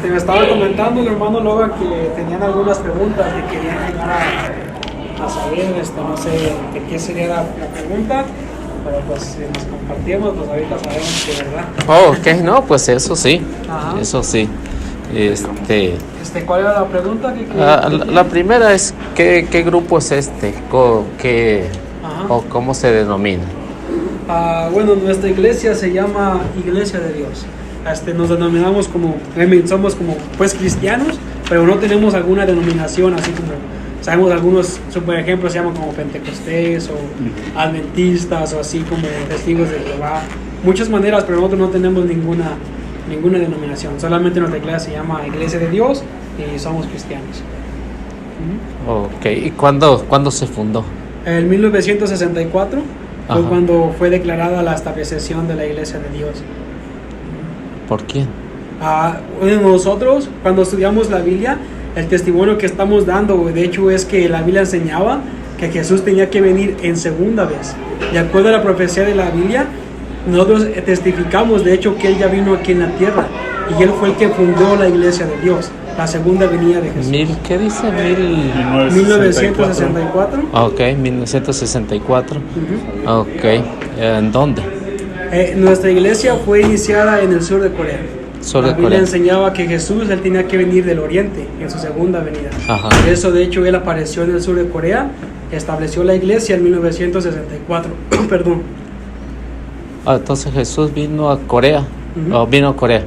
me estaba comentando el hermano Logan que tenían algunas preguntas que querían llegar a saber, no sé de qué sería la pregunta, pero pues si nos compartimos, pues ahorita sabemos que verdad. Oh, ok, no, pues eso sí, Ajá. eso sí. ¿Cuál era la pregunta que querían? La primera es, ¿qué grupo es este? ¿O cómo se denomina? Bueno, nuestra iglesia se llama Iglesia de Dios. Nos denominamos somos como pues cristianos, pero no tenemos alguna denominación así como, sabemos algunos, por ejemplo, se llaman como pentecostés o adventistas o así como testigos de Jehová. Muchas maneras, pero nosotros no tenemos ninguna denominación. Solamente nuestra iglesia se llama Iglesia de Dios y somos cristianos. Ok, ¿y cuándo se fundó? En 1964 fue Ajá. cuando fue declarada la establección de la Iglesia de Dios. ¿Por quién? Nosotros, cuando estudiamos la Biblia, el testimonio que estamos dando, de hecho, es que la Biblia enseñaba que Jesús tenía que venir en segunda vez. De acuerdo a la profecía de la Biblia, nosotros testificamos, de hecho, que Él ya vino aquí en la tierra y Él fue el que fundó la Iglesia de Dios, la segunda venida de Jesús. ¿Qué dice? 1964. Ok, 1964. Ok, ¿en dónde? Nuestra iglesia fue iniciada en el sur de Corea. La Biblia enseñaba que Jesús él tenía que venir del oriente en su segunda venida. Ajá. Por eso, de hecho, Él apareció en el sur de Corea, estableció la iglesia en 1964. Perdón. Entonces Jesús vino a Corea. Vino a Corea.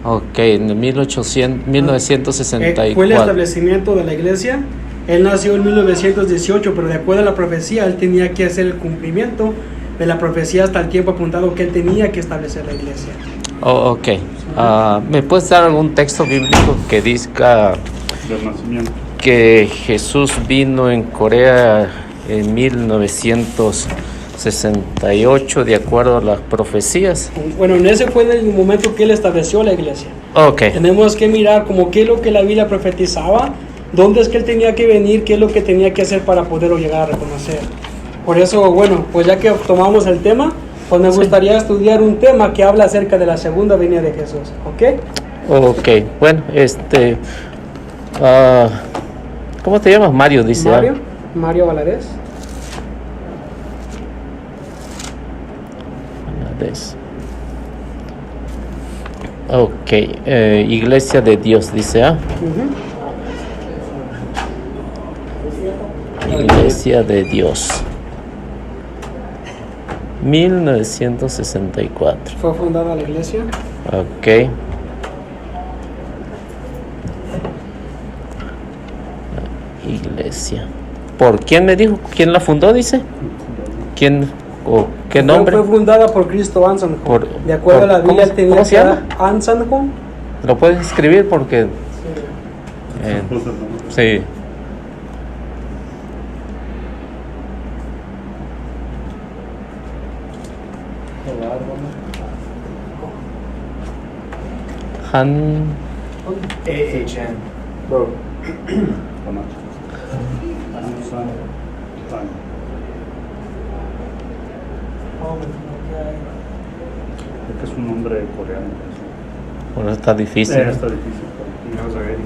Ok, en 1964. Fue el establecimiento de la iglesia. Él nació en 1918, pero de acuerdo a la profecía, Él tenía que hacer el cumplimiento de la profecía hasta el tiempo apuntado que Él tenía que establecer la iglesia. Ok. ¿Me puedes dar algún texto bíblico que diga que Jesús vino en Corea en 1968 de acuerdo a las profecías? Bueno, en ese fue el momento que Él estableció la iglesia. Ok. Tenemos que mirar como qué es lo que la Biblia profetizaba, dónde es que Él tenía que venir, qué es lo que tenía que hacer para poderlo llegar a reconocer. Por eso, bueno, pues ya que tomamos el tema, pues me gustaría estudiar un tema que habla acerca de la segunda venida de Jesús, ¿ok? Ok, bueno, ¿cómo te llamas? Mario, dice. Mario Valadez. Ok, Iglesia de Dios, dice. Iglesia de Dios. 1964. Fue fundada la iglesia. Ok. Iglesia. ¿Por quién me dijo? ¿Quién la fundó, dice? ¿Quién o qué nombre? Fue fundada por Cristo Anson. De acuerdo a la Biblia tenía ¿cómo se llama? Anson. ¿Lo puedes escribir? Porque... sí. AHN. Bro. How much? Este es un nombre coreano. Bueno, está difícil. Está difícil. Vamos a ver.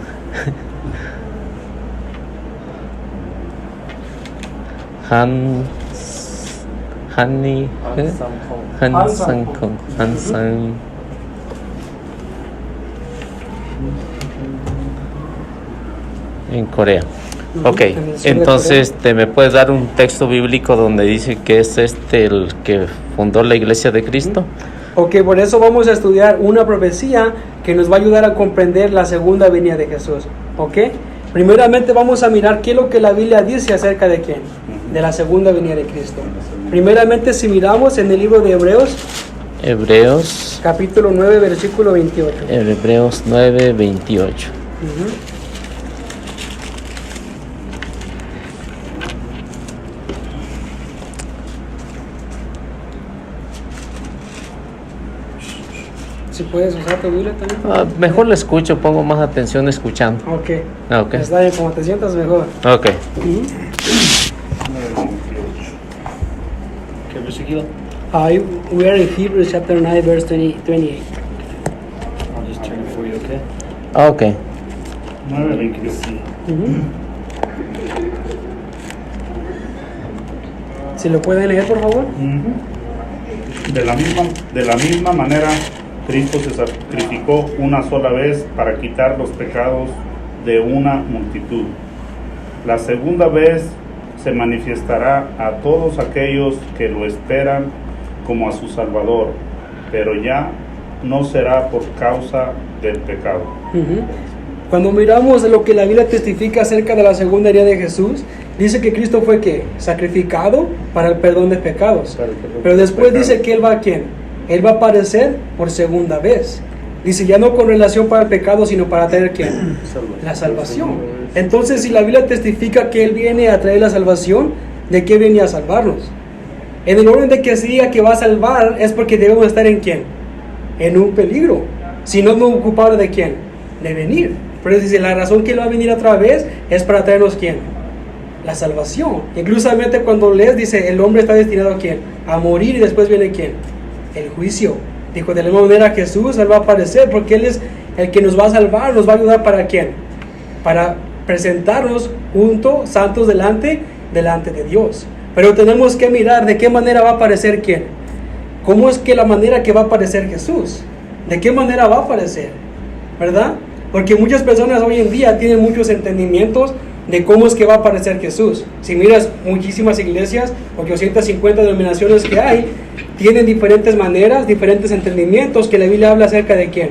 Hansan. En Corea. Ok, entonces ¿me puedes dar un texto bíblico donde dice que es el que fundó la Iglesia de Cristo? Ok, por eso vamos a estudiar una profecía que nos va a ayudar a comprender la segunda venida de Jesús. Ok, primeramente vamos a mirar qué es lo que la Biblia dice acerca de quién, de la segunda venida de Cristo. Primeramente, si miramos en el libro de Hebreos capítulo 9, versículo 28. Hebreos 9, 28. Si puedes usar tu Biblia también. Mejor lo escucho, pongo más atención escuchando. Ok. Okay. Está bien, como te sientas mejor. Ok. ¿Qué versículo? We are in Hebrews chapter 9, verse 28. I'll just turn it for you, okay? Ah, ok. 9:22. Si lo pueden leer, por favor. De la misma manera, Cristo se sacrificó una sola vez para quitar los pecados de una multitud. La segunda vez se manifestará a todos aquellos que lo esperan como a su Salvador, pero ya no será por causa del pecado. Cuando miramos lo que la Biblia testifica acerca de la segunda venida de Jesús, dice que Cristo fue ¿qué? Sacrificado para el perdón de pecados. Pero después dice que Él va ¿a quién? Él va a aparecer por segunda vez. Dice ya no con relación para el pecado, sino para traer ¿quién? La salvación. Entonces, si la Biblia testifica que Él viene a traer la salvación, ¿de qué viene a salvarnos? En el orden de que se diga que va a salvar, es porque debemos estar ¿en quién? En un peligro. Si no, no ocupar de quién? De venir. Pero dice, la razón que Él va a venir otra vez es para traernos ¿quién? La salvación. Inclusivamente cuando lees, dice, el hombre está destinado ¿a quién? A morir, y después viene ¿quién? El juicio. Dijo, de la misma manera Jesús, Él va a aparecer, porque Él es el que nos va a salvar, nos va a ayudar ¿para quién? Para presentarnos juntos, santos delante de Dios. Pero tenemos que mirar de qué manera va a aparecer ¿quién? ¿Cómo es que la manera que va a aparecer Jesús? ¿De qué manera va a aparecer? ¿Verdad? Porque muchas personas hoy en día tienen muchos entendimientos de cómo es que va a aparecer Jesús. Si miras muchísimas iglesias, 850 denominaciones que hay, tienen diferentes maneras, diferentes entendimientos que la Biblia habla acerca de quién,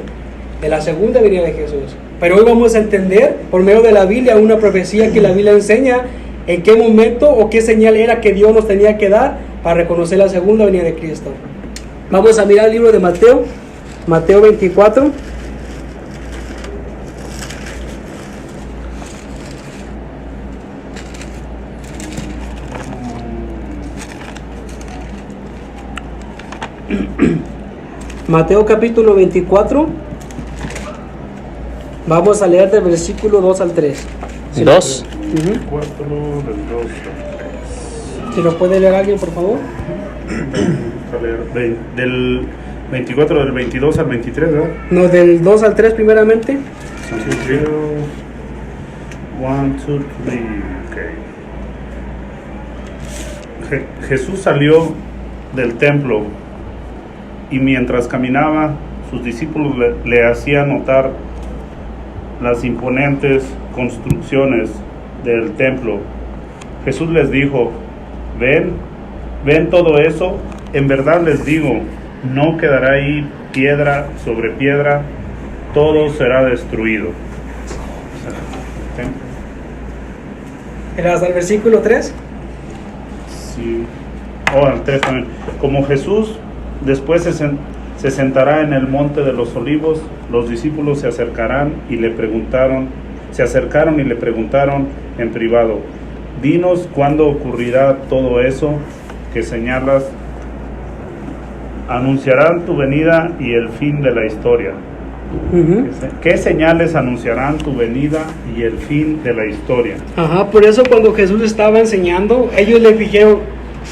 de la segunda venida de Jesús. Pero hoy vamos a entender por medio de la Biblia una profecía que la Biblia enseña en qué momento o qué señal era que Dios nos tenía que dar para reconocer la segunda venida de Cristo. Vamos a mirar el libro de Mateo, Mateo 24. Mateo capítulo 24. Vamos a leer del versículo 2 al 3. ¿Sí? 2. 4 del 2. Si lo puede leer alguien, por favor. Del 24 del 22 al 23, ¿verdad? No, del 2 al 3 primeramente. 1, 2, 3. Okay. Jesús salió del templo y mientras caminaba, sus discípulos le hacían notar las imponentes construcciones del templo. Jesús les dijo, ¿ven todo eso? En verdad les digo, no quedará ahí piedra sobre piedra, todo será destruido. ¿Era hasta el versículo 3? Sí. Al 3 también. Como Jesús después se sentará en el monte de los olivos, los discípulos se acercaron y le preguntaron en privado, dinos cuándo ocurrirá todo eso que señalas, anunciarán tu venida y el fin de la historia. ¿Qué señales anunciarán tu venida y el fin de la historia? Ajá, por eso cuando Jesús estaba enseñando, ellos le dijeron,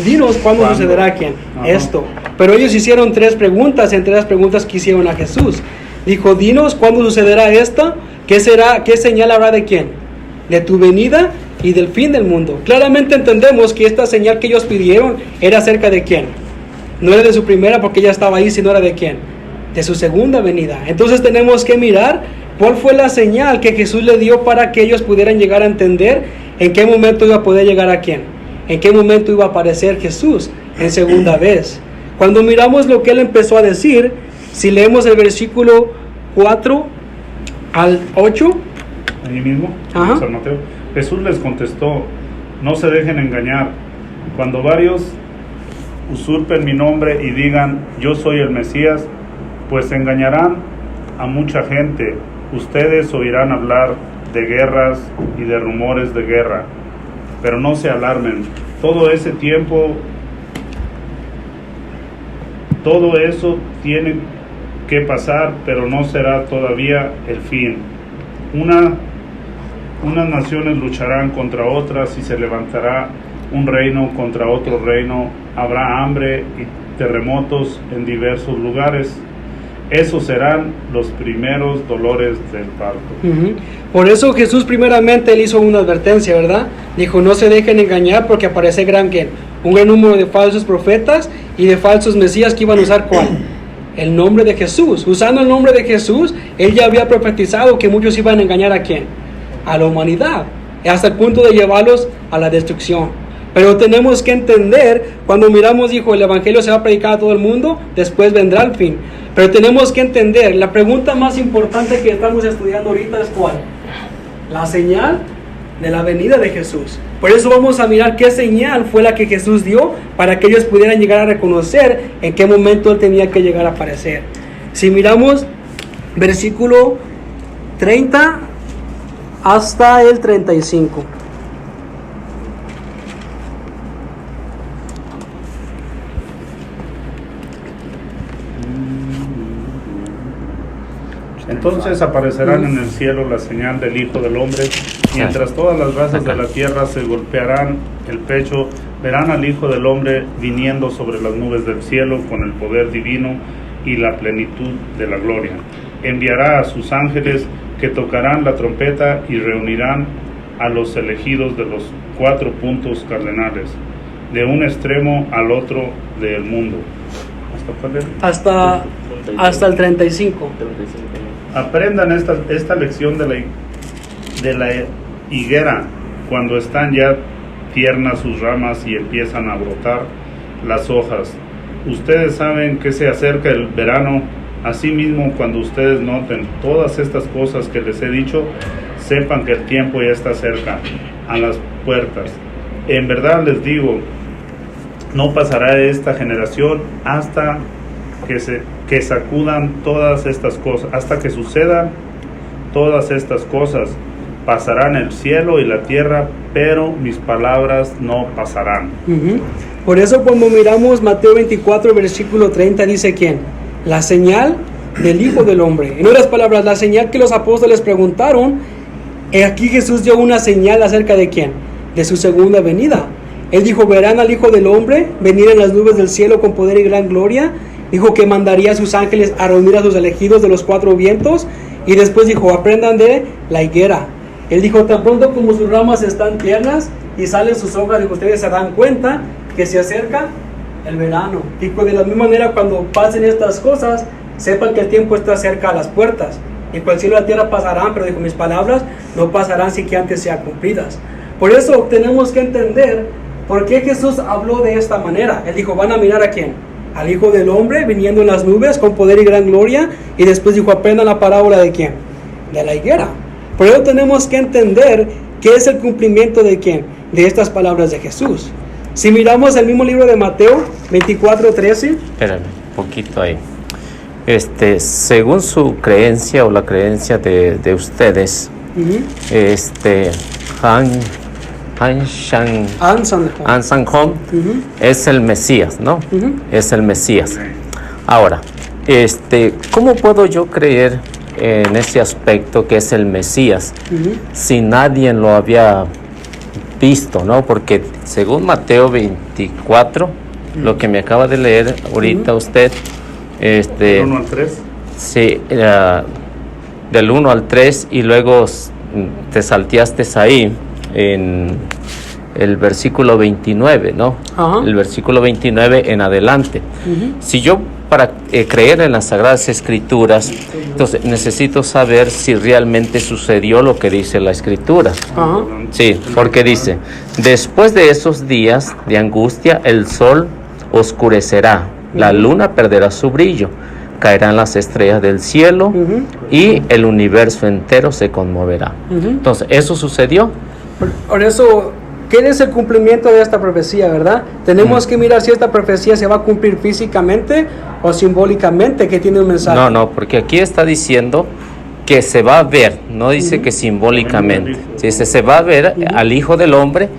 dinos cuándo sucederá quién, esto. Pero ellos hicieron 3 preguntas, entre las preguntas que hicieron a Jesús. Dijo, dinos cuándo sucederá esto, qué señal habrá de quién, de tu venida y del fin del mundo. Claramente entendemos que esta señal que ellos pidieron era acerca de quién. No era de su primera porque ya estaba ahí, sino era de quién, de su segunda venida. Entonces tenemos que mirar cuál fue la señal que Jesús le dio para que ellos pudieran llegar a entender en qué momento iba a poder llegar a quién, en qué momento iba a aparecer Jesús en segunda vez. Cuando miramos lo que él empezó a decir, si leemos el versículo 4 al 8, ahí mismo, San Mateo, Jesús les contestó, no se dejen engañar, cuando varios usurpen mi nombre y digan, yo soy el Mesías, pues engañarán a mucha gente. Ustedes oirán hablar de guerras y de rumores de guerra, pero no se alarmen. Todo eso tiene que pasar, pero no será todavía el fin. Unas naciones lucharán contra otras y se levantará un reino contra otro reino. Habrá hambre y terremotos en diversos lugares. Esos serán los primeros dolores del parto. Por eso Jesús primeramente él hizo una advertencia, ¿verdad? Dijo, no se dejen engañar porque aparece un gran número de falsos profetas y de falsos mesías que iban a usar ¿cuál? El nombre de Jesús. Usando el nombre de Jesús, él ya había profetizado que muchos iban a engañar ¿a quién? A la humanidad, hasta el punto de llevarlos a la destrucción. Pero tenemos que entender, cuando miramos, dijo, el evangelio se va a predicar a todo el mundo, después vendrá el fin. Pero tenemos que entender, la pregunta más importante que estamos estudiando ahorita es ¿cuál? La señal de la venida de Jesús. Por eso vamos a mirar qué señal fue la que Jesús dio para que ellos pudieran llegar a reconocer en qué momento Él tenía que llegar a aparecer. Si miramos versículo 30 hasta el 35. Entonces aparecerán en el cielo la señal del Hijo del Hombre, mientras todas las razas de la tierra se golpearán el pecho, verán al Hijo del Hombre viniendo sobre las nubes del cielo con el poder divino y la plenitud de la gloria. Enviará a sus ángeles que tocarán la trompeta y reunirán a los elegidos de los 4 puntos cardenales, de un extremo al otro del mundo. Hasta el 35. Aprendan esta lección de la higuera cuando están ya tiernas sus ramas y empiezan a brotar las hojas. Ustedes saben que se acerca el verano. Asimismo, cuando ustedes noten todas estas cosas que les he dicho, sepan que el tiempo ya está cerca, a las puertas. En verdad les digo, no pasará esta generación hasta que sacudan todas estas cosas, hasta que sucedan todas estas cosas. Pasarán el cielo y la tierra, pero mis palabras no pasarán. Por eso cuando miramos Mateo 24, versículo 30, dice ¿quién? La señal del Hijo del Hombre. En otras palabras, la señal que los apóstoles preguntaron, aquí Jesús dio una señal acerca de ¿quién? De su segunda venida. Él dijo, verán al Hijo del Hombre venir en las nubes del cielo con poder y gran gloria. Dijo que mandaría a sus ángeles a reunir a sus elegidos de los 4 vientos. Y después dijo, aprendan de la higuera. Él dijo, tan pronto como sus ramas están tiernas y salen sus hojas, dijo, ustedes se dan cuenta que se acerca el verano. Dijo, de la misma manera, cuando pasen estas cosas, sepan que el tiempo está cerca a las puertas. Y el cielo y la tierra pasarán, pero dijo, mis palabras no pasarán sin que antes sean cumplidas. Por eso tenemos que entender por qué Jesús habló de esta manera. Él dijo, van a mirar a quién, al Hijo del Hombre viniendo en las nubes con poder y gran gloria. Y después dijo, aprendan la parábola de quién, de la higuera. Por eso tenemos que entender qué es el cumplimiento de quién, de estas palabras de Jesús. Si miramos el mismo libro de Mateo 24:13. Espérame, un poquito ahí. Según su creencia o la creencia de ustedes, Han Sang-hong es el Mesías, ¿no? Es el Mesías. Ahora, ¿cómo puedo yo creer en ese aspecto que es el Mesías si nadie lo había visto, ¿no? Porque según Mateo 24, lo que me acaba de leer ahorita usted, ¿Del 1 al 3? Sí, del 1 al 3, y luego te salteaste ahí en el versículo 29, ¿no? El versículo 29 en adelante. Si yo para creer en las Sagradas Escrituras, entonces necesito saber si realmente sucedió lo que dice la Escritura. Sí, porque dice, después de esos días de angustia, el sol oscurecerá, la luna perderá su brillo, caerán las estrellas del cielo y el universo entero se conmoverá. Entonces, ¿eso sucedió? Por eso, ¿qué es el cumplimiento de esta profecía, verdad? Tenemos que mirar si esta profecía se va a cumplir físicamente o simbólicamente, que tiene un mensaje. No, porque aquí está diciendo que se va a ver, no dice que simbólicamente. Dice, se va a ver al Hijo del Hombre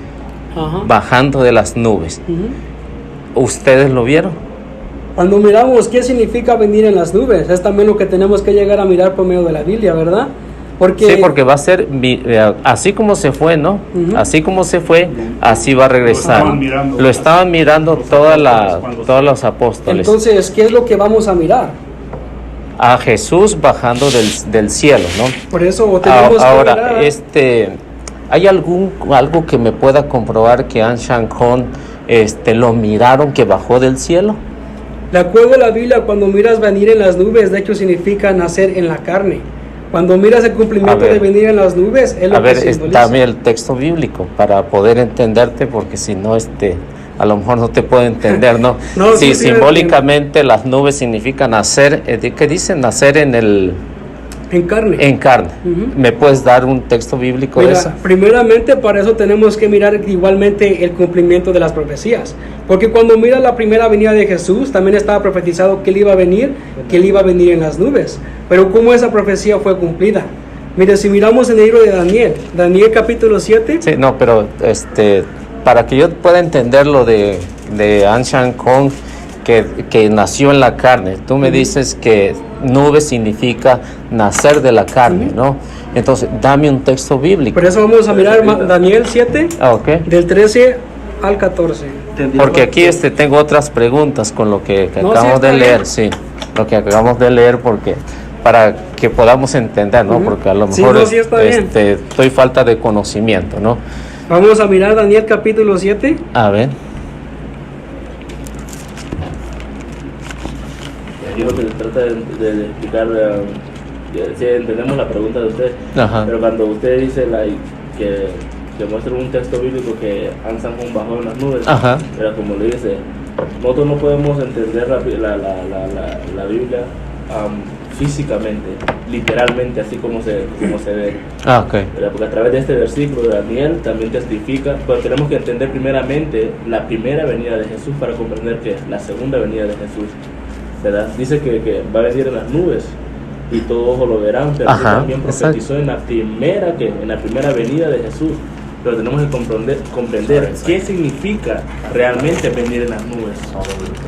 bajando de las nubes. ¿Ustedes lo vieron? Cuando miramos qué significa venir en las nubes, es también lo que tenemos que llegar a mirar por medio de la Biblia, ¿verdad? Sí, porque va a ser así como se fue, ¿no? Así como se fue, así va a regresar. Lo estaban mirando todos los apóstoles. Entonces, ¿qué es lo que vamos a mirar? a Jesús bajando del cielo, ¿no? Por eso tenemos ahora, ¿hay algo que me pueda comprobar que Anshan Kong lo miraron que bajó del cielo? De acuerdo a la Biblia, cuando miras venir en las nubes, de hecho significa nacer en la carne. Cuando miras el cumplimiento de venir en las nubes, es lo que simboliza. Dame el texto bíblico para poder entenderte, porque si no, a lo mejor no te puedo entender, ¿no? No, si simbólicamente las nubes significan nacer, ¿qué dicen? Nacer en carne. En carne. ¿Me puedes dar un texto bíblico de eso? Primeramente, para eso tenemos que mirar igualmente el cumplimiento de las profecías. Porque cuando miras la primera venida de Jesús, también estaba profetizado que Él iba a venir en las nubes. Pero ¿cómo esa profecía fue cumplida? Mire, si miramos en el libro de Daniel capítulo 7. Sí, no, pero para que yo pueda entender lo de Anshan Kong, que nació en la carne, tú me dices que nube significa nacer de la carne, ¿no? Entonces, dame un texto bíblico. Por eso vamos a mirar Daniel 7, okay. Del 13 al 14. Porque aquí tengo otras preguntas con lo que acabamos de leer, sí, lo que acabamos de leer, porque para que podamos entender, ¿no? Porque a lo mejor estoy falta de conocimiento, ¿no? Vamos a mirar Daniel capítulo 7. A ver. Aquí lo que se trata de explicar, si entendemos la pregunta de usted, pero cuando usted dice que muestra un texto bíblico que Anshan Kong bajó en las nubes, pero como le dice, nosotros no podemos entender la Biblia físicamente, literalmente, así como se ve. Porque a través de este versículo de Daniel también testifica, pero tenemos que entender primeramente la primera venida de Jesús para comprender que la segunda venida de Jesús, ¿verdad? Dice que va a venir en las nubes y todo ojo lo verán, pero también profetizó en la primera venida de Jesús. Pero tenemos que comprender qué significa realmente venir en las nubes.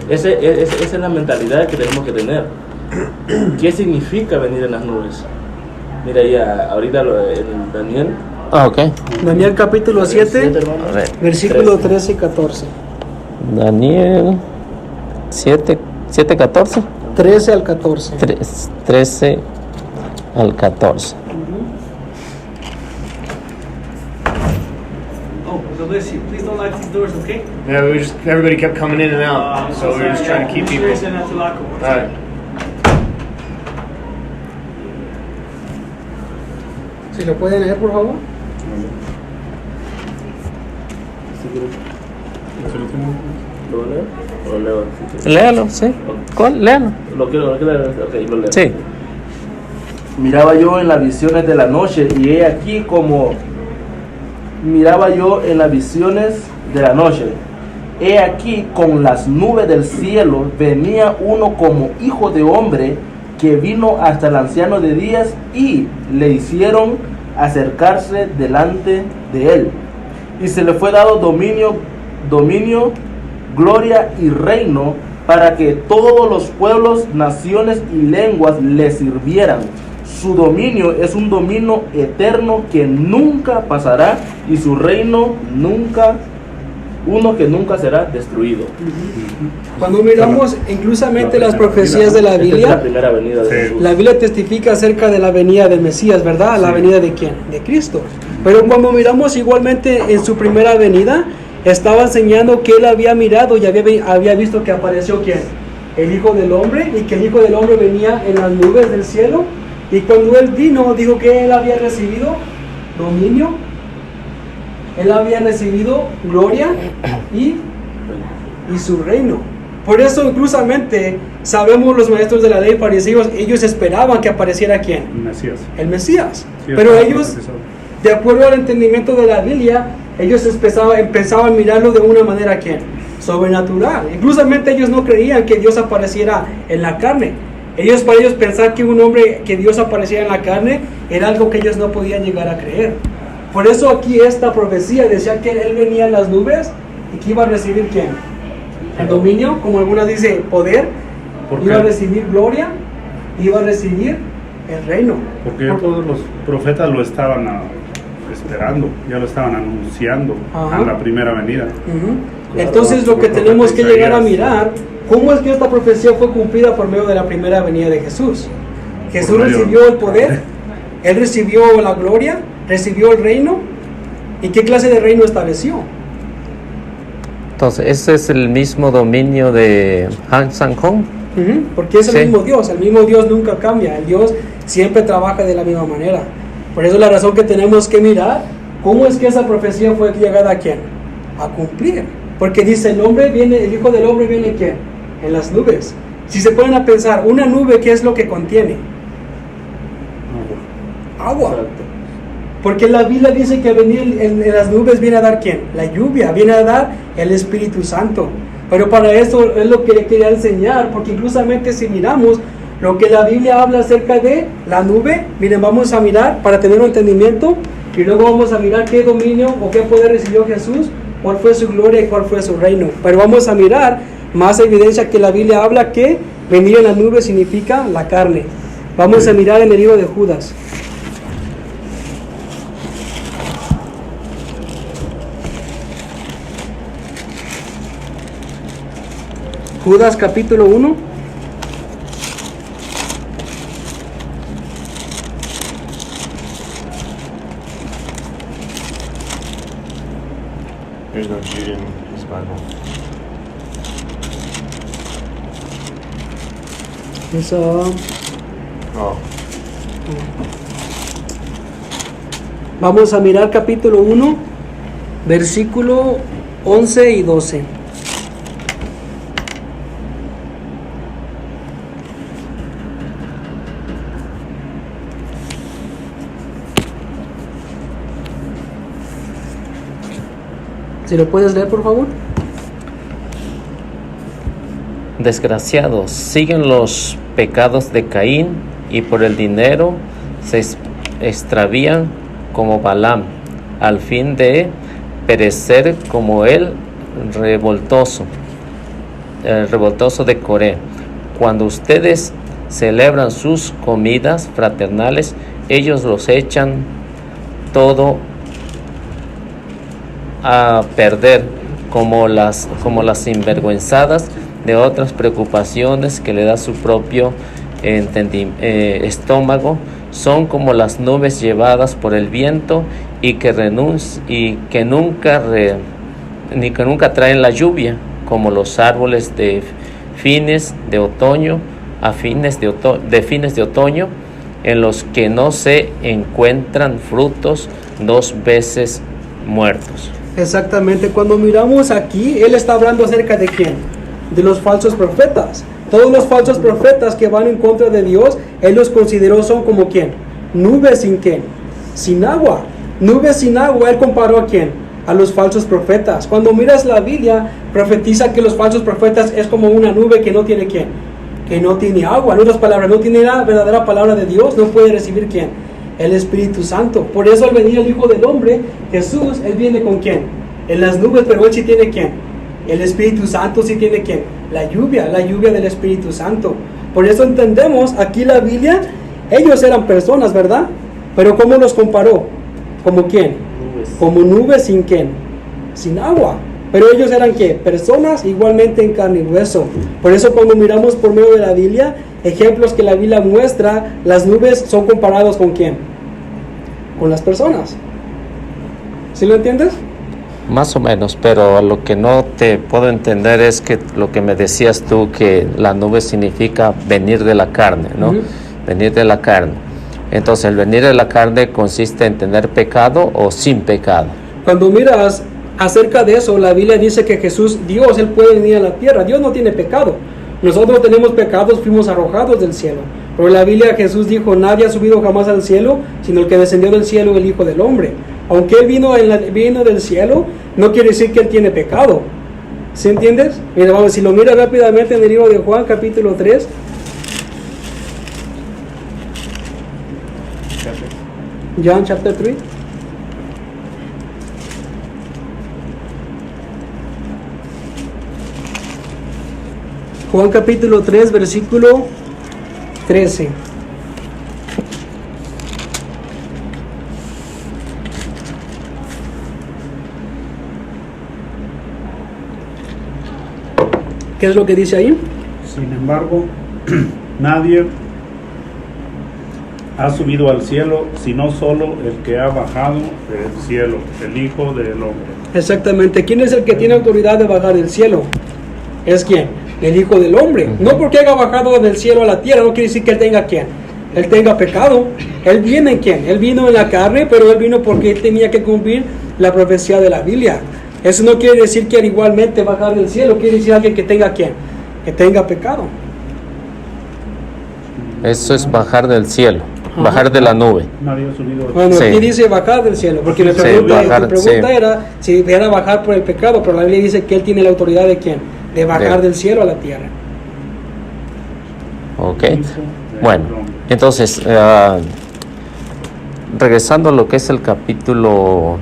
Esa es la mentalidad que tenemos que tener. ¿Qué significa venir en las nubes? Mira ahí ahorita en Daniel. Daniel capítulo 7, versículo 13 y 14. Daniel 7, 14. 13 al 14. 13 al 14. Please don't lock these doors, okay? Yeah, everybody kept coming in and out, so we were just trying to keep people. All right. Si lo pueden leer, por favor. ¿Lo leo? Léalo, sí. ¿Cuál? Léalo. Lo quiero leer, ok, lo leo. Sí. Miraba yo en las visiones de la noche, y he aquí como miraba yo en las visiones de la noche. He aquí con las nubes del cielo venía uno como hijo de hombre, que vino hasta el anciano de días y le hicieron acercarse delante de él. Y se le fue dado dominio, gloria y reino, para que todos los pueblos, naciones y lenguas le sirvieran. Su dominio es un dominio eterno que nunca pasará, y su reino uno que nunca será destruido. Cuando miramos inclusamente las profecías de la Biblia, la primera venida de Jesús. La Biblia testifica acerca de la venida del Mesías, ¿verdad? La venida de ¿quién? De Cristo. Pero cuando miramos igualmente en su primera venida, estaba enseñando que él había mirado y había visto que apareció ¿quién? El Hijo del Hombre, y que el Hijo del Hombre venía en las nubes del cielo. Y cuando él vino, dijo que él había recibido dominio, él había recibido gloria y su reino. Por eso inclusamente sabemos los maestros de la ley fariseos, ellos esperaban que apareciera ¿quién? El Mesías. Sí, pero ellos, de acuerdo al entendimiento de la Biblia, ellos empezaban a mirarlo de una manera ¿quién? Sobrenatural. Inclusamente ellos no creían que Dios apareciera en la carne. Para ellos pensar que un hombre, que Dios apareciera en la carne, era algo que ellos no podían llegar a creer. Por eso aquí esta profecía decía que él venía en las nubes y que iba a recibir ¿quién? El dominio, como algunas dice, poder, iba a recibir gloria, iba a recibir el reino. Porque todos los profetas lo estaban esperando, ya lo estaban anunciando en la primera venida. Entonces lo que tenemos que llegar a mirar, ¿cómo es que esta profecía fue cumplida por medio de la primera venida de Jesús? Jesús recibió el poder, Él recibió la gloria, recibió el reino. ¿Y qué clase de reino estableció? Entonces, ¿ese es el mismo dominio de Han Sang Hong? Porque es el mismo Dios nunca cambia, el Dios siempre trabaja de la misma manera. Por eso la razón que tenemos que mirar, ¿cómo es que esa profecía fue llegada a quién? A cumplir. Porque dice, el Hijo del Hombre viene ¿quién? En las nubes. Si se ponen a pensar, una nube, ¿qué es lo que contiene? Agua. Porque la Biblia dice que venir en las nubes viene a dar ¿quién? La lluvia, viene a dar el Espíritu Santo. Pero para eso es lo que le quería enseñar, porque inclusamente si miramos lo que la Biblia habla acerca de la nube, miren, vamos a mirar para tener un entendimiento, y luego vamos a mirar qué dominio o qué poder recibió Jesús, cuál fue su gloria y cuál fue su reino. Pero vamos a mirar más evidencia que la Biblia habla que venir en la nube significa la carne. Vamos a mirar en el libro de Judas. Judas capítulo 1. There's no Jude in his Bible. Vamos a mirar capítulo 1, versículo 11 y 12. ¿Si lo puedes leer, por favor? Desgraciados, siguen los pecados de Caín y por el dinero se extravían como Balaam, al fin de perecer como el revoltoso de Coré. Cuando ustedes celebran sus comidas fraternales, ellos los echan todo a perder como las sinvergüenzadas de otras preocupaciones que le da su propio estómago. Son como las nubes llevadas por el viento y que nunca traen la lluvia, como los árboles de fines de otoño en los que no se encuentran frutos, 2 veces muertos. Exactamente, cuando miramos aquí, él está hablando acerca de quién, de los falsos profetas. Todos los falsos profetas que van en contra de Dios, él los consideró son como quién, nubes sin quién, sin agua. Nubes sin agua, él comparó a quién, a los falsos profetas. Cuando miras la Biblia, profetiza que los falsos profetas es como una nube que no tiene quién, que no tiene agua. En otras palabras, no tiene la verdadera palabra de Dios, no puede recibir quién, el Espíritu Santo. Por eso al venir el Hijo del Hombre, Jesús, él viene con quién, en las nubes, pero él sí tiene quién, el Espíritu Santo sí tiene quién, la lluvia del Espíritu Santo. Por eso entendemos aquí la Biblia, ellos eran personas, ¿verdad? Pero ¿cómo los comparó? ¿Como quién? Nubes. Como nubes sin quién, sin agua. Pero ellos eran ¿qué? Personas igualmente en carne y hueso. Por eso cuando miramos por medio de la Biblia, ejemplos que la Biblia muestra, las nubes son comparados con ¿quién? Con las personas. ¿Sí lo entiendes? Más o menos, pero lo que no te puedo entender es que lo que me decías tú, que la nube significa venir de la carne, ¿no? Venir de la carne. Entonces, el venir de la carne consiste en tener pecado o sin pecado. Cuando miras acerca de eso, la Biblia dice que Jesús, Dios, Él puede venir a la tierra. Dios no tiene pecado. Nosotros tenemos pecados, fuimos arrojados del cielo. Pero en la Biblia Jesús dijo, nadie ha subido jamás al cielo, sino el que descendió del cielo, el Hijo del Hombre. Aunque Él vino del cielo, no quiere decir que Él tiene pecado. ¿Sí entiendes? Mira, vamos, si lo miras rápidamente en el libro de Juan, capítulo 3. John chapter 3. Juan capítulo 3, versículo 13. ¿Qué es lo que dice ahí? Sin embargo, nadie ha subido al cielo, sino solo el que ha bajado del cielo, el Hijo del Hombre. Exactamente. ¿Quién es el que tiene autoridad de bajar del cielo? ¿Es quién? El Hijo del Hombre. No porque haya bajado del cielo a la tierra, no quiere decir que él tenga quién. Él tenga pecado. Él viene en quién. Él vino en la carne, pero él vino porque él tenía que cumplir la profecía de la Biblia. Eso no quiere decir que él igualmente bajar del cielo, quiere decir alguien que tenga quién. Que tenga pecado. Eso es bajar del cielo, bajar de la nube. Bueno, sí. aquí dice bajar del cielo, porque la pregunta era si era bajar por el pecado, pero la Biblia dice que él tiene la autoridad de quién, de bajar del cielo a la tierra. Ok, bueno, entonces, regresando a lo que es el capítulo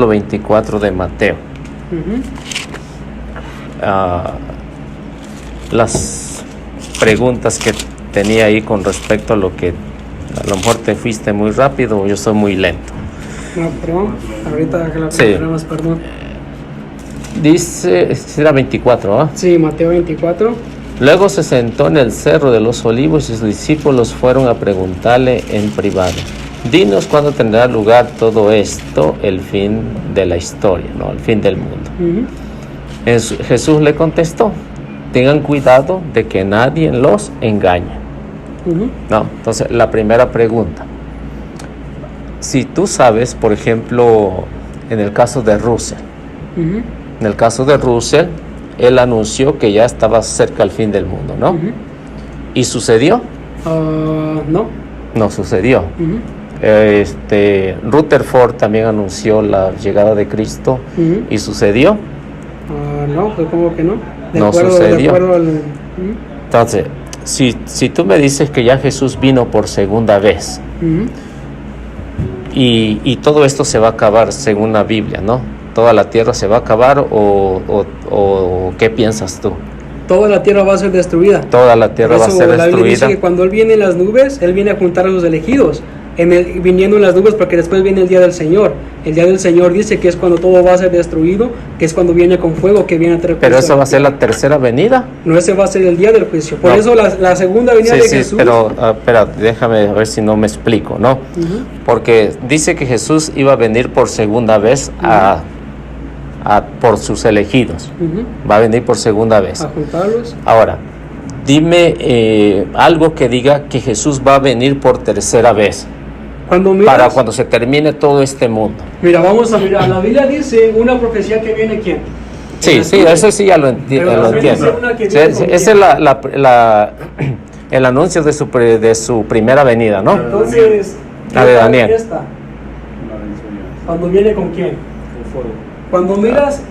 24 de Mateo. Las preguntas que tenía ahí con respecto a lo que a lo mejor te fuiste muy rápido o yo soy muy lento. No, perdón, ahorita que la sí. perdón. Dice, era 24, ¿ah? Sí, Mateo 24. Luego se sentó en el cerro de los Olivos y sus discípulos fueron a preguntarle en privado: dinos cuándo tendrá lugar todo esto, el fin de la historia, ¿no? El fin del mundo. Jesús le contestó: tengan cuidado de que nadie los engañe. No, entonces la primera pregunta: si tú sabes, por ejemplo, en el caso de Russell, en el caso de Russell, él anunció que ya estaba cerca el fin del mundo, ¿no? ¿Y sucedió? No sucedió. Rutherford también anunció la llegada de Cristo y sucedió. No, pues como que no. No sucedió. Entonces, si tú me dices que ya Jesús vino por segunda vez y todo esto se va a acabar según la Biblia, ¿no? ¿Toda la tierra se va a acabar o qué piensas tú? Toda la tierra va a ser destruida. Toda la tierra va a ser destruida. La Biblia dice que cuando Él viene en las nubes, Él viene a juntar a sus elegidos. Viniendo en las nubes, porque después viene el día del Señor. El día del Señor dice que es cuando todo va a ser destruido, que es cuando viene con fuego, que viene a traer. Pero eso va a ser la tercera venida. No, ese va a ser el día del juicio. Por eso la segunda venida de Jesús. Sí, pero espera, déjame ver si no me explico, ¿no? Porque dice que Jesús iba a venir por segunda vez por sus elegidos. Va a venir por segunda vez. A juntarlos. Ahora, dime algo que diga que Jesús va a venir por tercera vez. Para cuando se termine todo este mundo. Mira, vamos a mirar. La Biblia dice una profecía que viene ¿quién? Sí, eso sí ya lo entiendo. Ese es el anuncio de su primera venida, ¿no? Entonces, la de Daniel. ¿Cuando viene con quién? Con fuego. Cuando miras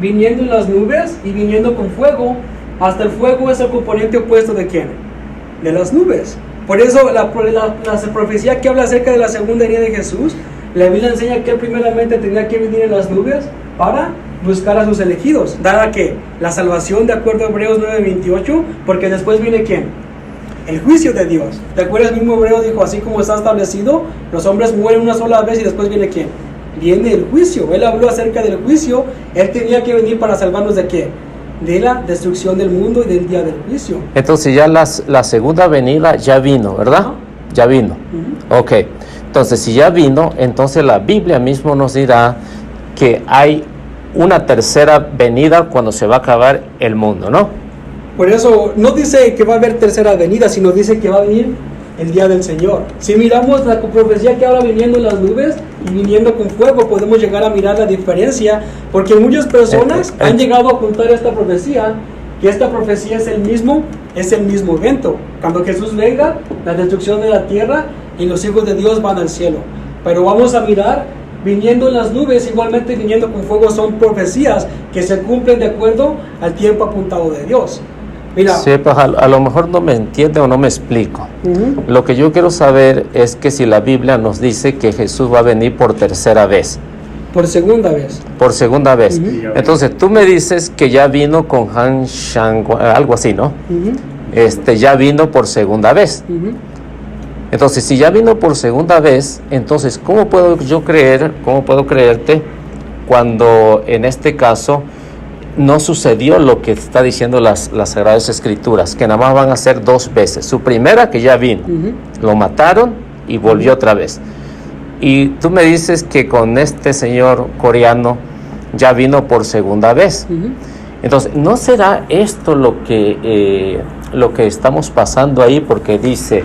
viniendo en las nubes y viniendo con fuego, hasta el fuego es el componente opuesto de quién? De las nubes. Por eso la profecía que habla acerca de la segunda venida de Jesús, la Biblia enseña que él primeramente tenía que venir en las nubes para buscar a sus elegidos, dada que la salvación de acuerdo a Hebreos 9:28, porque después viene ¿quién? El juicio de Dios. ¿Te acuerdas? El mismo Hebreo dijo, así como está establecido, los hombres mueren una sola vez y después viene ¿quién? Viene el juicio. Él habló acerca del juicio. Él tenía que venir para salvarnos de ¿qué? De la destrucción del mundo y del día del juicio. Entonces ya la segunda venida ya vino, ¿verdad? Ya vino. Ok. Entonces si ya vino, entonces la Biblia mismo nos dirá que hay una tercera venida cuando se va a acabar el mundo, ¿no? Por eso no dice que va a haber tercera venida, sino dice que va a venir el día del Señor. Si miramos la profecía que habla viniendo en las nubes y viniendo con fuego, podemos llegar a mirar la diferencia, porque muchas personas han llegado a apuntar esta profecía, que esta profecía es el mismo evento. Cuando Jesús venga, la destrucción de la tierra y los hijos de Dios van al cielo. Pero vamos a mirar, viniendo en las nubes, igualmente viniendo con fuego, son profecías que se cumplen de acuerdo al tiempo apuntado de Dios. Mira. Sí, pues a lo mejor no me entiende o no me explico. Lo que yo quiero saber es que si la Biblia nos dice que Jesús va a venir por tercera vez. Por segunda vez. Por segunda vez. Entonces tú me dices que ya vino con Han Shang, algo así, ¿no? Ya vino por segunda vez. Entonces si ya vino por segunda vez, entonces ¿cómo puedo creerte cuando en este caso no sucedió lo que está diciendo las Sagradas Escrituras, que nada más van a ser 2 veces. Su primera, que ya vino, lo mataron y volvió otra vez. Y tú me dices que con este señor coreano ya vino por segunda vez. Entonces, ¿no será esto lo que estamos pasando ahí? Porque dice,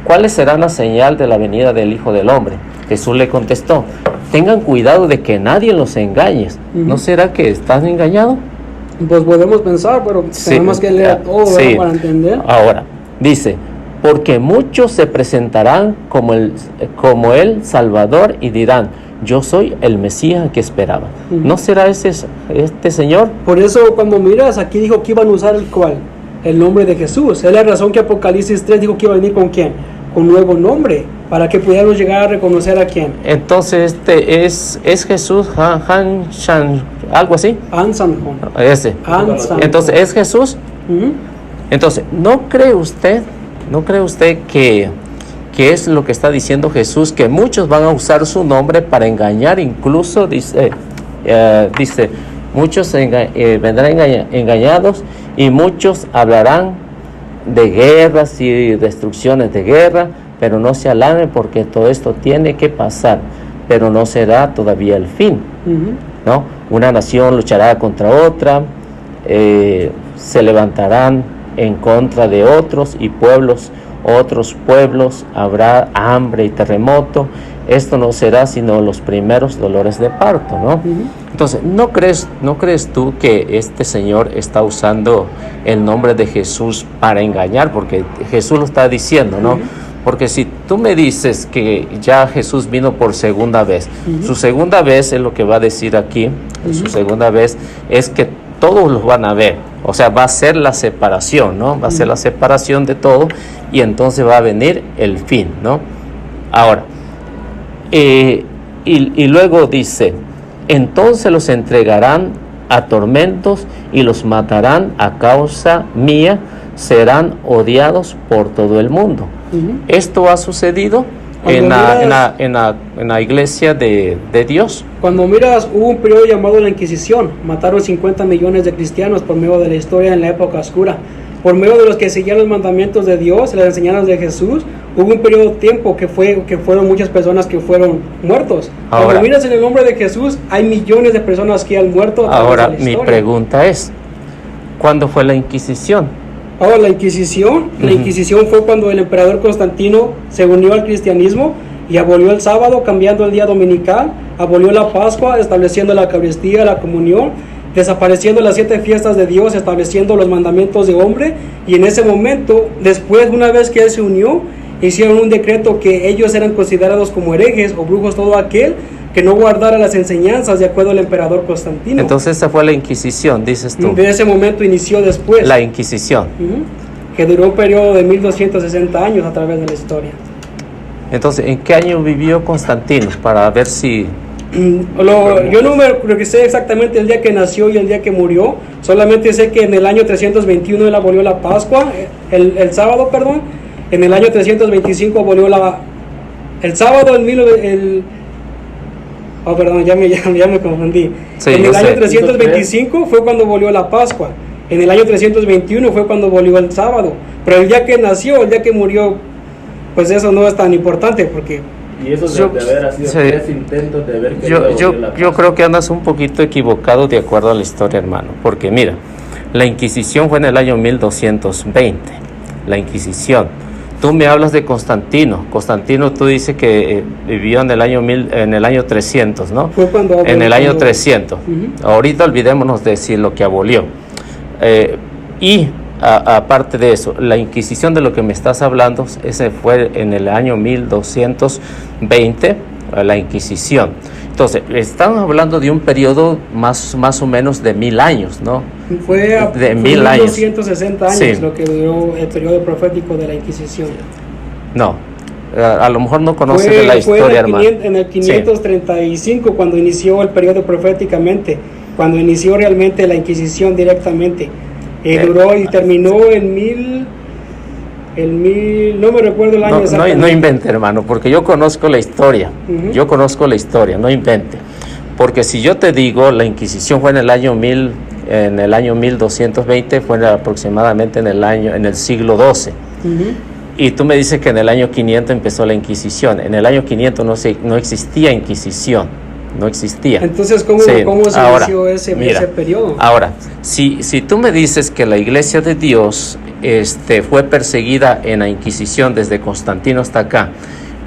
¿cuáles serán la señal de la venida del Hijo del Hombre? Jesús le contestó, tengan cuidado de que nadie los engañe. ¿No será que están engañados? Pues podemos pensar, pero tenemos que leer todo para entender. Ahora, dice, porque muchos se presentarán como el Salvador y dirán, yo soy el Mesías que esperaban. ¿No será este señor? Por eso cuando miras, aquí dijo que iban a usar el nombre de Jesús. Es la razón que Apocalipsis 3 dijo que iba a venir ¿con quién? Con nuevo nombre, para que pudiéramos llegar a reconocer a quién. Entonces es Jesús, Han Shan, algo así. Ansan. Ese. Entonces es Jesús. Entonces, ¿no cree usted que es lo que está diciendo Jesús, que muchos van a usar su nombre para engañar? Incluso dice muchos vendrán engañados y muchos hablarán de guerras y destrucciones de guerra, pero no se alarmen porque todo esto tiene que pasar, pero no será todavía el fin, ¿no? Una nación luchará contra otra, se levantarán en contra de otros y otros pueblos, habrá hambre y terremoto. Esto no será sino los primeros dolores de parto, ¿no? Entonces, ¿no crees tú que este señor está usando el nombre de Jesús para engañar? Porque Jesús lo está diciendo, ¿no? Porque si tú me dices que ya Jesús vino por segunda vez, su segunda vez es lo que va a decir aquí, su segunda vez es que todos los van a ver, o sea, va a ser la separación, ¿no? Va a ser la separación de todo y entonces va a venir el fin, ¿no? Ahora, y luego dice, entonces los entregarán a tormentos y los matarán a causa mía, serán odiados por todo el mundo. Esto ha sucedido en la iglesia de Dios. Cuando miras, hubo un periodo llamado la Inquisición. Mataron 50 millones de cristianos por medio de la historia en la época oscura. Por medio de los que seguían los mandamientos de Dios, las enseñanzas de Jesús, hubo un periodo de tiempo que fueron muchas personas que fueron muertos. Cuando miras en el nombre de Jesús, hay millones de personas que han muerto. Ahora, mi pregunta es, ¿cuándo fue la Inquisición? Ahora, la Inquisición fue cuando el emperador Constantino se unió al cristianismo y abolió el sábado, cambiando el día dominical, abolió la Pascua, estableciendo la Eucaristía, la comunión, desapareciendo las 7 fiestas de Dios, estableciendo los mandamientos de hombre. Y en ese momento, después, una vez que él se unió, hicieron un decreto que ellos eran considerados como herejes o brujos, todo aquel que no guardara las enseñanzas de acuerdo al emperador Constantino. Entonces esa fue la Inquisición, dices tú. De ese momento inició después la Inquisición, que duró un periodo de 1260 años a través de la historia. Entonces, ¿en qué año vivió Constantino? Para ver si... Yo no creo que sé exactamente el día que nació y el día que murió. Solamente sé que en el año 321 él abolió la Pascua, el sábado, perdón. En el año 325 abolió el sábado, perdón, ya me confundí. Sí, en el año 325 fue cuando abolió la Pascua. En el año 321 fue cuando abolió el sábado. Pero el día que nació, el día que murió, pues eso no es tan importante porque... Y eso de haber sido 3 intentos de ver que yo creo que andas un poquito equivocado de acuerdo a la historia, hermano. Porque mira, la Inquisición fue en el año 1220. La Inquisición. Tú me hablas de Constantino. Constantino, tú dices que vivió en el año 300, ¿no? Fue cuando en el año 300. Ahorita olvidémonos de decir lo que abolió. Aparte de eso, la Inquisición de lo que me estás hablando, ese fue en el año 1220, la Inquisición. Entonces, estamos hablando de un periodo más o menos de 1000 años, ¿no? Fue de 1000 años. 260 años, sí, lo que duró el periodo profético de la Inquisición. No, a lo mejor no conoces de la historia, hermano. En el 535, cuando inició el periodo proféticamente, cuando inició realmente la Inquisición directamente. Duró y terminó en 1000, no me recuerdo el año exactamente. No invente, hermano, porque yo conozco la historia. Yo conozco la historia, no invente. Porque si yo te digo, la Inquisición fue en el año 1220, fue aproximadamente en el siglo XII. Y tú me dices que en el año 500 empezó la Inquisición. En el año 500 no existía Inquisición. No existía. Entonces, ¿cómo se inició ese periodo? Ahora, si tú me dices que la Iglesia de Dios fue perseguida en la Inquisición desde Constantino hasta acá,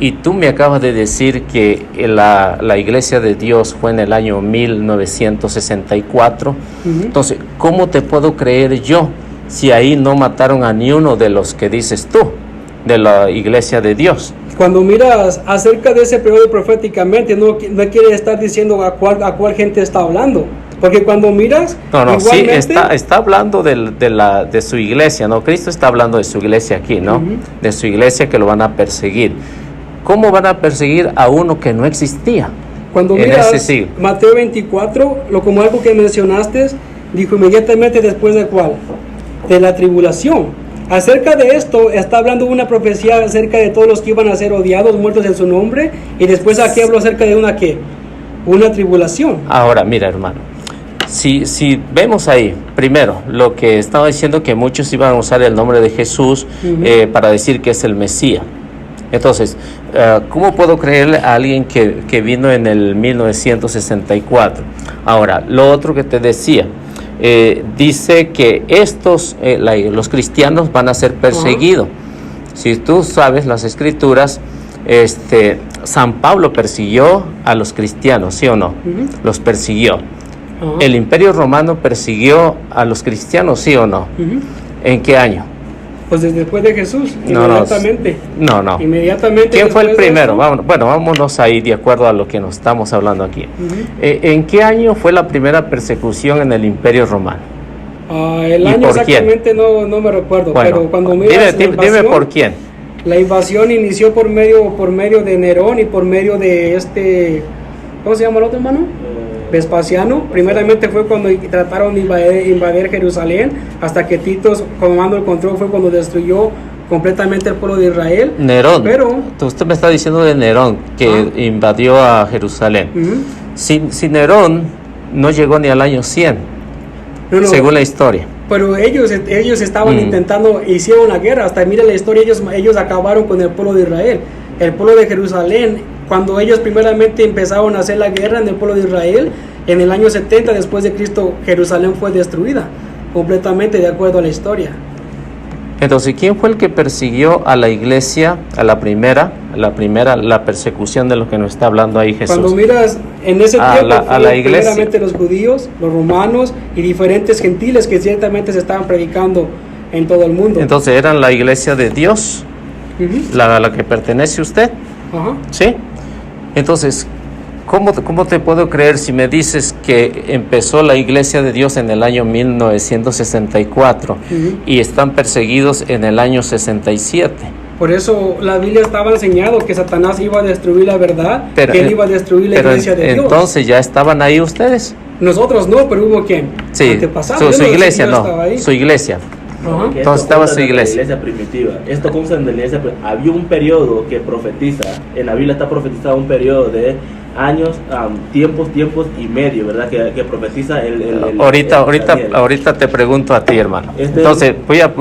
y tú me acabas de decir que la Iglesia de Dios fue en el año 1964, entonces, ¿cómo te puedo creer yo si ahí no mataron a ni uno de los que dices tú, de la Iglesia de Dios? Cuando miras acerca de ese periodo proféticamente, no quiere estar diciendo a cuál gente está hablando. Porque cuando miras... No, sí, está hablando de su iglesia, ¿no? Cristo está hablando de su iglesia aquí, ¿no? De su iglesia, que lo van a perseguir. ¿Cómo van a perseguir a uno que no existía? Cuando miras Mateo 24, como algo que mencionaste, dijo inmediatamente después de ¿cuál? De la tribulación. Acerca de esto está hablando una profecía acerca de todos los que iban a ser odiados, muertos en su nombre, y después aquí habló acerca de una tribulación. Ahora, mira, hermano, si vemos ahí, primero, lo que estaba diciendo, que muchos iban a usar el nombre de Jesús para decir que es el Mesías. Entonces, ¿cómo puedo creerle a alguien que vino en el 1964? Ahora, lo otro que te decía, dice que los cristianos van a ser perseguidos. Si tú sabes las escrituras, San Pablo persiguió a los cristianos, ¿sí o no? Los persiguió. El Imperio Romano persiguió a los cristianos, ¿sí o no? ¿En qué año? Pues después de Jesús, inmediatamente. No. Inmediatamente. ¿Quién fue el primero? Vámonos ahí de acuerdo a lo que nos estamos hablando aquí. ¿En qué año fue la primera persecución en el Imperio Romano? El año exactamente no me recuerdo, pero cuando miras dime por quién. La invasión inició por medio de Nerón y por medio de ¿cómo se llama el otro, hermano? Vespasiano. Primeramente fue cuando trataron de invadir Jerusalén, hasta que Tito, tomando el control, fue cuando destruyó completamente el pueblo de Israel. Nerón. Pero usted me está diciendo de Nerón, que invadió a Jerusalén. Si Nerón no llegó ni al año 100, según la historia. Pero ellos estaban intentando, hicieron la guerra. Hasta mira la historia, ellos acabaron con el pueblo de Israel. El pueblo de Jerusalén, cuando ellos primeramente empezaron a hacer la guerra en el pueblo de Israel, en el año 70 después de Cristo, Jerusalén fue destruida completamente, de acuerdo a la historia. Entonces, ¿quién fue el que persiguió a la iglesia, la persecución de lo que nos está hablando ahí Jesús? Cuando miras, en ese tiempo primeramente los judíos, los romanos y diferentes gentiles que ciertamente se estaban predicando en todo el mundo. Entonces, ¿eran la iglesia de Dios? La que pertenece a usted. ¿Sí? Entonces, ¿cómo te puedo creer si me dices que empezó la iglesia de Dios en el año 1964 y están perseguidos en el año 67? Por eso la Biblia estaba enseñado que Satanás iba a destruir la verdad, que él iba a destruir la iglesia de Dios. Entonces, ¿ya estaban ahí ustedes? Nosotros no, pero hubo ¿quién? Sí, su iglesia no, su iglesia. Entonces estaba su iglesia. La iglesia primitiva. Esto consta en la iglesia. Había un periodo que profetiza. En la Biblia está profetizado un periodo de años, tiempos y medio, ¿verdad? Que profetiza ahorita te pregunto a ti, hermano. Entonces voy a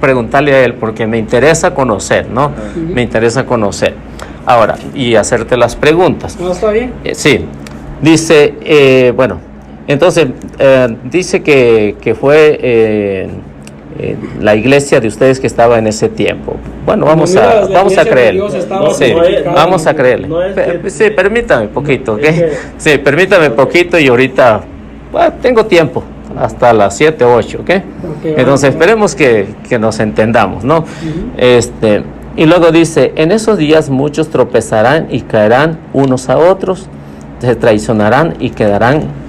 preguntarle a él porque me interesa conocer, ¿no? Me interesa conocer. Ahora, y hacerte las preguntas. ¿No está bien? Sí. Dice, entonces dice que fue la iglesia de ustedes que estaba en ese tiempo. Bueno, vamos a creer. Vamos a creerle. Sí, permítame poquito, ¿ok? Sí, permítame poquito y ahorita tengo tiempo hasta las 7 o 8, ¿ok? Entonces esperemos que nos entendamos, ¿no? Y luego dice, en esos días muchos tropezarán y caerán unos a otros, se traicionarán y quedarán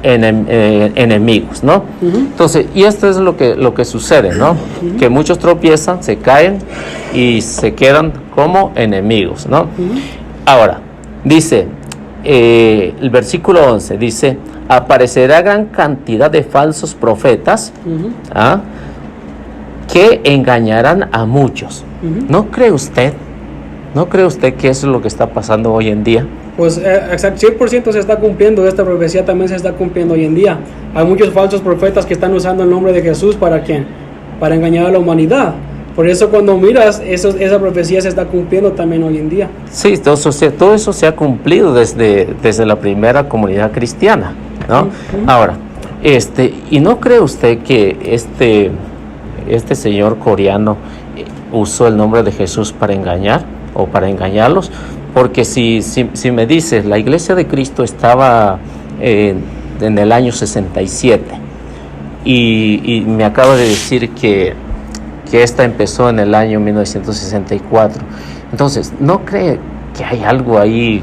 enemigos, ¿no? Entonces, y esto es lo que sucede, ¿no? Que muchos tropiezan, se caen y se quedan como enemigos, ¿no? Ahora, dice, el versículo 11, dice, aparecerá gran cantidad de falsos profetas, que engañarán a muchos. ¿No cree usted que eso es lo que está pasando hoy en día? Pues 100% se está cumpliendo, esta profecía también se está cumpliendo hoy en día. Hay muchos falsos profetas que están usando el nombre de Jesús ¿para qué? Para engañar a la humanidad. Por eso cuando miras, esa profecía se está cumpliendo también hoy en día. Sí, todo eso se ha cumplido desde la primera comunidad cristiana, ¿no? Ahora, ¿y no cree usted que este señor coreano usó el nombre de Jesús para engañar o para engañarlos? Porque si me dices, la Iglesia de Cristo estaba en el año 67 y me acaba de decir que esta empezó en el año 1964. Entonces, ¿no cree que hay algo ahí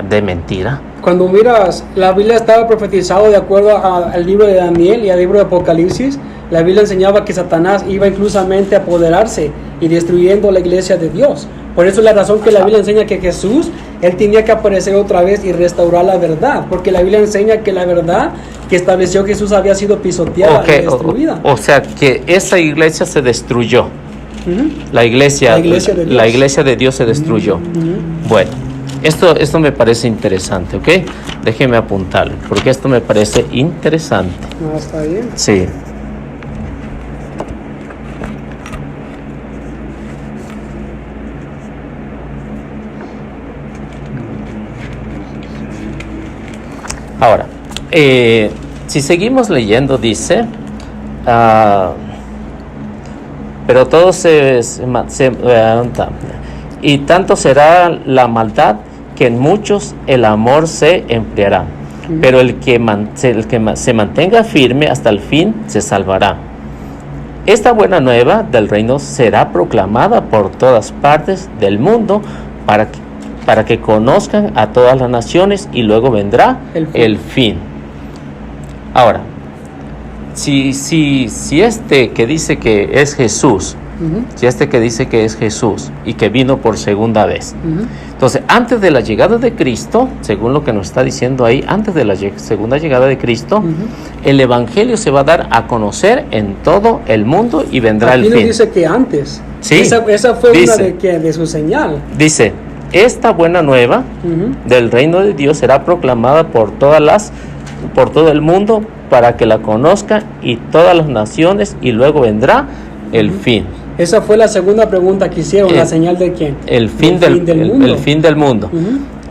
de mentira? Cuando miras, la Biblia estaba profetizado de acuerdo al libro de Daniel y al libro de Apocalipsis. La Biblia enseñaba que Satanás iba inclusamente a apoderarse y destruyendo la iglesia de Dios. Por eso es la razón que la Biblia enseña que Jesús, Él tenía que aparecer otra vez y restaurar la verdad. Porque la Biblia enseña que la verdad que estableció Jesús había sido pisoteada y destruida. O sea, que esa iglesia se destruyó. La iglesia de Dios se destruyó. Bueno, esto me parece interesante, ¿ok? Déjeme apuntarlo, porque esto me parece interesante. Está bien. Sí. Ahora, si seguimos leyendo, dice, pero todo y tanto será la maldad que en muchos el amor se enfriará, pero el que se mantenga firme hasta el fin se salvará. Esta buena nueva del reino será proclamada por todas partes del mundo para que conozcan a todas las naciones y luego vendrá el fin. Ahora, si que dice que es Jesús, y que vino por segunda vez, entonces antes de la llegada de Cristo, según lo que nos está diciendo ahí, antes de la segunda llegada de Cristo, el evangelio se va a dar a conocer en todo el mundo y vendrá el fin. Aquí nos dice que antes. Sí, esa fue una de su señal. Dice, esta buena nueva del reino de Dios será proclamada por todo el mundo para que la conozcan y todas las naciones y luego vendrá el fin. Esa fue la segunda pregunta que hicieron, la señal de quién? El fin del mundo.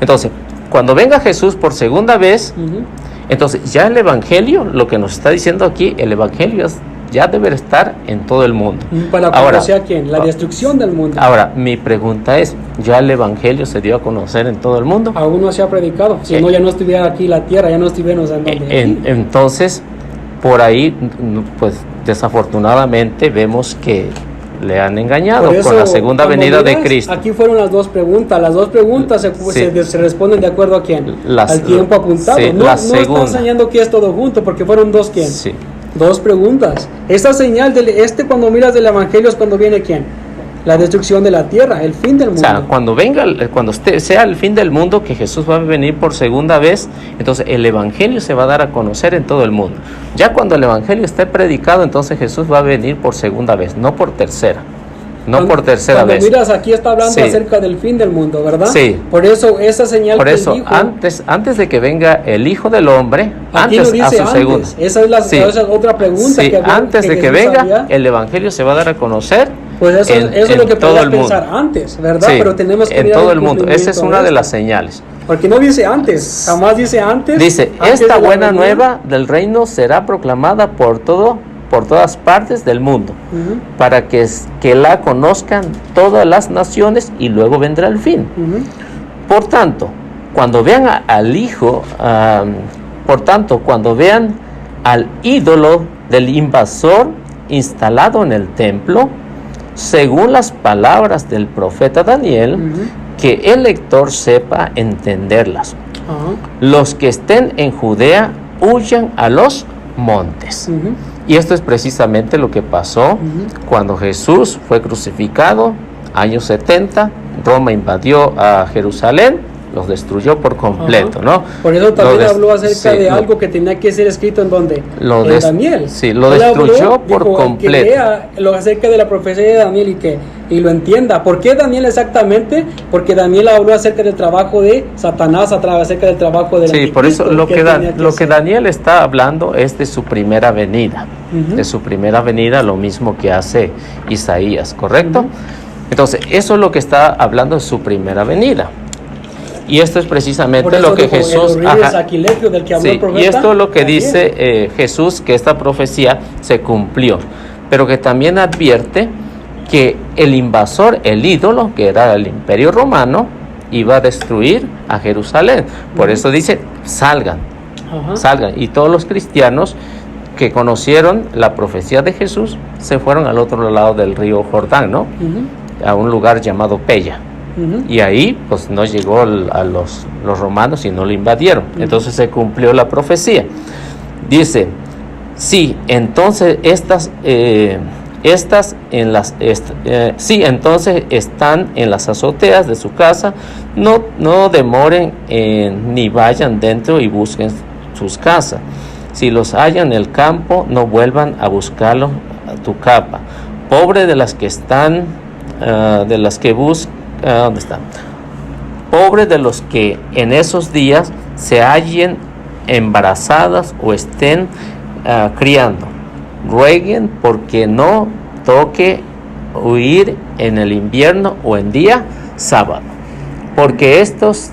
Entonces, cuando venga Jesús por segunda vez, entonces ya el evangelio, lo que nos está diciendo aquí, el evangelio ya debe estar en todo el mundo. ¿Para conocer a quién? La destrucción del mundo. Ahora, mi pregunta es, ¿ya el evangelio se dio a conocer en todo el mundo? Aún no se ha predicado, si no ya no estuviera aquí la tierra, ya no estuviéramos entonces, por ahí, pues desafortunadamente vemos que le han engañado con la segunda venida de Cristo. Aquí fueron las dos preguntas. Las dos preguntas se responden de acuerdo a quién, al tiempo apuntado. Sí, no está enseñando que es todo junto, porque fueron dos quién. Sí. Dos preguntas. Esta señal cuando miras del evangelio es cuando viene quién. La destrucción de la tierra, el fin del mundo. O sea, cuando sea el fin del mundo, que Jesús va a venir por segunda vez, entonces el evangelio se va a dar a conocer en todo el mundo. Ya cuando el evangelio esté predicado, entonces Jesús va a venir por segunda vez, no por tercera. Por tercera vez. Miras, aquí está hablando acerca del fin del mundo, ¿verdad? Sí. Por eso esa señal que él dijo, antes de que venga el Hijo del Hombre, antes a su segunda. Esa es otra pregunta. Sí, antes de que venga, el evangelio se va a dar a conocer. Pues eso es lo que podías pensar antes, ¿verdad? Sí, pero tenemos que en todo el mundo. Esa es una de las señales. Porque no dice antes, jamás dice antes. Dice, esta buena nueva del reino será proclamada por todas partes del mundo, para que la conozcan todas las naciones y luego vendrá el fin. Por tanto, cuando vean al Hijo, cuando vean al ídolo del invasor instalado en el templo, según las palabras del profeta Daniel, que el lector sepa entenderlas. Los que estén en Judea huyan a los montes. Y esto es precisamente lo que pasó cuando Jesús fue crucificado, años 70, Roma invadió a Jerusalén los destruyó por completo, ¿no? Por eso también habló acerca de algo que tenía que ser escrito en donde, en Daniel. Sí, lo destruyó por completo. Que lea lo acerca de la profecía de Daniel y lo entienda. ¿Por qué Daniel exactamente? Porque Daniel habló acerca del trabajo de Satanás, acerca del trabajo del anticristo. Por eso lo que Daniel está hablando es de su primera venida, de su primera venida, lo mismo que hace Isaías, ¿correcto? Entonces, eso es lo que está hablando de su primera venida. Y esto es precisamente lo que Jesús... Del que habló el profeta, y esto es lo que dice Jesús, que esta profecía se cumplió. Pero que también advierte que el invasor, el ídolo, que era el Imperio Romano, iba a destruir a Jerusalén. Por eso dice, salgan. Y todos los cristianos que conocieron la profecía de Jesús se fueron al otro lado del río Jordán, ¿no? A un lugar llamado Pella. Y ahí pues no llegó a los romanos y no lo invadieron. Entonces se cumplió la profecía. Dice, sí, entonces entonces están en las azoteas de su casa, no demoren ni vayan dentro y busquen sus casas. Si los hallan en el campo, no vuelvan a buscarlos a tu capa. Pobre de las que están, de las que buscan, ¿dónde están? Pobre de los que en esos días se hallen embarazadas o estén criando. Rueguen porque no toque huir en el invierno o en día sábado. Porque estos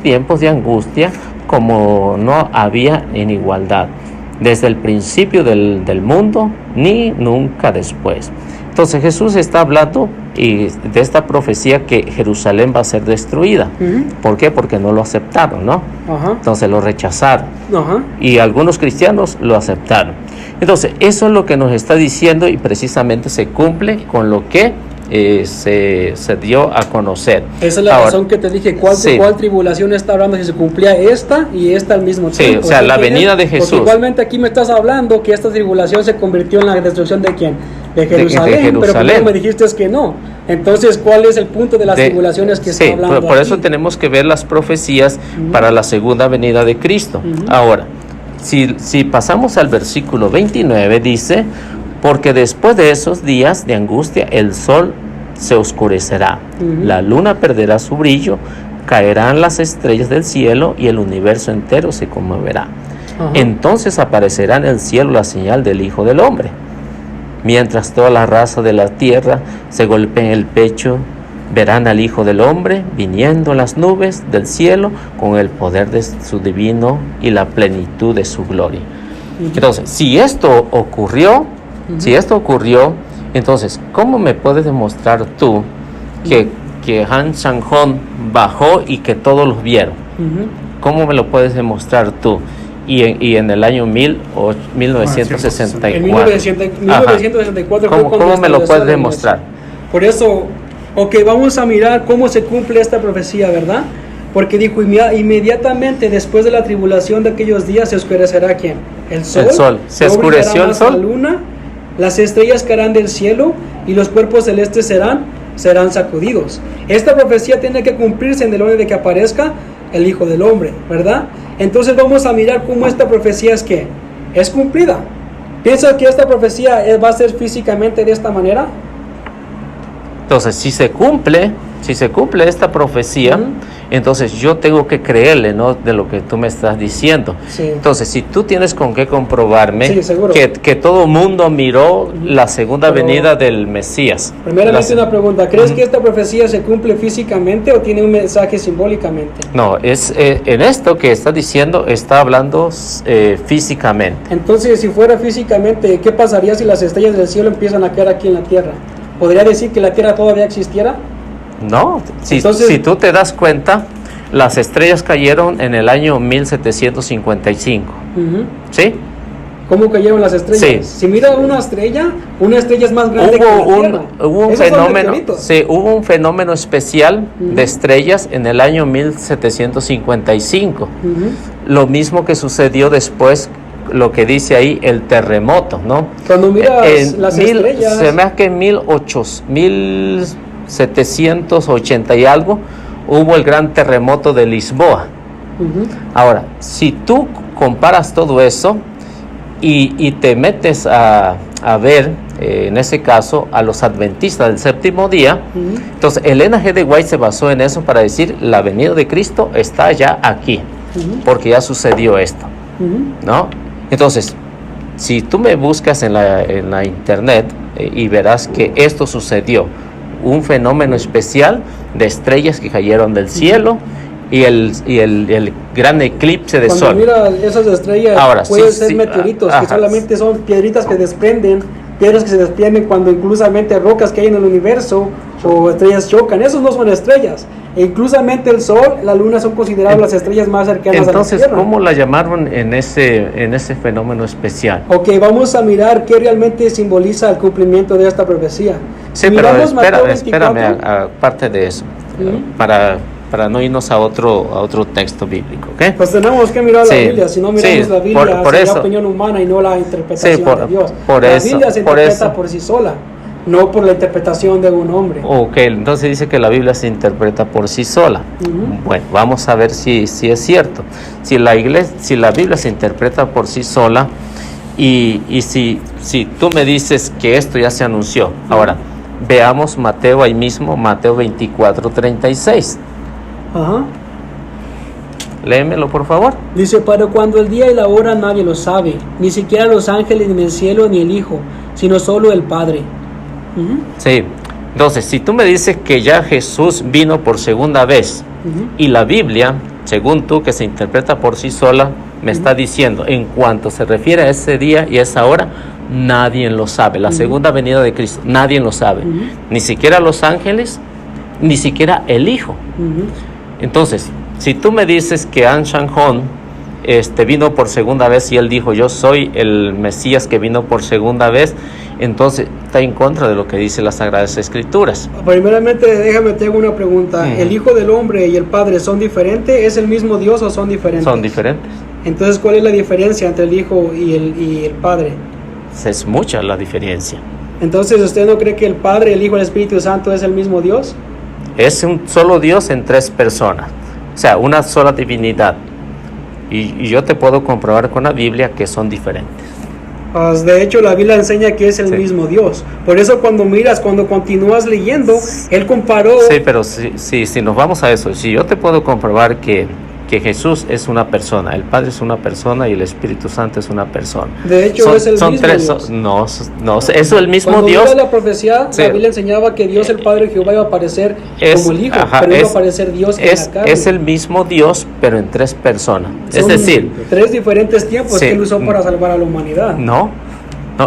tiempos de angustia, como no había en igualdad, desde el principio del mundo, ni nunca después. Entonces Jesús está hablando de esta profecía que Jerusalén va a ser destruida. ¿Por qué? Porque no lo aceptaron, ¿no? Entonces lo rechazaron. Y algunos cristianos lo aceptaron. Entonces eso es lo que nos está diciendo y precisamente se cumple con lo que se dio a conocer. Esa es la razón que te dije, ¿cuál tribulación está hablando? Si se cumplía esta y esta al mismo tiempo. O sea, la venida de Jesús. Porque igualmente aquí me estás hablando que esta tribulación se convirtió en la destrucción de ¿quién? De Jerusalén, pero tú me dijiste que no. Entonces, ¿cuál es el punto de las tribulaciones que está hablando por eso tenemos que ver las profecías para la segunda venida de Cristo. Ahora, si pasamos al versículo 29, dice, porque después de esos días de angustia, el sol se oscurecerá, la luna perderá su brillo, caerán las estrellas del cielo y el universo entero se conmoverá. Entonces aparecerá en el cielo la señal del Hijo del Hombre. Mientras toda la raza de la tierra se golpee en el pecho, verán al Hijo del Hombre viniendo en las nubes del cielo con el poder de su divino y la plenitud de su gloria. Entonces, si esto ocurrió, entonces, ¿cómo me puedes demostrar tú que Han Sang-hon bajó y que todos los vieron? ¿Cómo me lo puedes demostrar tú? Y en el año 1964. En 1964 ¿Cómo me lo puedes demostrar? Por eso, vamos a mirar cómo se cumple esta profecía, ¿verdad? Porque dijo, inmediatamente después de la tribulación de aquellos días se oscurecerá ¿quién? El sol. Se oscureció el sol. La luna, las estrellas caerán del cielo y los cuerpos celestes serán sacudidos. Esta profecía tiene que cumplirse en el orden de que aparezca el Hijo del Hombre, ¿verdad? Entonces vamos a mirar cómo esta profecía es cumplida. ¿Piensas que esta profecía va a ser físicamente de esta manera? Entonces, si se cumple esta profecía, entonces yo tengo que creerle, ¿no? De lo que tú me estás diciendo. Entonces, si tú tienes con qué comprobarme que todo mundo miró la segunda venida del Mesías. Primeramente una pregunta, ¿crees que esta profecía se cumple físicamente o tiene un mensaje simbólicamente? No, en esto que está diciendo, está hablando físicamente. Entonces, si fuera físicamente, ¿qué pasaría si las estrellas del cielo empiezan a caer aquí en la tierra? ¿Podría decir que la tierra todavía existiera? No, si tú te das cuenta, las estrellas cayeron en el año 1755. ¿Sí? ¿Cómo cayeron las estrellas? Sí. Si mira una estrella es más grande que la Tierra. Hubo un fenómeno especial de estrellas en el año 1755. Lo mismo que sucedió después, lo que dice ahí, el terremoto, ¿no? Cuando miras las estrellas... Se me hace que en 1780 y algo hubo el gran terremoto de Lisboa. Ahora, si tú comparas todo eso y te metes a ver, en ese caso, a los adventistas del séptimo día, entonces Elena G. de White se basó en eso para decir, la venida de Cristo está ya aquí, porque ya sucedió esto, ¿no? Entonces, si tú me buscas en la internet y verás que esto sucedió, un fenómeno especial de estrellas que cayeron del cielo, y el gran eclipse de sol. Cuando mira esas estrellas, ahora, pueden ser meteoritos, que solamente son piedritas que desprenden, piedras que se desprenden cuando inclusamente rocas que hay en el universo o estrellas chocan. Esos no son estrellas. E inclusamente el sol, la luna son consideradas las estrellas más cercanas a la Tierra. Entonces, ¿cómo la llamaron en ese fenómeno especial? Ok, vamos a mirar qué realmente simboliza el cumplimiento de esta profecía. Sí, pero espérame, aparte de eso, para no irnos a otro texto bíblico, ¿ok? Pues tenemos que mirar la Biblia, si no miramos la Biblia sería opinión humana y no la interpretación de Dios. La Biblia se interpreta por sí sola, no por la interpretación de un hombre. Ok, entonces dice que la Biblia se interpreta por sí sola. Bueno, vamos a ver si es cierto. Si la Biblia se interpreta por sí sola y si tú me dices que esto ya se anunció. Ahora, veamos Mateo ahí mismo, Mateo 24:36. Léemelo, por favor. Dice, pero cuando el día y la hora nadie lo sabe, ni siquiera los ángeles, ni el cielo, ni el Hijo, sino solo el Padre. Sí, entonces, si tú me dices que ya Jesús vino por segunda vez, y la Biblia, según tú, que se interpreta por sí sola, me está diciendo, en cuanto se refiere a ese día y a esa hora, nadie lo sabe. La segunda venida de Cristo, nadie lo sabe. Ni siquiera los ángeles, ni siquiera el Hijo. Entonces, si tú me dices que An Shang-Hon vino por segunda vez y él dijo, yo soy el Mesías que vino por segunda vez, entonces está en contra de lo que dice las Sagradas Escrituras. Primeramente, déjame te hago una pregunta. ¿El Hijo del Hombre y el Padre son diferentes? ¿Es el mismo Dios o son diferentes? Son diferentes. Entonces, ¿cuál es la diferencia entre el Hijo y el Padre? Es mucha la diferencia. Entonces, ¿usted no cree que el Padre, el Hijo y el Espíritu Santo es el mismo Dios? Es un solo Dios en tres personas, o sea, una sola divinidad. Y yo te puedo comprobar con la Biblia que son diferentes. Pues de hecho, la Biblia enseña que es el mismo Dios. Por eso cuando continúas leyendo, él comparó... Sí, pero si nos vamos a eso, si yo te puedo comprobar que Jesús es una persona, el Padre es una persona y el Espíritu Santo es una persona. De hecho, es el mismo Dios. No, eso es el mismo Cuando Dios. Cuando la profecía, la Biblia enseñaba que Dios, el Padre Jehová, iba a aparecer como el Hijo, pero iba a aparecer Dios en la carne. Es el mismo Dios, pero en tres personas. Son es decir, tres diferentes tiempos que él usó para salvar a la humanidad. No,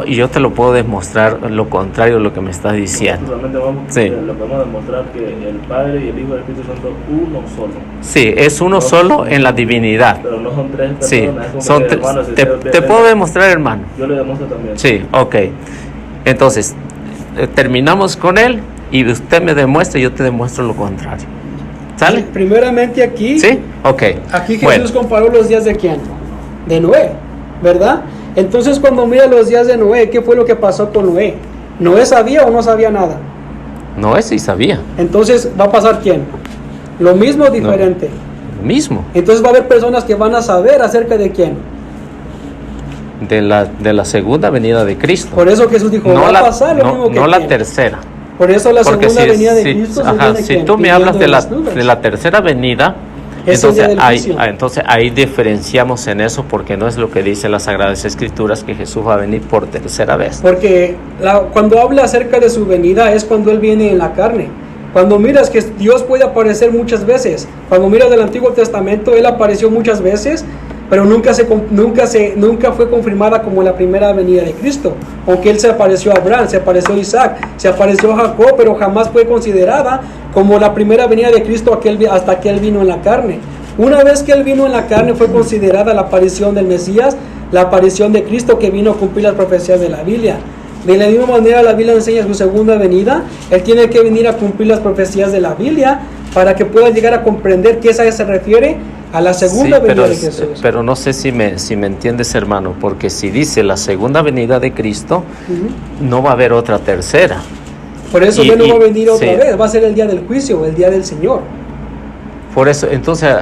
y yo te lo puedo demostrar lo contrario de lo que me estás diciendo. Lo podemos demostrar que el Padre y el Hijo y el Espíritu Santo uno solo. Sí, es uno solo en la divinidad. Pero no son tres personas. Sí, son te puedo demostrar, hermano. Yo le demuestro también. Sí, ok. Entonces, terminamos con él y usted me demuestra y yo te demuestro lo contrario. ¿Sale? Primeramente aquí. Sí, ok. Aquí Jesús comparó los días de quién? De Noé, ¿verdad? Entonces, cuando mira los días de Noé, ¿qué fue lo que pasó con Noé? ¿Noé sabía o no sabía nada? Noé sí sabía. Entonces, ¿va a pasar quién? ¿Lo mismo o diferente? No, lo mismo. Entonces, va a haber personas que van a saber acerca de quién. De la segunda venida de Cristo. Por eso Jesús dijo, no va a pasar lo mismo que no quién. la tercera. Por eso la segunda venida de Cristo se viene si ¿quién? tú me hablas de las la tercera venida, entonces ahí diferenciamos en eso, porque no es lo que dice las Sagradas Escrituras, que Jesús va a venir por tercera vez. Porque cuando habla acerca de su venida es cuando Él viene en la carne. Cuando miras que Dios puede aparecer muchas veces, cuando miras del Antiguo Testamento, Él apareció muchas veces, pero nunca fue confirmada como la primera venida de Cristo. Aunque Él se apareció a Abraham, se apareció a Isaac, se apareció a Jacob, pero jamás fue considerada como la primera venida de Cristo hasta que Él vino en la carne. Una vez que Él vino en la carne fue considerada la aparición del Mesías, la aparición de Cristo que vino a cumplir las profecías de la Biblia. De la misma manera la Biblia enseña su segunda venida. Él tiene que venir a cumplir las profecías de la Biblia para que pueda llegar a comprender que esa se refiere a la segunda venida de Jesús. Pero no sé si me entiendes, hermano, porque si dice la segunda venida de Cristo, no va a haber otra tercera. Por eso Él no va a venir otra vez, va a ser el día del juicio, el día del Señor. Por eso, entonces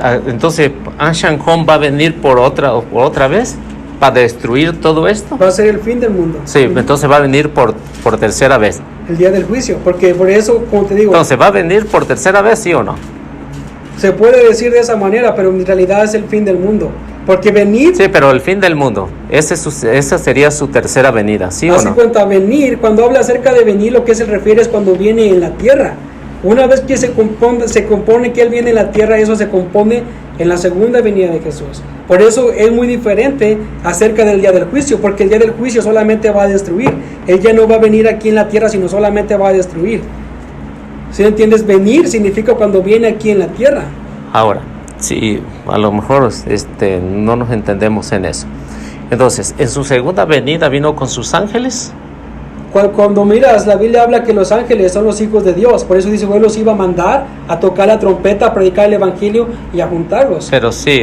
Anshan Hong va a venir por otra vez para destruir todo esto. Va a ser el fin del mundo. Sí, entonces va a venir por tercera vez. El día del juicio, porque por eso, como te digo... Entonces, ¿va a venir por tercera vez, sí o no? Se puede decir de esa manera, pero en realidad es el fin del mundo. Porque venir... Sí, pero el fin del mundo, esa sería su tercera venida, ¿sí o no? Así cuenta, venir, cuando habla acerca de venir, lo que se refiere es cuando viene en la tierra. Una vez que se compone que Él viene en la tierra, eso se compone en la segunda venida de Jesús. Por eso es muy diferente acerca del día del juicio, porque el día del juicio solamente va a destruir. Él ya no va a venir aquí en la tierra, sino solamente va a destruir. ¿Sí entiendes? Venir significa cuando viene aquí en la tierra. Ahora, sí, a lo mejor no nos entendemos en eso. Entonces, en su segunda venida vino con sus ángeles. Cuando miras, la Biblia habla que los ángeles son los hijos de Dios. Por eso dice, Él los iba a mandar a tocar la trompeta, a predicar el evangelio y a juntarlos. Pero sí,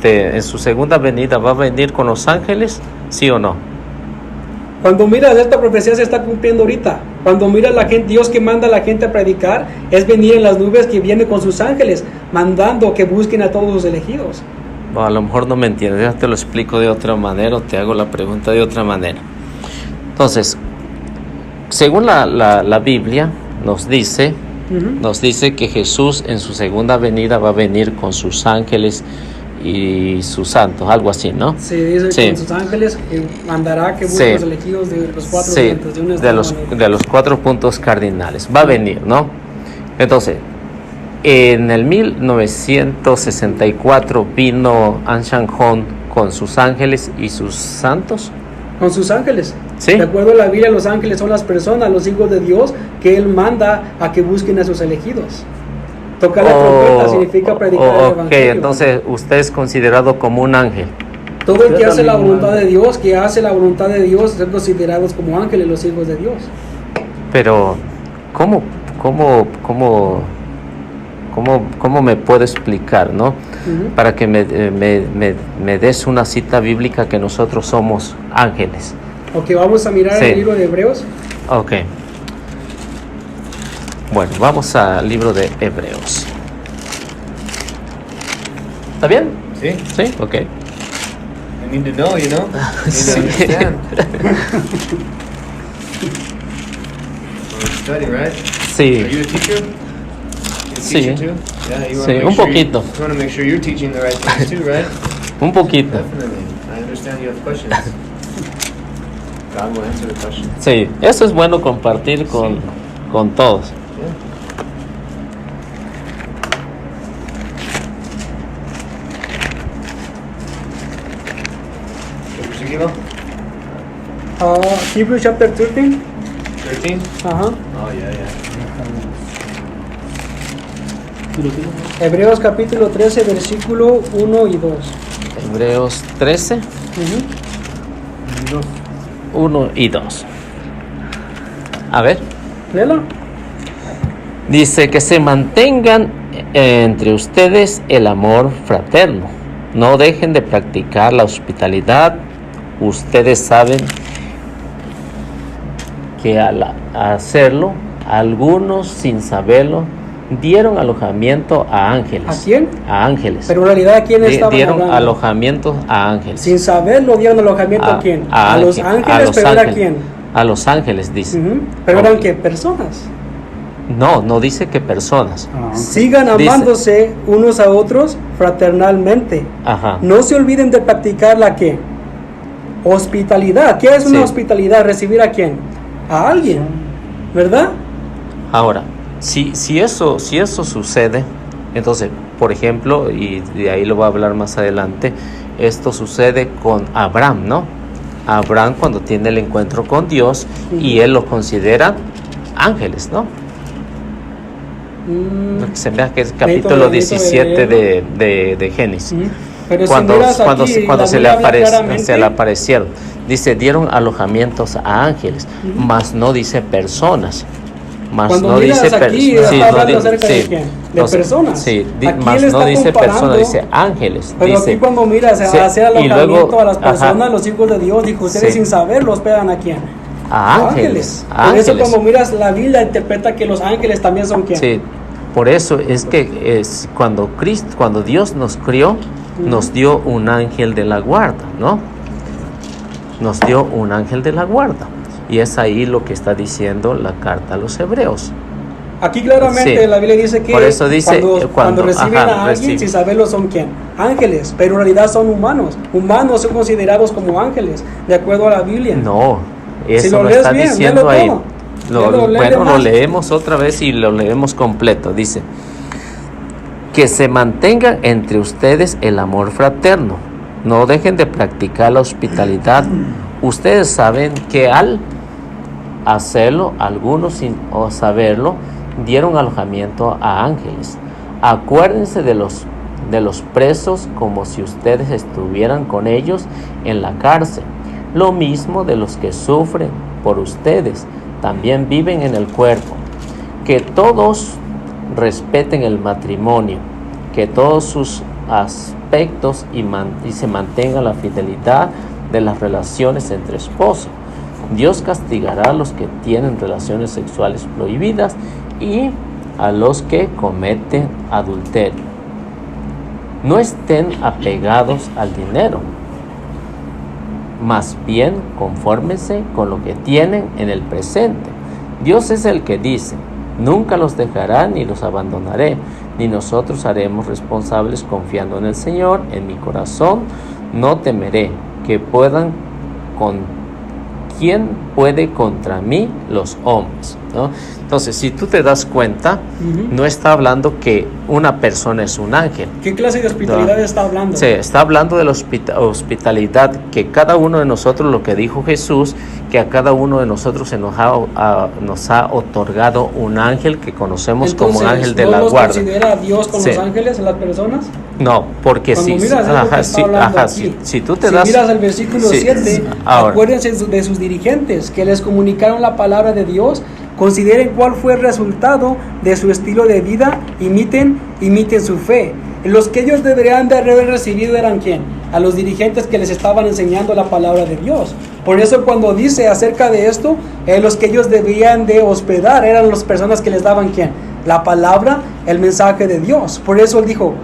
en su segunda venida va a venir con los ángeles, ¿sí o no? Cuando miras, esta profecía se está cumpliendo ahorita. Cuando miras la gente, Dios que manda a la gente a predicar, es venir en las nubes, que viene con sus ángeles, mandando que busquen a todos los elegidos. No, a lo mejor no me entiendes, ya te lo explico de otra manera o te hago la pregunta de otra manera. Entonces, según la Biblia nos dice que Jesús en su segunda venida va a venir con sus ángeles y sus santos, algo así, ¿no? Sí, dice con sus ángeles mandará que busquen los elegidos de los cuatro vientos, de los 4 puntos cardinales. Va a venir, ¿no? Entonces, en el 1964 vino Anshan Hong con sus ángeles y sus santos. Con sus ángeles. ¿Sí? De acuerdo a la Biblia, los ángeles son las personas, los hijos de Dios, que Él manda a que busquen a sus elegidos. Tocar la trompeta significa predicar el evangelio. Entonces usted es considerado como un ángel. Todo el que hace la voluntad de Dios, son considerados como ángeles, los hijos de Dios. Pero, ¿cómo me puedo explicar, no? Para que me des una cita bíblica que nosotros somos ángeles. Ok, vamos a mirar el libro de Hebreos. Ok. Bueno, vamos al libro de Hebreos. ¿Está bien? Sí. Sí, ok. I need to know, you know? I need to understand. We're studying, right? Sí. Are you a teacher? Sí. Teacher too? Yeah, you Sí, un poquito. You want to make sure you're teaching the right things too, right? Un poquito. Definitely. I understand you have questions. God will answer the questions. Sí, eso es bueno compartir con todos. Hebrews chapter 13. 13? Ajá. Oh, yeah. Hebreos capítulo 13, versículo 1 y 2. Hebreos 13, 1 y 2. A ver. Léelo. Dice que se mantengan entre ustedes el amor fraterno. No dejen de practicar la hospitalidad. Ustedes saben que al hacerlo, algunos sin saberlo dieron alojamiento a ángeles. ¿A quién? A ángeles. Pero en realidad, ¿a quién estaban dieron hablando? alojamiento a ángeles. Sin saberlo, dieron alojamiento a quién? A los ángeles, pero ¿era quién? A los ángeles, dice. Pero eran ¿qué? Personas. No dice que personas. Sigan amándose unos a otros fraternalmente. Ajá. No se olviden de practicar la ¿qué? Hospitalidad. ¿Qué es una hospitalidad? ¿Recibir a quién? A alguien, ¿verdad? Ahora, si eso sucede, entonces, por ejemplo, y de ahí lo voy a hablar más adelante, esto sucede con Abraham, ¿no? Abraham cuando tiene el encuentro con Dios y él lo considera ángeles, ¿no? Se vea que es capítulo 17 de Génesis. Pero cuando se le aparecieron, dice, dieron alojamientos a ángeles, mas no dice personas. Cuando no dice aquí, está hablando acerca de quién, de personas. Sí, mas no dice personas, dice ángeles. Pero dice, aquí cuando miras hacer alojamiento luego, a las personas, los hijos de Dios, dijo, ustedes sin saberlo hospedan a quién. A ángeles. Por eso cuando miras la Biblia interpreta que los ángeles también son quién. Sí. Por eso es que cuando Dios nos crió, nos dio un ángel de la guarda, ¿no? Nos dio un ángel de la guarda. Y es ahí lo que está diciendo la carta a los hebreos. Aquí claramente la Biblia dice que por eso dice, cuando reciben a alguien, sin saberlo, son ¿quién? Ángeles, pero en realidad son humanos. Humanos son considerados como ángeles, de acuerdo a la Biblia. No, eso si lo no lees está bien, diciendo ahí. Lo leemos otra vez y lo leemos completo. Dice, que se mantenga entre ustedes el amor fraterno. No dejen de practicar la hospitalidad. Ustedes saben que al hacerlo, algunos sin saberlo, dieron alojamiento a ángeles. Acuérdense de los presos como si ustedes estuvieran con ellos en la cárcel. Lo mismo de los que sufren por ustedes, también viven en el cuerpo. Que todos respeten el matrimonio, que todos sus aspectos y se mantenga la fidelidad de las relaciones entre esposos. Dios castigará a los que tienen relaciones sexuales prohibidas y a los que cometen adulterio. No estén apegados al dinero, más bien confórmense con lo que tienen en el presente. Dios es el que dice, nunca los dejaré ni los abandonaré, ni nosotros haremos responsables confiando en el Señor. En mi corazón no temeré, que puedan ¿quién puede contra mí? Los hombres, ¿no? Entonces, si tú te das cuenta, no está hablando que una persona es un ángel. ¿Qué clase de hospitalidad está hablando? Sí, está hablando de la hospitalidad, que cada uno de nosotros, lo que dijo Jesús, que a cada uno de nosotros se nos ha otorgado un ángel que conocemos. Entonces, como ángel de la guarda. ¿No considera a Dios con los ángeles en las personas? No, porque si tú te das... Si miras el versículo 7, acuérdense de sus dirigentes que les comunicaron la palabra de Dios, consideren cuál fue el resultado de su estilo de vida, imiten su fe. Los que ellos deberían de haber recibido eran ¿quién? A los dirigentes que les estaban enseñando la palabra de Dios. Por eso cuando dice acerca de esto, los que ellos debían de hospedar eran las personas que les daban ¿quién? La palabra, el mensaje de Dios. Por eso él dijo,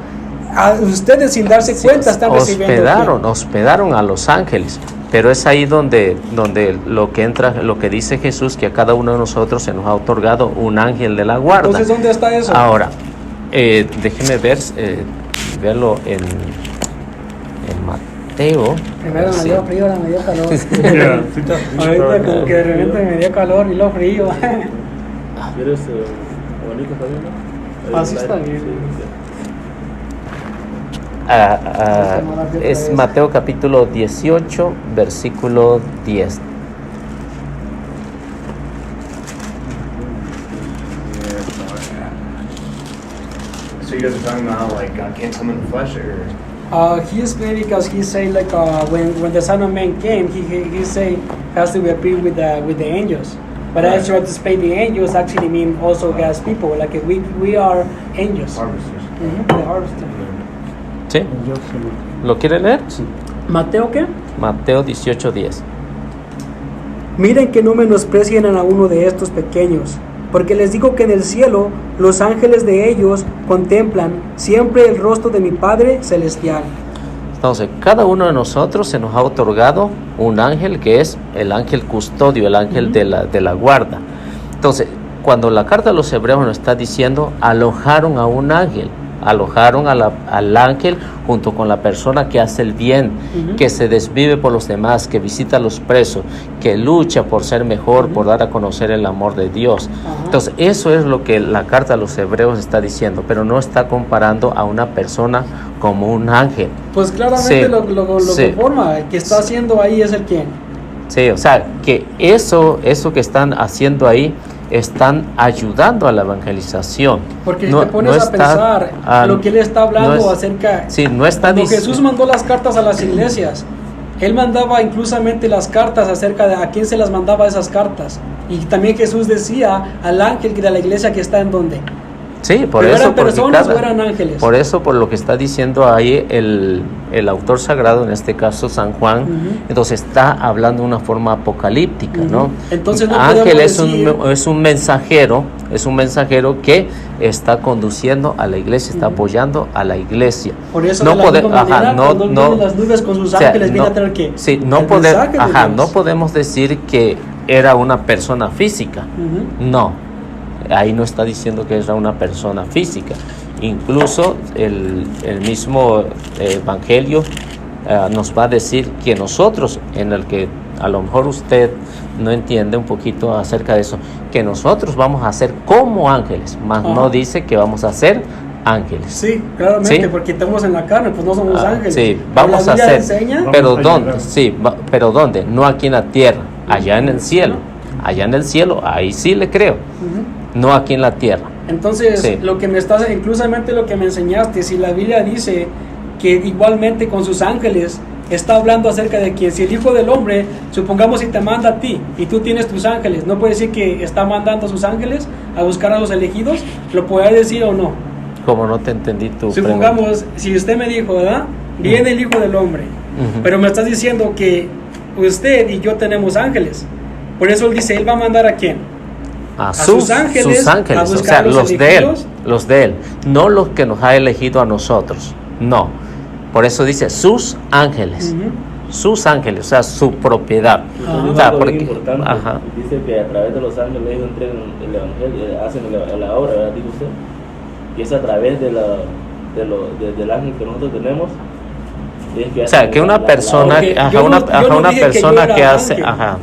a ustedes sin darse cuenta están recibiendo. Hospedaron a los ángeles. Pero es ahí donde lo que dice Jesús, que a cada uno de nosotros se nos ha otorgado un ángel de la guarda. Entonces, ¿dónde está eso? Ahora, déjeme verlo en Mateo. Primero me dio frío, ahora me dio calor. Ahorita como que de repente me dio calor y luego frío. ¿Quieres abanico también? Así está bien. Es Mateo capítulo 18, versículo 10. So you guys are talking about how like God can't come in the flesh, or? He explained because he said like when the Son of Man came, he say has to appear with the angels. But I try to explain the angels actually mean also God's people. Like we are angels. Harvesters. The harvesters. ¿Sí? ¿Lo quiere leer? Sí. ¿Mateo qué? Mateo 18:10. Miren que no menosprecien a uno de estos pequeños, porque les digo que en el cielo los ángeles de ellos contemplan siempre el rostro de mi Padre Celestial. Entonces, cada uno de nosotros se nos ha otorgado un ángel que es el ángel custodio, el ángel de la guarda. Entonces, cuando la carta de los hebreos nos está diciendo, alojaron a un ángel, alojaron al ángel junto con la persona que hace el bien, que se desvive por los demás, que visita a los presos, que lucha por ser mejor, por dar a conocer el amor de Dios. Entonces, eso es lo que la carta de los hebreos está diciendo, pero no está comparando a una persona como un ángel. Pues claramente lo conforma, el que está haciendo ahí es el quien. Sí, o sea, que eso que están haciendo ahí, están ayudando a la evangelización. Porque si te pones a pensar lo que él está hablando acerca, cuando Jesús mandó las cartas a las iglesias, él mandaba inclusamente las cartas acerca de a quién se las mandaba esas cartas. Y también Jesús decía al ángel de la iglesia que está en donde, Sí, por ¿Pero eso. eran personas o eran ángeles? Por eso, por lo que está diciendo ahí el autor sagrado, en este caso San Juan, entonces está hablando de una forma apocalíptica, ¿no? Entonces no ángel es decir... un mensajero que está conduciendo a la iglesia, está apoyando a la iglesia. Por eso no cuando vienen las nubes con sus ángeles, viene a traer ¿qué? Sí, no podemos decir que era una persona física. No. Ahí no está diciendo que era una persona física. Incluso el mismo Evangelio nos va a decir que nosotros, en el que a lo mejor usted no entiende un poquito acerca de eso, que nosotros vamos a ser como ángeles, mas no dice que vamos a ser ángeles. Sí, claramente, ¿sí? Porque estamos en la carne, pues no somos ángeles. Sí, vamos a ser. Pero ¿dónde? Sí, pero ¿dónde? No aquí en la tierra, allá en el cielo. Allá en el cielo, ahí sí le creo. No aquí en la tierra. Entonces, lo que me estás, inclusamente lo que me enseñaste, si la Biblia dice que igualmente con sus ángeles está hablando acerca de que si el Hijo del Hombre, supongamos si te manda a ti y tú tienes tus ángeles, ¿no puede decir que está mandando a sus ángeles a buscar a los elegidos? ¿Lo puede decir o no? Como no te entendí tu supongamos, pregunta. Si usted me dijo, ¿verdad? Viene el Hijo del Hombre, pero me estás diciendo que usted y yo tenemos ángeles. Por eso él dice, él va a mandar ¿a quién? A sus ángeles, o sea, los de él, no los que nos ha elegido a nosotros, no. Por eso dice sus ángeles, sus ángeles, o sea, su propiedad. O sea, porque dice que a través de los ángeles ellos entregan el evangelio, hacen la obra, ¿verdad? Dijo usted, y es a través del ángel que nosotros tenemos. O sea, que una persona, una persona que hace, y la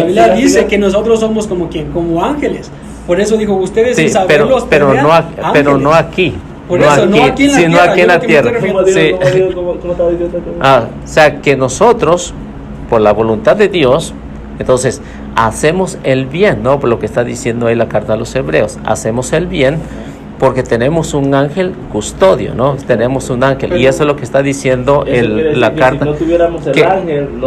Biblia dice que nosotros somos como quién, como ángeles. Por eso dijo ustedes, sin saberlos, pero no aquí. Por eso, no aquí en la tierra. O sea, que nosotros, por la voluntad de Dios, entonces hacemos el bien, ¿no? Por lo que está diciendo ahí la carta a los Hebreos, hacemos el bien. Porque tenemos un ángel custodio, ¿no? Tenemos un ángel, y eso es lo que está diciendo la carta. Si no tuviéramos el ángel, no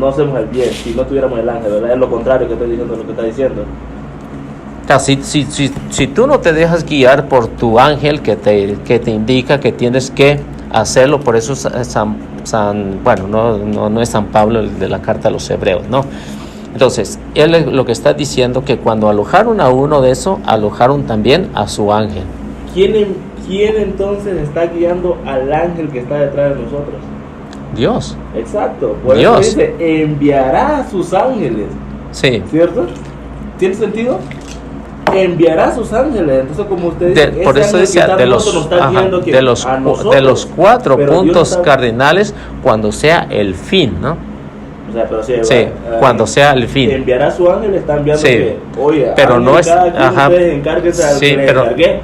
hacemos el bien. Si no tuviéramos el ángel, ¿verdad? Es lo contrario que estoy diciendo, lo que está diciendo. O sea, si tú no te dejas guiar por tu ángel que te indica que tienes que hacerlo, por eso no es San Pablo el de la carta a los Hebreos, ¿no? Entonces, él lo que está diciendo que cuando alojaron a uno de eso, alojaron también a su ángel. ¿Quién entonces está guiando al ángel que está detrás de nosotros? Dios. Exacto. Por eso dice, enviará a sus ángeles. Sí. ¿Cierto? ¿Tiene sentido? Enviará a sus ángeles. Entonces, como usted dice, por eso decía, de los 4 puntos cardinales, cuando sea el fin, ¿no? O sea, pero cuando sea el fin. Enviará a su ángel, está enviando que, oye, pero no es,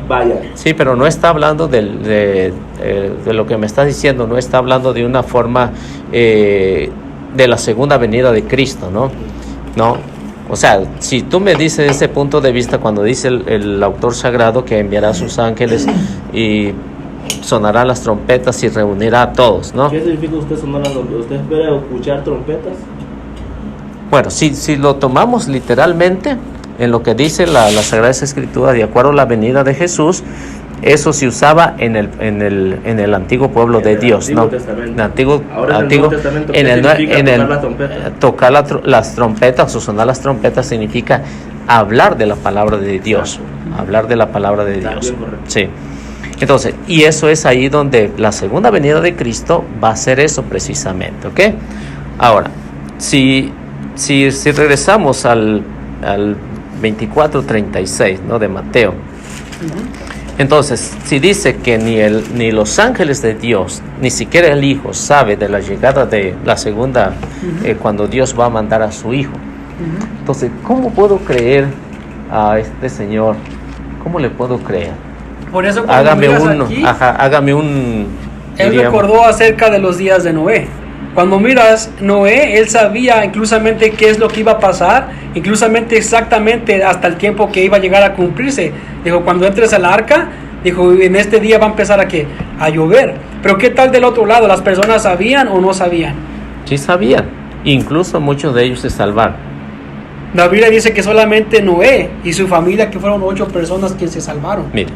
vaya. Sí, pero no está hablando de lo que me estás diciendo, no está hablando de una forma de la segunda venida de Cristo, ¿no? No. O sea, si tú me dices ese punto de vista, cuando dice el autor sagrado que enviará a sus ángeles y sonarán las trompetas y reunirá a todos, ¿no? ¿Qué significa usted sonar las trompetas? ¿Usted espera escuchar trompetas? Bueno, si lo tomamos literalmente, en lo que dice la Sagrada Escritura, de acuerdo a la venida de Jesús, eso se usaba en el antiguo pueblo de Dios, ¿no? Tocar las trompetas o sonar las trompetas significa hablar de la palabra de Dios, hablar de la palabra de Dios. Sí. Entonces, y eso es ahí donde la segunda venida de Cristo va a ser eso precisamente, ¿ok? Ahora, si regresamos al 24:36, ¿no? De Mateo. Entonces, si dice que ni los ángeles de Dios, ni siquiera el Hijo sabe de la llegada de la segunda, cuando Dios va a mandar a su Hijo. Entonces, ¿cómo puedo creer a este Señor? ¿Cómo le puedo creer? Por eso hágame un... Él recordó acerca de los días de Noé. Cuando miras Noé, él sabía inclusamente qué es lo que iba a pasar, inclusamente exactamente hasta el tiempo que iba a llegar a cumplirse. Dijo, cuando entres al arca, dijo, en este día va a empezar a llover. Pero ¿qué tal del otro lado? ¿Las personas sabían o no sabían? Sí sabían, incluso muchos de ellos se salvaron. La Biblia dice que solamente Noé y su familia, que fueron 8 personas que se salvaron. Mire,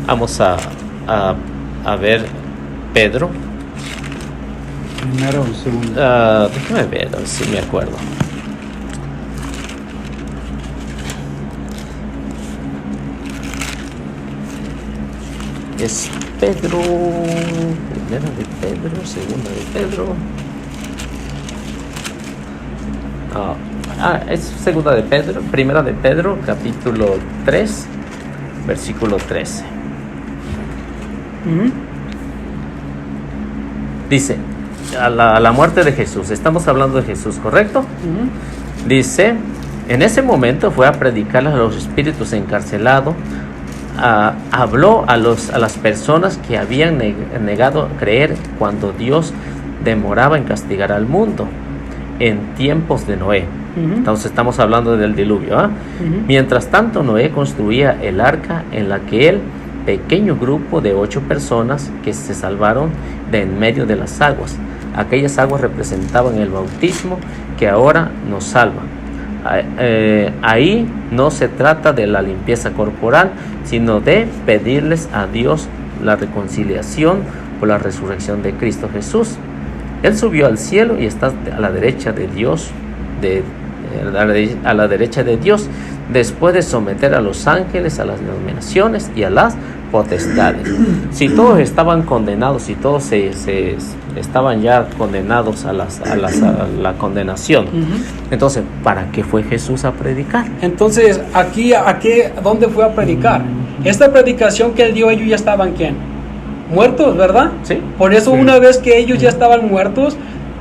vamos a ver Pedro. Primero o segundo. Déjame ver si me acuerdo. Es Pedro, primera de Pedro, segunda de Pedro. Es segunda de Pedro, primera de Pedro, capítulo 3, versículo 13. Dice, a la muerte de Jesús, estamos hablando de Jesús, ¿correcto? Dice, en ese momento fue a predicar a los espíritus encarcelados, habló a las personas que habían negado creer cuando Dios demoraba en castigar al mundo en tiempos de Noé. Entonces estamos hablando del diluvio. Mientras tanto, Noé construía el arca en la que el pequeño grupo de 8 personas que se salvaron de en medio de las aguas. Aquellas aguas representaban el bautismo que ahora nos salva. Ahí no se trata de la limpieza corporal, sino de pedirles a Dios la reconciliación por la resurrección de Cristo Jesús. Él subió al cielo y está a la derecha de Dios, a la derecha de Dios, después de someter a los ángeles a las denominaciones y a las potestades. Si todos estaban condenados, si todos se estaban ya condenados a la condenación, entonces, ¿para qué fue Jesús a predicar? Entonces, ¿dónde fue a predicar? Esta predicación que él dio, ellos ya estaban, ¿quién? Muertos, ¿verdad? Sí. Por eso, una vez que ellos ya estaban muertos,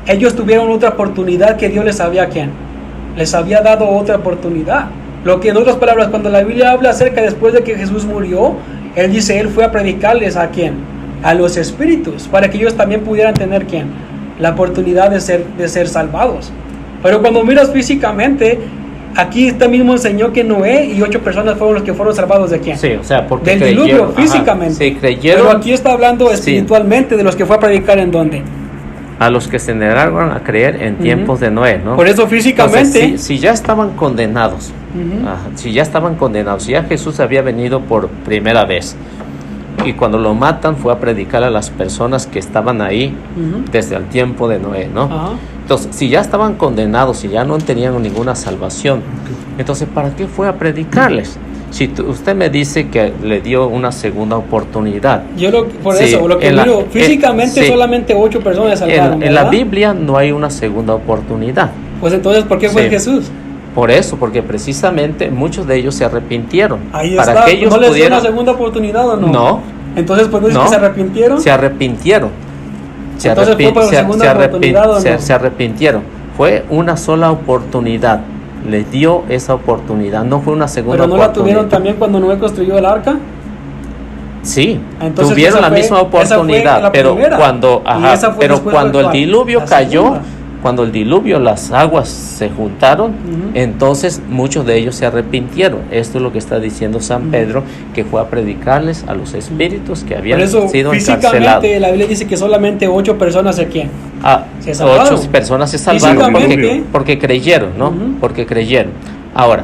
ellos tuvieron otra oportunidad que Dios les había, ¿quién? Les había dado otra oportunidad. Lo que, en otras palabras, cuando la Biblia habla acerca después de que Jesús murió, él dice, él fue a predicarles ¿a quién? A los espíritus, para que ellos también pudieran tener, ¿quién? La oportunidad de ser salvados. Pero cuando miras físicamente, aquí este mismo enseñó que Noé y 8 personas fueron los que fueron salvados ¿de quién? Sí, o sea, porque del diluvio, físicamente. Sí, creyeron. Pero aquí está hablando espiritualmente de los que fue a predicar ¿en dónde? A los que se negaron a creer en tiempos de Noé, ¿no? Por eso físicamente. Entonces, si ya estaban condenados, si ya Jesús había venido por primera vez, y cuando lo matan fue a predicar a las personas que estaban ahí desde el tiempo de Noé, ¿no? Entonces, si ya estaban condenados, si ya no tenían ninguna salvación, entonces, ¿para qué fue a predicarles? Si usted me dice que le dio una segunda oportunidad. Físicamente solamente 8 personas salvaron. En la Biblia no hay una segunda oportunidad. Pues entonces, ¿por qué fue Jesús? Por eso, porque precisamente muchos de ellos se arrepintieron. Ahí para está. Que ellos ¿No les dio pudieran... una segunda oportunidad o no? No. Entonces, ¿por qué dice que se arrepintieron? Se arrepintieron. Se arrepintieron. Fue una sola oportunidad. Les dio esa oportunidad, no fue una segunda oportunidad. ¿Pero no la tuvieron también cuando Noé construyó el arca? Sí, entonces, tuvieron la misma oportunidad, pero cuando el diluvio cayó, cuando el diluvio, las aguas se juntaron, entonces muchos de ellos se arrepintieron. Esto es lo que está diciendo San Pedro, que fue a predicarles a los espíritus que habían sido encarcelados. Físicamente, la Biblia dice que solamente 8 personas se quieren. 8 personas se salvaron porque creyeron, ¿no? Porque creyeron. Ahora,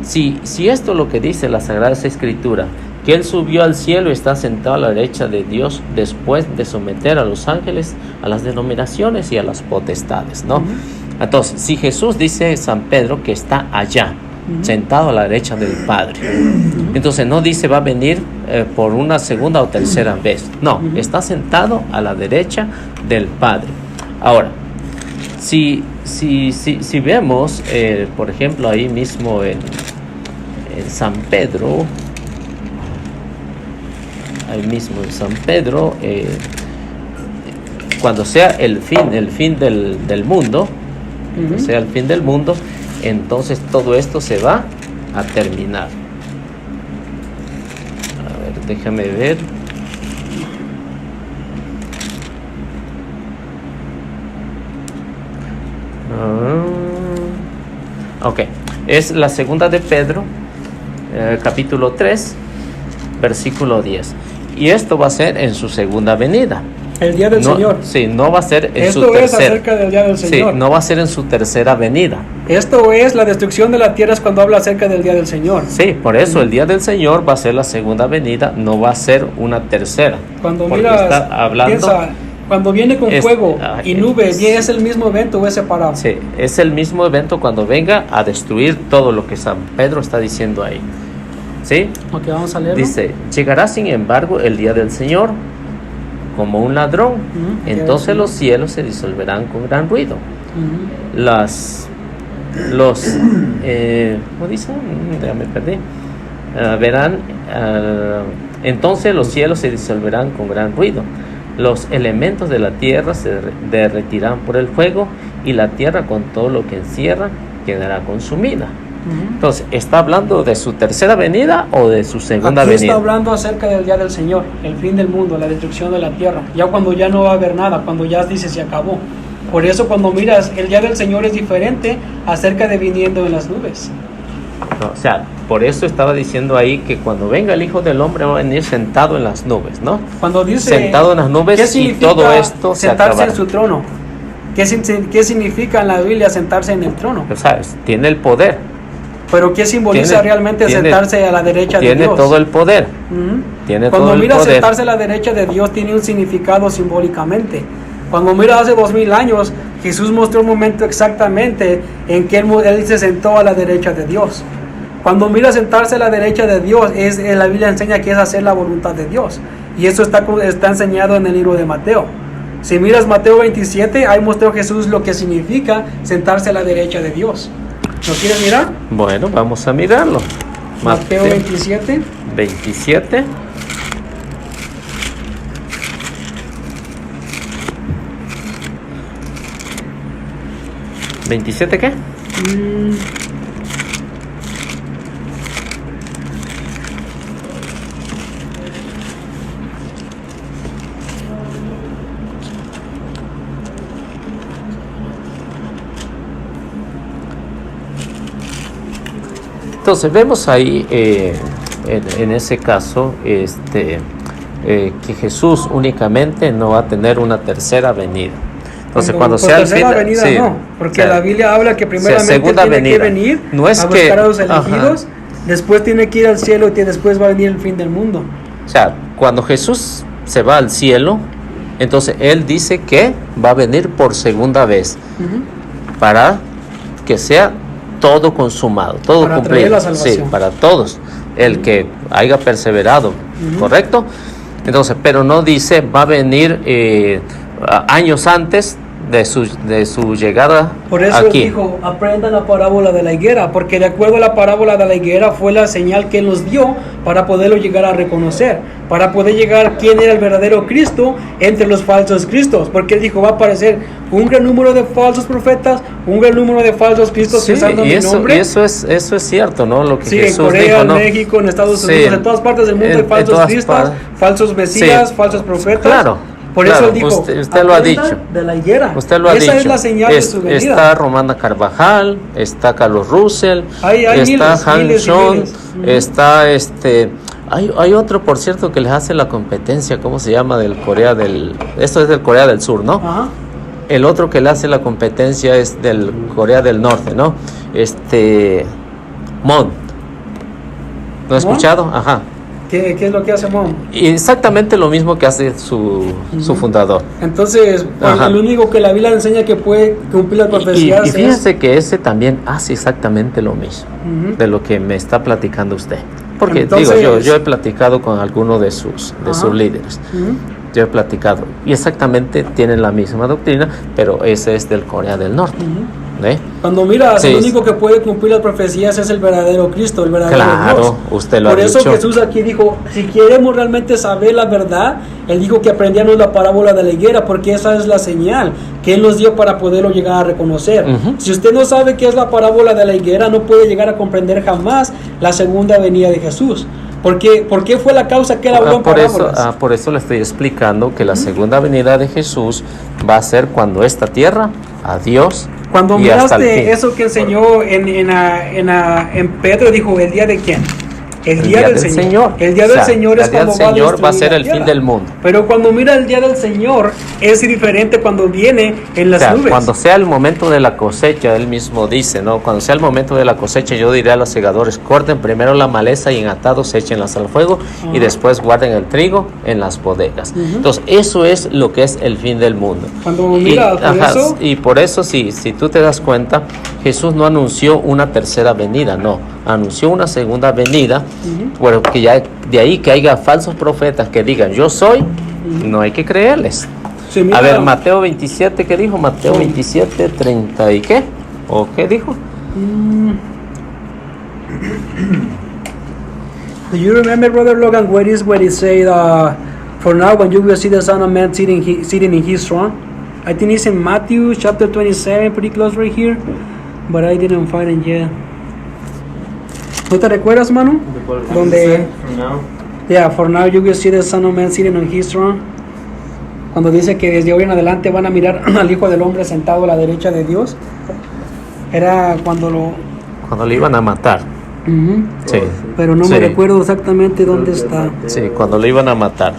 si esto es lo que dice la Sagrada Escritura, que Él subió al cielo y está sentado a la derecha de Dios después de someter a los ángeles a las denominaciones y a las potestades, ¿no? Entonces, si Jesús dice San Pedro que está allá, sentado a la derecha del Padre, entonces no dice va a venir por una segunda o tercera vez, no, está sentado a la derecha del Padre. Ahora, si vemos, por ejemplo, ahí mismo en San Pedro, cuando sea el fin del mundo, entonces todo esto se va a terminar. A ver, déjame ver. Ok, es la segunda de Pedro, capítulo 3, versículo 10. Y esto va a ser en su segunda venida. El día del Señor. Sí, no va a ser en su tercera. Esto es acerca del día del Señor. Sí, no va a ser en su tercera venida. Esto es la destrucción de la tierra, es cuando habla acerca del día del Señor. Sí, por eso el día del Señor va a ser la segunda venida, no va a ser una tercera. Cuando miras, está hablando, piensa, cuando viene con fuego y nubes, ¿es el mismo evento o es separado? Sí, es el mismo evento cuando venga a destruir todo lo que San Pedro está diciendo ahí. ¿Sí? Ok, vamos a leerlo. Dice, llegará sin embargo el día del Señor como un ladrón, entonces los cielos se disolverán con gran ruido. ¿Cómo dice? Ya me perdí. Entonces los cielos se disolverán con gran ruido. Los elementos de la tierra se derretirán por el fuego y la tierra con todo lo que encierra quedará consumida. Entonces, ¿está hablando de su tercera venida o de su segunda venida? Está hablando acerca del día del Señor, el fin del mundo, la destrucción de la tierra. Ya cuando ya no va a haber nada, cuando ya dice se acabó. Por eso cuando miras, el día del Señor es diferente acerca de viniendo en las nubes. No, o sea, por eso estaba diciendo ahí que cuando venga el Hijo del Hombre va a venir sentado en las nubes, ¿no? Cuando dice sentado en las nubes y todo esto se acabará. Sentarse en su trono. ¿Qué significa en la Biblia sentarse en el trono? O sea, tiene el poder. Pero ¿qué simboliza realmente sentarse a la derecha de Dios? Tiene todo el poder. Cuando mira sentarse a la derecha de Dios tiene un significado simbólicamente. Cuando mira hace 2000 años, Jesús mostró un momento exactamente en que él se sentó a la derecha de Dios. Cuando mira sentarse a la derecha de Dios, la Biblia enseña que es hacer la voluntad de Dios. Y eso está enseñado en el libro de Mateo. Si miras Mateo 27, ahí mostró Jesús lo que significa sentarse a la derecha de Dios. ¿Lo quieres mirar? Bueno, vamos a mirarlo. Mateo 27. 27. ¿27 qué? Entonces vemos ahí en ese caso que Jesús únicamente no va a tener una tercera venida. Entonces cuando sea el tercera venida sí, no, porque la Biblia habla que primeramente tiene que venir no es a buscar a los elegidos, después tiene que ir al cielo y después va a venir el fin del mundo. O sea, cuando Jesús se va al cielo, entonces Él dice que va a venir por segunda vez para que sea todo consumado, todo para cumplido, sí, para todos, el que haya perseverado, ¿correcto? Entonces, pero no dice va a venir años antes de su llegada. Por eso aquí. Él dijo, aprendan la parábola de la higuera, porque de acuerdo a la parábola de la higuera fue la señal que Él nos dio para poderlo llegar a reconocer, para poder llegar quién era el verdadero Cristo entre los falsos Cristos, porque Él dijo, va a aparecer un gran número de falsos profetas, un gran número de falsos Cristos pensando en mi nombre. Y eso es cierto, ¿no? Lo que Jesús en Corea, dijo, ¿no? En México, en Estados Unidos, en todas partes del mundo hay falsos Cristos, falsos Mesías, falsos profetas. Claro. Por eso él dijo, usted lo ha dicho. De la higuera. Usted lo ha dicho. Esa es la señal de su venida. Está Romana Carvajal, está Carlos Russell, hay está Han Sean, está hay otro, por cierto, que les hace la competencia, ¿cómo se llama? Esto es del Corea del Sur, ¿no? Ajá. El otro que le hace la competencia es del Corea del Norte, ¿no? Mon. ¿No he escuchado? Ajá. ¿Qué es lo que hace Mon? Exactamente lo mismo que hace su fundador. Entonces, el único que la Biblia enseña que puede cumplir las profecías y fíjese que ese también hace exactamente lo mismo de lo que me está platicando usted. Porque entonces, yo he platicado con alguno de sus líderes. Yo he platicado y exactamente tienen la misma doctrina, pero ese es del Corea del Norte. Cuando miras, el único que puede cumplir las profecías es el verdadero Cristo, el verdadero Dios. Usted lo ha dicho. Por eso Jesús aquí dijo, si queremos realmente saber la verdad, Él dijo que aprendíamos la parábola de la higuera, porque esa es la señal que Él nos dio para poderlo llegar a reconocer. Si usted no sabe qué es la parábola de la higuera, no puede llegar a comprender jamás la segunda venida de Jesús. ¿Por qué fue la causa que Él habló en parábolas? Por eso le estoy explicando que la segunda venida de Jesús va a ser cuando esta tierra, adiós. Cuando miraste eso que enseñó en Pedro, dijo, ¿el día de quién? El día del Señor. El día del Señor es cuando va a ser el fin del mundo. Pero cuando mira el día del Señor es diferente cuando viene en las nubes. Cuando sea el momento de la cosecha, él mismo dice, ¿no? Cuando sea el momento de la cosecha, yo diré a los segadores, corten primero la maleza y en atados échenlas al fuego y después guarden el trigo en las bodegas. Entonces, eso es lo que es el fin del mundo. Cuando mira eso. Y por eso, si tú te das cuenta, Jesús no anunció una tercera venida, no. Anunció una segunda venida, pero que ya de ahí que haya falsos profetas que digan yo soy, no hay que creerles. Sí, a ver, Mateo 27, ¿qué dijo? Mateo 27, 30 y qué, o qué dijo. Do you remember, Brother Logan, where it said, for now when you will see the Son of Man sitting in his throne? I think it's in Matthew chapter 27, pretty close right here, but I didn't find it yet. ¿No te recuerdas, Manu? Donde, for now you will see the Son of Man sitting on his throne. Cuando dice que desde hoy en adelante van a mirar al Hijo del Hombre sentado a la derecha de Dios. Era cuando lo iban a matar. Sí. Pero no me recuerdo exactamente dónde está. Sí, cuando lo iban a matar.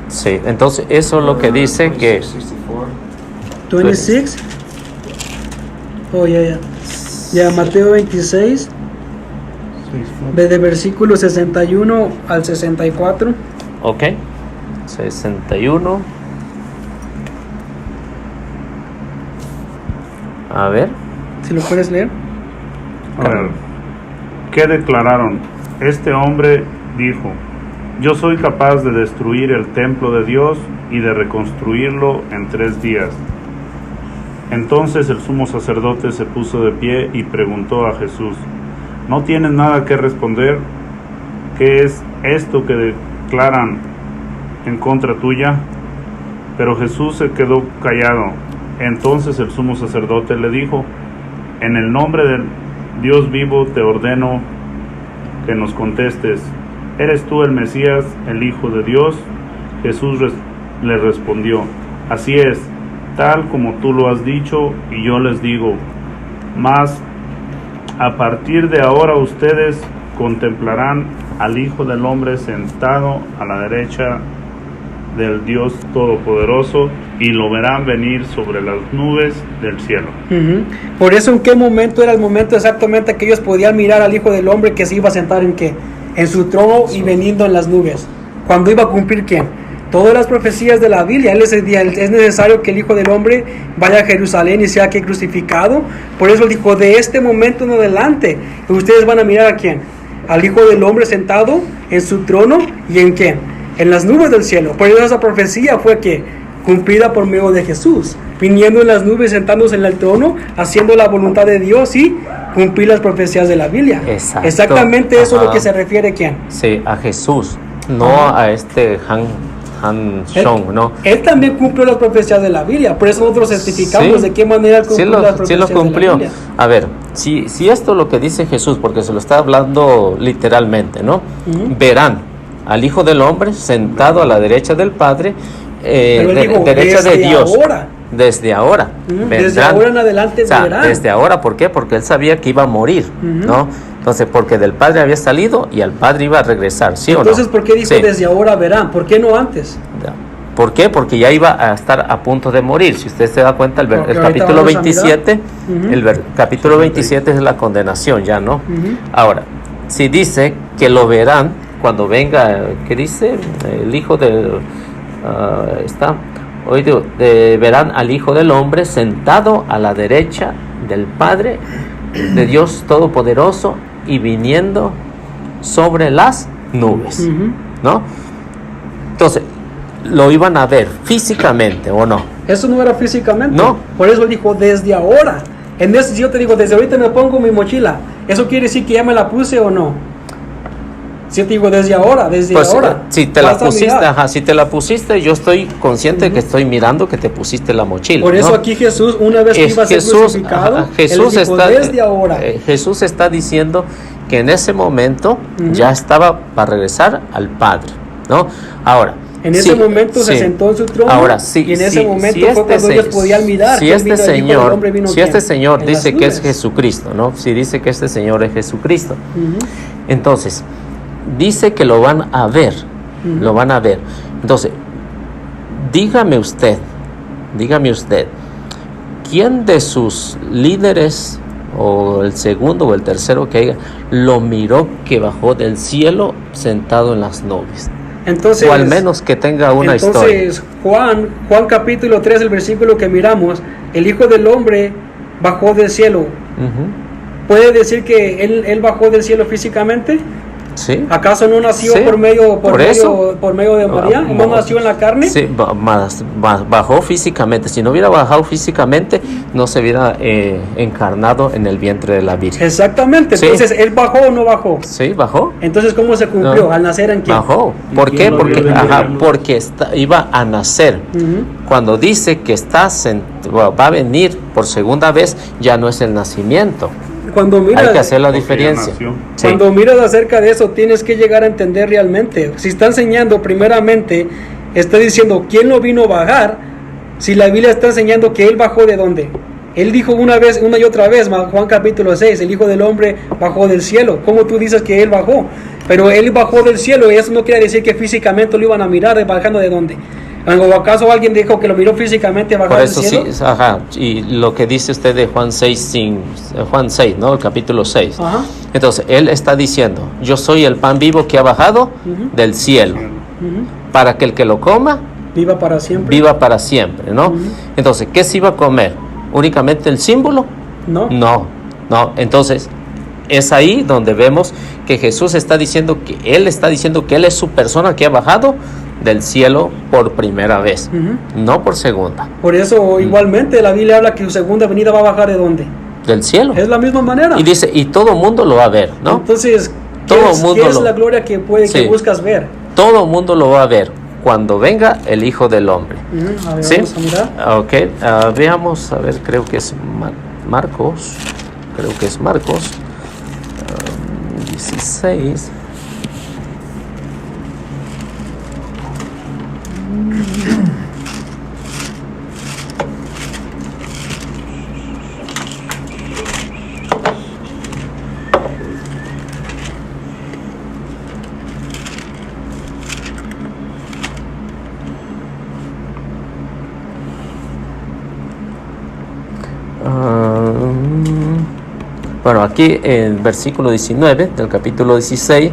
Sí, entonces eso es lo que dice que 26. Oh, ya, Mateo 26. Desde versículo 61 al 64. Ok. 61. A ver. Si lo puedes leer. A ver. ¿Qué declararon? Este hombre dijo: yo soy capaz de destruir el templo de Dios y de reconstruirlo en 3 días. Entonces el sumo sacerdote se puso de pie y preguntó a Jesús: ¿no tienes nada que responder? ¿Qué es esto que declaran en contra tuya? Pero Jesús se quedó callado. Entonces el sumo sacerdote le dijo: en el nombre del Dios vivo te ordeno que nos contestes. ¿Eres tú el Mesías, el Hijo de Dios? Jesús le respondió: así es, tal como tú lo has dicho, y yo les digo, mas a partir de ahora ustedes contemplarán al Hijo del Hombre sentado a la derecha del Dios Todopoderoso, y lo verán venir sobre las nubes del cielo. Por eso, ¿en qué momento era el momento exactamente que ellos podían mirar al Hijo del Hombre que se iba a sentar en qué? En su trono y veniendo en las nubes. ¿Cuándo iba a cumplir quién? Todas las profecías de la Biblia. Es necesario que el Hijo del Hombre vaya a Jerusalén y sea que crucificado. Por eso dijo, de este momento en adelante, ustedes van a mirar a quién. Al Hijo del Hombre sentado en su trono, y en quién, en las nubes del cielo. Por eso esa profecía fue que cumplida por medio de Jesús, viniendo en las nubes, sentándose en el trono, haciendo la voluntad de Dios y cumplir las profecías de la Biblia. Exacto. Exactamente eso es lo que se refiere quién. Sí, a Jesús, no a este Han Shong, ¿no? Él también cumplió las profecías de la Biblia, por eso nosotros certificamos de qué manera él cumplió las profecías lo cumplió. de la Biblia. A ver, si esto es lo que dice Jesús, porque se lo está hablando literalmente, ¿no? Verán al Hijo del Hombre sentado a la derecha del Padre, derecha de Dios. Ahora. Desde ahora. Desde ahora en adelante verán. Desde ahora, ¿por qué? Porque él sabía que iba a morir, ¿no? Entonces, porque del Padre había salido y al Padre iba a regresar, ¿sí o no? Entonces, ¿por qué dijo desde ahora verán? ¿Por qué no antes? ¿Por qué? Porque ya iba a estar a punto de morir. Si usted se da cuenta, el capítulo 27, capítulo 27 es la condenación ya, ¿no? Ahora, si dice que lo verán cuando venga, ¿qué dice? El Hijo del... verán al Hijo del Hombre sentado a la derecha del Padre de Dios Todopoderoso y viniendo sobre las nubes, ¿no? Entonces, ¿lo iban a ver físicamente o no? Eso no era físicamente. No. Por eso dijo desde ahora. En ese, si yo te digo, desde ahorita me pongo mi mochila, ¿eso quiere decir que ya me la puse o no? Si yo te digo desde ahora, ahora. Si te la pusiste, si te la pusiste, yo estoy consciente que estoy mirando que te pusiste la mochila. Por eso, ¿no? Aquí Jesús, una vez que iba a ser crucificado, Jesús dijo, está desde ahora. Jesús está diciendo que en ese momento ya estaba para regresar al Padre, ¿no? Ahora, En ese momento se sentó en su trono. Ahora, sí, y en ese momento si fue cuando ellos podían mirar. Si este Señor dice que es nubes. Jesucristo, ¿no? Si dice que este Señor es Jesucristo, entonces dice que lo van a ver, lo van a ver. Entonces, dígame usted, ¿quién de sus líderes, o el segundo o el tercero que haya, lo miró que bajó del cielo sentado en las nubes? Entonces, o al menos que tenga una historia. Entonces, Juan capítulo 3, el versículo que miramos, el Hijo del Hombre bajó del cielo. ¿Puede decir que él bajó del cielo físicamente? Sí. ¿Acaso no nació por medio de María? ¿No nació en la carne? Sí, bajó físicamente. Si no hubiera bajado físicamente, no se hubiera encarnado en el vientre de la Virgen. Exactamente. Sí. Entonces, ¿él bajó o no bajó? Sí, bajó. Entonces, ¿cómo se cumplió? No. ¿Al nacer en quién? Bajó. ¿Por qué? Porque iba a nacer. Cuando dice que va a venir por segunda vez, ya no es el nacimiento. Hay que hacer la diferencia. Cuando miras acerca de eso, tienes que llegar a entender realmente. Si está enseñando, primeramente, está diciendo quién lo vino a bajar. Si la Biblia está enseñando que él bajó, ¿de dónde? Él dijo una y otra vez, Juan capítulo 6, el Hijo del Hombre bajó del cielo. ¿Cómo tú dices que él bajó? Pero él bajó del cielo, y eso no quiere decir que físicamente lo iban a mirar, bajando ¿de dónde? ¿O acaso alguien dijo que lo miró físicamente bajando del cielo? Sí, y lo que dice usted de Juan 6, ¿no? El capítulo 6. Entonces, él está diciendo, yo soy el pan vivo que ha bajado del cielo, para que el que lo coma viva para siempre, ¿no? Entonces, ¿qué se iba a comer? ¿Únicamente el símbolo? No. Entonces, es ahí donde vemos que Jesús está diciendo que él es su persona que ha bajado del cielo por primera vez, no por segunda. Por eso, igualmente, la Biblia habla que su segunda venida va a bajar ¿de dónde? Del cielo. Es la misma manera. Y dice, y todo mundo lo va a ver, ¿no? Entonces, ¿qué es la gloria que buscas ver? Todo mundo lo va a ver cuando venga el Hijo del Hombre. A ver, ¿sí? Vamos a mirar. Ok, veamos, a ver, creo que es Marcos. 16. Bueno, aquí en versículo 19 del capítulo 16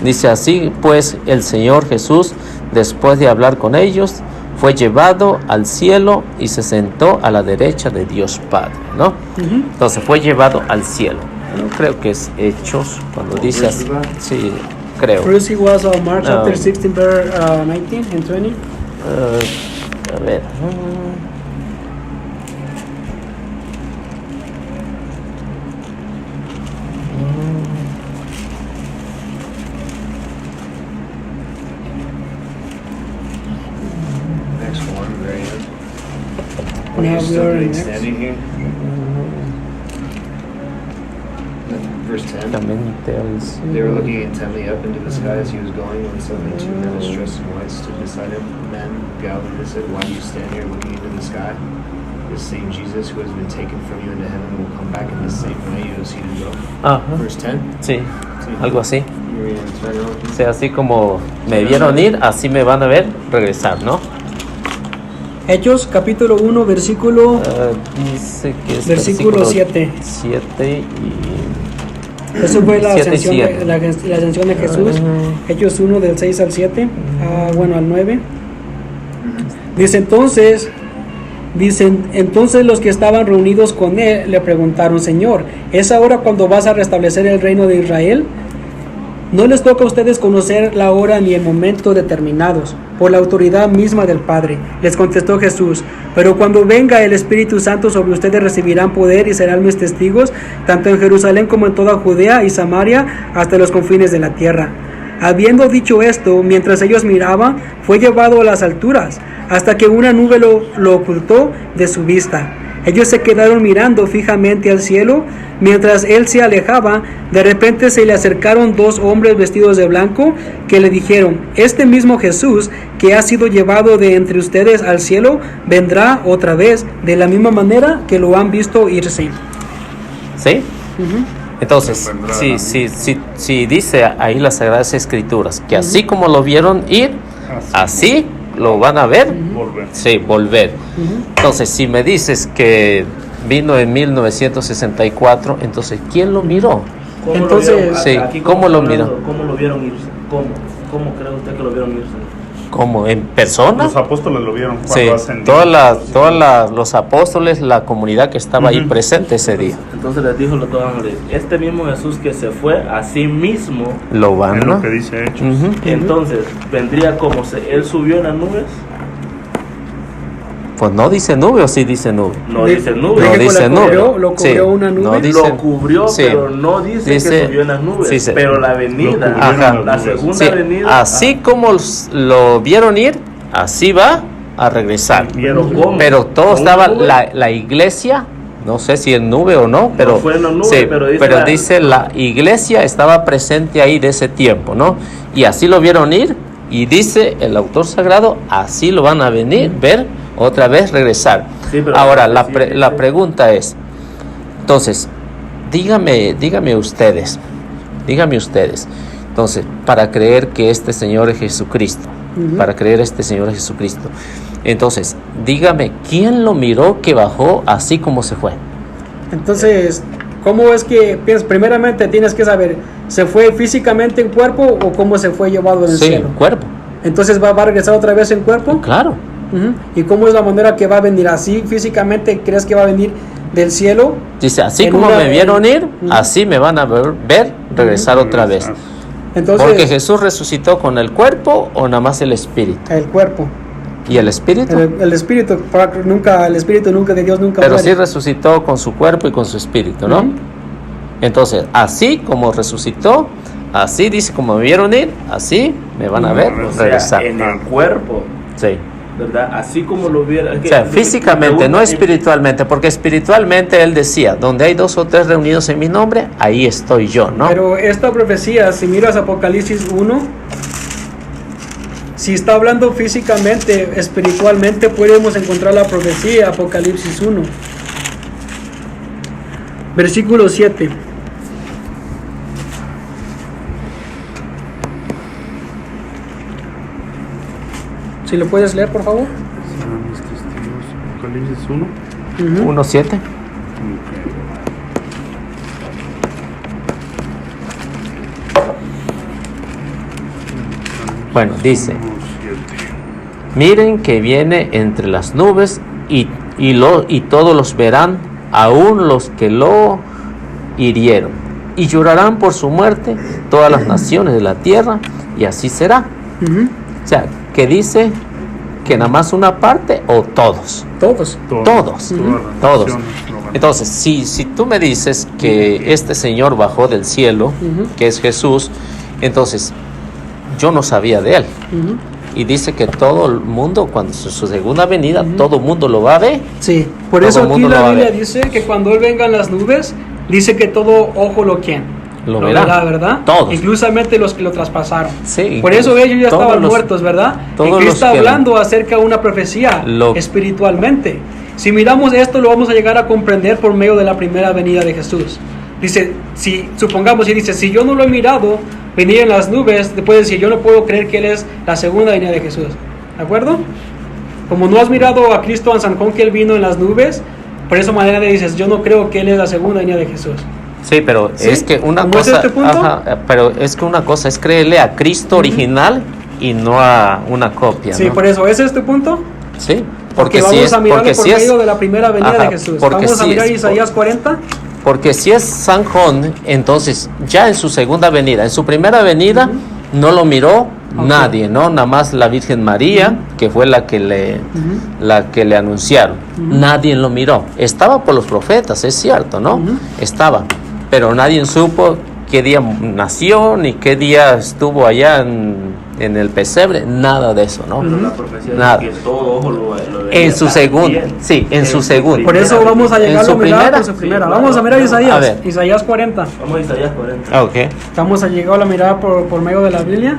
dice así: pues el Señor Jesús, después de hablar con ellos, fue llevado al cielo y se sentó a la derecha de Dios Padre, ¿no? Entonces fue llevado al cielo. No creo que es Hechos cuando dice así. Sí, creo. First he was Mark chapter 16 verse 19 and 20. A ver. When he stood and standing here. Verse 10. They were looking intently up into the sky as he was going, when suddenly two men dressed in white stood beside him. Men of Galilee, they said, "Why do you stand here looking into the sky? This same Jesus who has been taken from you into heaven will come back in the same way you have seen him go." Verse 10. Sí, algo así. O sea, así como me vieron ir, así me van a ver regresar, ¿no? Hechos capítulo 1 versículo dice que es versículo 7 y eso fue la ascensión de Jesús. Hechos 1 del 6 al 7 al 9. Entonces los que estaban reunidos con él le preguntaron: Señor, ¿es ahora cuando vas a restablecer el reino de Israel? No les toca a ustedes conocer la hora ni el momento determinados por la autoridad misma del Padre. Les contestó Jesús: pero cuando venga el Espíritu Santo sobre ustedes recibirán poder y serán mis testigos, tanto en Jerusalén como en toda Judea y Samaria, hasta los confines de la tierra. Habiendo dicho esto, mientras ellos miraban, fue llevado a las alturas, hasta que una nube lo ocultó de su vista. Ellos se quedaron mirando fijamente al cielo. Mientras él se alejaba, de repente se le acercaron 2 hombres vestidos de blanco que le dijeron: este mismo Jesús que ha sido llevado de entre ustedes al cielo vendrá otra vez de la misma manera que lo han visto irse. ¿Sí? Entonces, si dice ahí las Sagradas Escrituras que así como lo vieron ir, así lo van a ver, volver. Sí, volver. Entonces, si me dices que vino en 1964, entonces, ¿quién lo miró? Entonces, ¿cómo lo miró? ¿Cómo lo vieron irse? ¿Cómo cree usted que lo vieron irse? ¿Cómo? ¿En persona? Los apóstoles lo vieron cuando ascendió. Todos los apóstoles, la comunidad que estaba ahí presente ese día. Entonces les dijo los dos ángeles: este mismo Jesús que se fue, a sí mismo lo van, es lo que dice Hechos. Entonces, vendría como él subió en las nubes. Pues no dice nube, o sí dice nube. No dice nube. No dice nube. Lo cubrió una nube. No dice, lo cubrió, pero no dice que subió en las nubes. Pero la venida, la segunda venida. Así como lo vieron ir, así va a regresar. Pero todo estaba, la iglesia, no sé si en nube o no, pero, no fue en la nube, pero dice la iglesia estaba presente ahí de ese tiempo, ¿no? Y así lo vieron ir, y dice el autor sagrado, así lo van a ver otra vez regresar. Ahora, la pregunta es, entonces, dígame ustedes, entonces, para creer que este Señor es Jesucristo, entonces, dígame, ¿quién lo miró que bajó así como se fue? Entonces, ¿cómo es que piensas? Primeramente tienes que saber, ¿se fue físicamente en cuerpo o cómo se fue llevado en el cielo? Sí, en cuerpo. Entonces, ¿va a regresar otra vez en cuerpo? Claro. ¿Y cómo es la manera que va a venir? ¿Así físicamente crees que va a venir del cielo? Dice, así como me vieron ir, así me van a ver regresar otra vez. Entonces, porque Jesús resucitó con el cuerpo o nada más el espíritu. El cuerpo. ¿Y el espíritu? El espíritu nunca de Dios nunca pero muere. sí resucitó con su cuerpo y con su espíritu, ¿no? Entonces, así como resucitó, así dice, como me vieron ir, así me van a ver regresar. En el cuerpo. Sí. ¿Verdad? Así como lo viera. O sea, físicamente, no espiritualmente, porque espiritualmente él decía, donde hay 2 o 3 reunidos en mi nombre, ahí estoy yo, ¿no? Pero esta profecía, si miras Apocalipsis 1, si está hablando físicamente, espiritualmente, podemos encontrar la profecía, Apocalipsis 1. Versículo 7. Si lo puedes leer, por favor. Serán mis testigos. Apocalipsis 1. 1:7. Bueno, dice: miren que viene entre las nubes y todos los verán, aún los que lo hirieron, y llorarán por su muerte todas las naciones de la tierra, y así será. O sea, que dice que nada más una parte o todos. Todos. Entonces, si tú me dices que este Señor bajó del cielo, que es Jesús, entonces yo no sabía de él. Y dice que todo el mundo, cuando su segunda venida, todo el mundo lo va a ver. Sí, por eso aquí la Biblia dice que cuando él venga en las nubes, dice que todo ojo lo verá, ¿verdad? Todos. Inclusamente los que lo traspasaron. Sí, por eso ellos ya estaban muertos, ¿verdad? Todos y está hablando acerca de una profecía espiritualmente. Si miramos esto, lo vamos a llegar a comprender por medio de la primera venida de Jesús. Dice, si yo no lo he mirado venir en las nubes, después decir, yo no puedo creer que Él es la segunda venida de Jesús. ¿De acuerdo? Como no has mirado a Cristo en San Juan que Él vino en las nubes, por esa manera le dices, yo no creo que Él es la segunda venida de Jesús. Sí, pero ¿sí? Es que una cosa, ¿es este punto? Pero es que una cosa es creerle a Cristo original y no a una copia. Sí, ¿no? por eso, ¿es este punto? Sí, porque vamos a mirarlo por medio de la primera venida de Jesús. Vamos a mirar Isaías 40. Porque si es San Juan, entonces ya en su segunda venida, en su primera venida no lo miró nadie, ¿no? Nada más la Virgen María, que fue la que le anunciaron. Nadie lo miró. Estaba por los profetas, es cierto, ¿no? Estaba, pero nadie supo qué día nació ni qué día estuvo allá en el pesebre, nada de eso, ¿no? La profecía Nada. de que todo ojo lo veía En su segundo, sí, en su segundo. Por eso vamos a llegar a su mirar primera, por su primera. sí, Vamos a mirar Isaías. A ver. Isaías 40. Vamos a Isaías 40. Ok. Vamos a llegar a mirar por medio de la Biblia.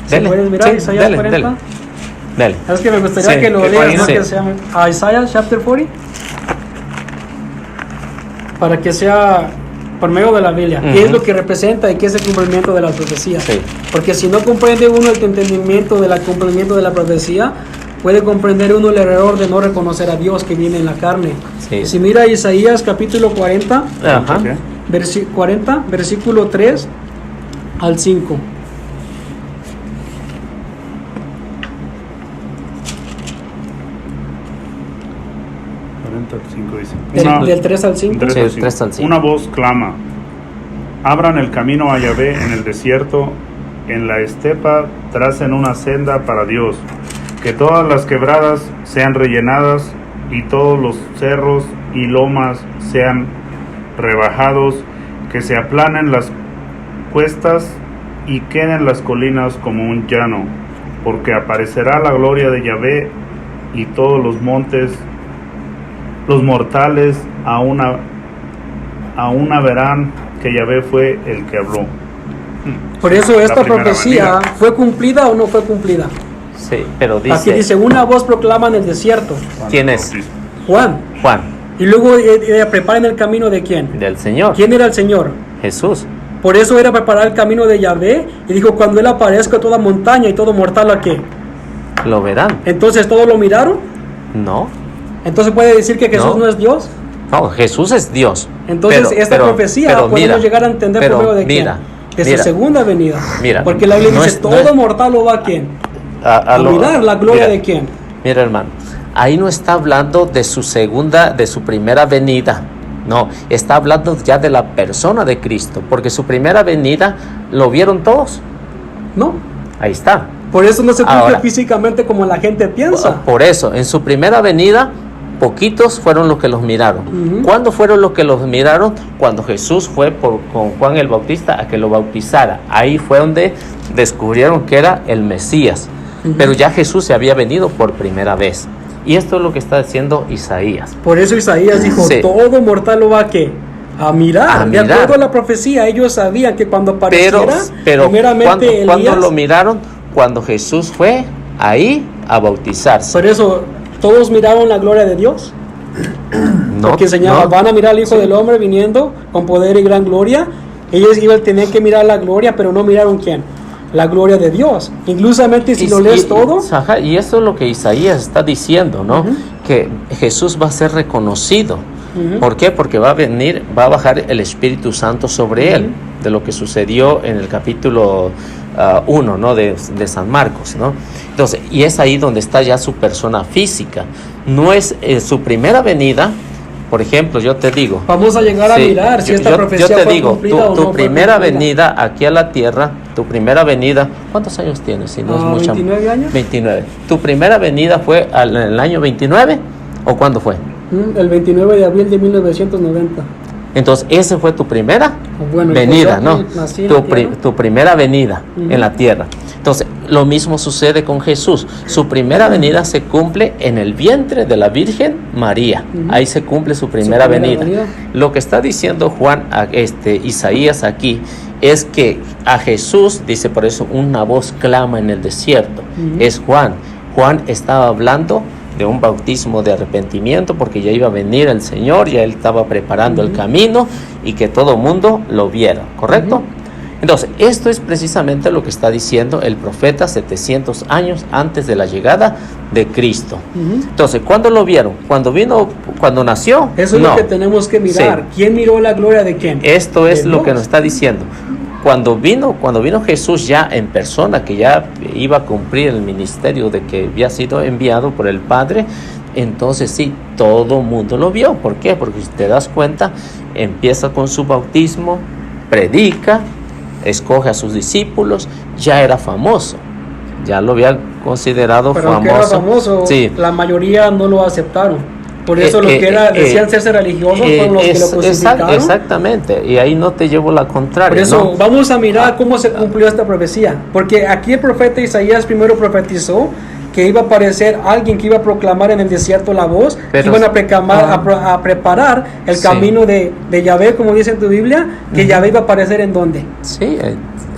Si Dele, puedes mirar sí, Isaías dele, 40. Dale. Es que me gustaría Sí, que lo que leas, ¿no? sí. Que se llame Isaiah chapter 40. Para que sea por medio de la Biblia. ¿Qué es lo que representa y qué es el cumplimiento de las profecías? Sí. Porque si no comprende uno el entendimiento del cumplimiento de la profecía, puede comprender uno el error de no reconocer a Dios que viene en la carne. Sí. Si mira Isaías capítulo 40, Ajá. Ok. 40, versículo 3 al 5. 45 dice. Del 3 al 5. Sí, del 3 al 5. Una voz clama: abran el camino a Yahvé en el desierto, en la estepa tracen una senda para Dios, que todas las quebradas sean rellenadas y todos los cerros y lomas sean rebajados, que se aplanen las cuestas y queden las colinas como un llano, porque aparecerá la gloria de Yahvé y todos los montes, los mortales a una verán que Yahvé fue el que habló. Por eso esta La primera profecía venida. fue cumplida o no fue cumplida. Sí, pero Aquí dice, una voz proclama en el desierto. ¿quién es? Juan. Juan, Y luego preparen el camino de quién. del Señor, ¿Quién era el Señor? Jesús. Por eso era preparar el camino de Yahvé. Y dijo, cuando Él aparezca toda montaña y todo mortal, ¿a qué? ¿Lo verán? Entonces, ¿todos lo miraron? No, Entonces, ¿puede decir que Jesús No. no es Dios? no, Jesús es Dios. Entonces, esta profecía podemos mira, llegar a entender pero por medio de mira, quién. De mira, su segunda venida. Mira, Porque la Biblia no dice, es- no todo es- mortal lo va a quién. A mirar la gloria mira, de quién. Mira, hermano, ahí no está hablando de su primera venida. No, está hablando ya de la persona de Cristo, porque su primera venida lo vieron todos. No. Ahí está. Por eso no se cumple Ahora. físicamente como la gente piensa. Por eso, en su primera venida, poquitos fueron los que los miraron. Ujú. ¿Cuándo fueron los que los miraron? Cuando Jesús fue con Juan el Bautista a que lo bautizara. Ahí fue donde descubrieron que era el Mesías. Ujú. Pero ya Jesús se había venido por primera vez. Y esto es lo que está diciendo Isaías. Por eso Isaías dijo, Sí. todo mortal lo va a qué? A mirar. A De mirar. acuerdo a la profecía, ellos sabían que cuando apareciera, Pero primeramente ¿cuándo Elías. lo miraron? Cuando Jesús fue ahí a bautizarse. Por eso, todos miraron la gloria de Dios. Porque enseñaba, van a mirar al Hijo del Hombre viniendo con poder y gran gloria. Ellos iban a tener que mirar la gloria, pero no miraron quién. La gloria de Dios. Inclusamente si lo lees todo. Ajá, y eso es lo que Isaías está diciendo, ¿no? Ujú. Que Jesús va a ser reconocido. Ujú. ¿Por qué? Porque va a bajar el Espíritu Santo sobre él, de lo que sucedió en el capítulo 1, ¿no? de San Marcos, ¿no? Entonces, y es ahí donde está ya su persona física. No es su primera venida. Por ejemplo, yo te digo, Vamos a llegar a sí, mirar si esta profecía yo te fue digo, cumplida o no tu fue primera cumplida. venida aquí a la tierra, tu primera venida, ¿cuántos años tienes? Si no es mucha, 29 años. 29. ¿Tu primera venida fue en el año 29 o cuándo fue? El 29 de abril de 1990. Entonces, esa fue tu primera Bueno, venida, yo ¿no? nací en la tierra. Tu primera venida Ujú. en la tierra. Entonces, lo mismo sucede con Jesús. Su primera venida se cumple en el vientre de la Virgen María. Ujú. Ahí se cumple su primera venida. Lo que está diciendo Isaías aquí es que a Jesús, dice por eso, una voz clama en el desierto. Ujú. Es Juan. Juan estaba hablando de un bautismo de arrepentimiento porque ya iba a venir el Señor, ya Él estaba preparando el camino y que todo mundo lo viera, ¿correcto? Ujú. Entonces, esto es precisamente lo que está diciendo el profeta 700 años antes de la llegada de Cristo. Ujú. Entonces, ¿cuándo lo vieron? ¿Cuando nació? Eso es No. lo que tenemos que mirar. Sí. ¿Quién miró la gloria de quién? Esto es De lo que Dios. nos está diciendo. Cuando vino Jesús ya en persona, que ya iba a cumplir el ministerio de que había sido enviado por el Padre, entonces sí, todo mundo lo vio. ¿Por qué? Porque si te das cuenta, empieza con su bautismo, predica, escoge a sus discípulos, ya era famoso, ya lo habían considerado Pero aunque era famoso. famoso, Sí, la mayoría no lo aceptaron. Por eso los que decían serse religiosos fueron los que lo crucificaron. Exactamente, y ahí no te llevo la contraria. Por eso ¿no? vamos a mirar cómo se cumplió esta profecía. Porque aquí el profeta Isaías primero profetizó que iba a aparecer alguien que iba a proclamar en el desierto la voz, que iban a preparar el camino de Yahvé, como dice en tu Biblia, que Yahvé iba a aparecer ¿en dónde? Sí,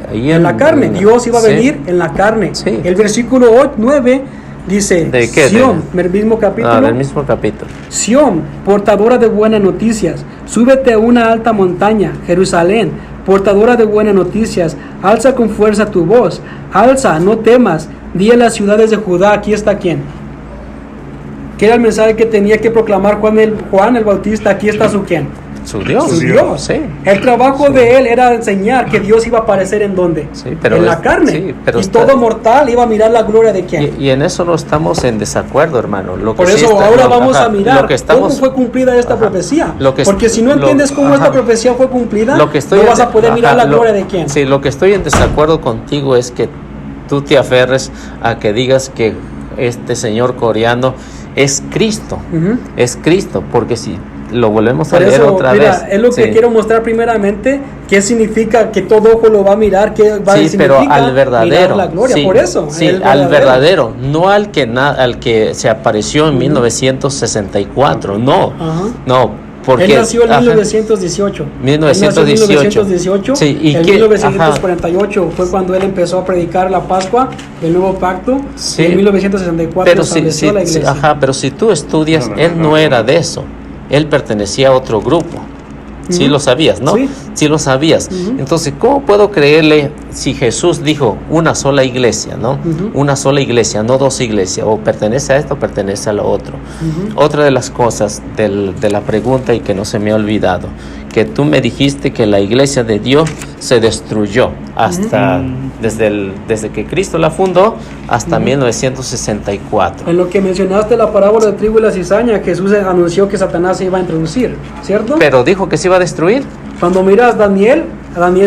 ahí en la carne. Dios iba a venir en la carne. Sí. El versículo 9 dice, ¿de qué? Sión, del mismo capítulo. Del mismo capítulo. Sión, portadora de buenas noticias, súbete a una alta montaña, Jerusalén, portadora de buenas noticias, alza con fuerza tu voz, alza, no temas, di a las ciudades de Judá, aquí está quién. ¿Qué era el mensaje que tenía que proclamar Juan el Bautista? Aquí está su quién. Su Dios. Su Dios. Sí. El trabajo de él era enseñar que Dios iba a aparecer en dónde. Sí, pero en la carne. Sí, pero y todo mortal iba a mirar la gloria de quién. Y en eso no estamos en desacuerdo, hermano. Por eso ahora vamos a mirar cómo fue cumplida esta profecía. Porque si no entiendes cómo esta profecía fue cumplida, no vas a poder mirar la gloria de quién. Sí, lo que estoy en desacuerdo contigo es que tú te aferres a que digas que este señor coreano es Cristo. Es Cristo, porque si lo volvemos a leer otra vez. Es lo que quiero mostrar primeramente, qué significa que todo ojo lo va a mirar, qué va a significar pero al verdadero, la gloria, por eso. Al verdadero, no al que se apareció en 1964, no, porque él nació en 1918. 1918. Sí, y en 1948 fue cuando él empezó a predicar la Pascua del Nuevo Pacto. Sí, en 1964 estableció la iglesia. Pero si tú estudias, él no era de eso. Él pertenecía a otro grupo. Sí lo sabías, ¿no? Sí lo sabías. Entonces, ¿cómo puedo creerle si Jesús dijo una sola iglesia, ¿no? Una sola iglesia, no dos iglesias. O pertenece a esto o pertenece a lo otro. Otra de las cosas de la pregunta y que no se me ha olvidado, que tú me dijiste que la iglesia de Dios se destruyó hasta desde que Cristo la fundó hasta 1964. En lo que mencionaste la parábola de trigo y la cizaña, Jesús anunció que Satanás se iba a introducir, ¿cierto? Pero dijo que se iba a destruir. Cuando miras Daniel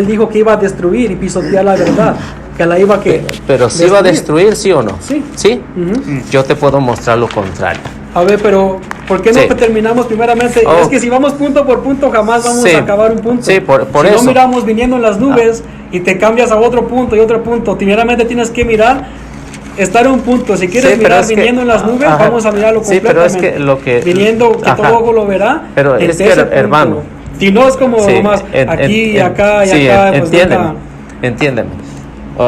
dijo que iba a destruir y pisotear la verdad, que la iba a pero ¿se iba a destruir, sí o no? Sí. Yo te puedo mostrar lo contrario. A ver, pero ¿por qué no terminamos primeramente? Es que si vamos punto por punto jamás vamos a acabar un punto. Sí, por si eso. no miramos viniendo en las nubes y te cambias a otro punto y otro punto, primeramente tienes que mirar, estar en un punto. Si quieres mirar viniendo en las nubes, vamos a mirarlo completamente. Sí, pero es que lo que... Viniendo, que todo ojo lo verá. Pero es que, hermano... Si no es como nomás aquí y acá y acá. Pues entiéndeme.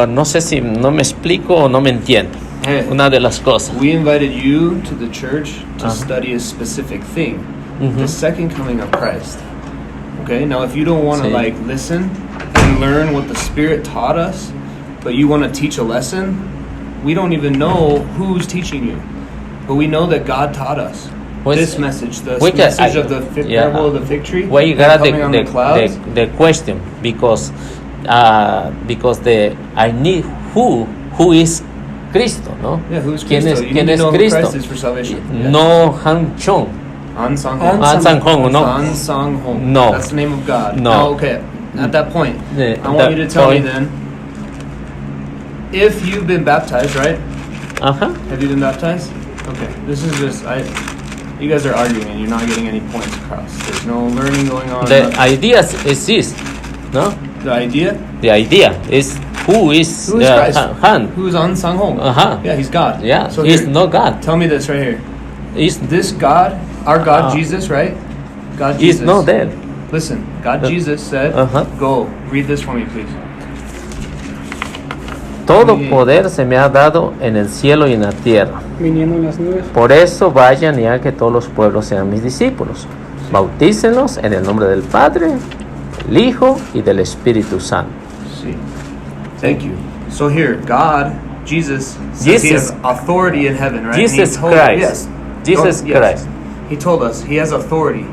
No sé si no me explico o no me entiendo. Una de las cosas. We invited you to the church to study a specific thing, the second coming of Christ. Okay, now if you don't want to listen and learn what the Spirit taught us, but you want to teach a lesson, we don't even know who's teaching you, but we know that God taught us this message, the message of the parable of the fig tree. Well, you got the question because I need who is Cristo, ¿no? Yeah, who's Cristo? ¿Quién es Cristo? Christ is for salvation. No Han Chong. An Sang Hong. No. An Sang Hong. No. That's the name of God. No. Now, okay. At that point, I want you to tell me then, if you've been baptized, right? Have you been baptized? Okay. This is just you guys are arguing and you're not getting any points across. There's no learning going on. The ideas exist, no? The idea? The idea is who is Christ? Han? Who is An Sang Hong? Yeah, he's God. Yeah, so he's here, not God. Tell me this right here. Is this God, our God Jesus, right? God Jesus. He's not dead. Listen, God Jesus said, go, read this for me, please. Todo poder se me ha dado en el cielo y en la tierra. Viniendo en las nubes. Por eso vayan y hagan que todos los pueblos sean mis discípulos. Bautícenlos en el nombre del Padre, del Hijo y del Espíritu Santo. Sí. Thank you. So here, God, Jesus says he has authority in heaven, right? Jesus Christ. Jesus Christ. He told us he has authority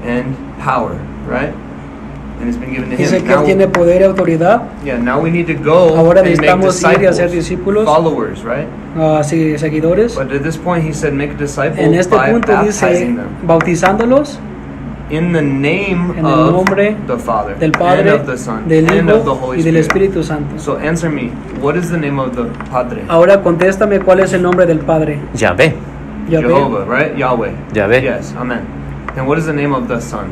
and power, right? And it's been given to him. Dice que él tiene poder y autoridad. Yeah, now we need to go Ahora and make discípulos, followers, right? Seguidores. But at this point he said make a disciple en este by punto baptizing dice, them. Bautizándolos in the name en el nombre of the Father, del Padre, and of the Son, del and Hijo of the Holy y del Spirit. Espíritu Santo. So answer me, what is the name of the Padre? Ahora contéstame cuál es el nombre del Padre. Yahvé. Jehovah, right? Yahweh. Yahweh. Yes, amen. And what is the name of the Son?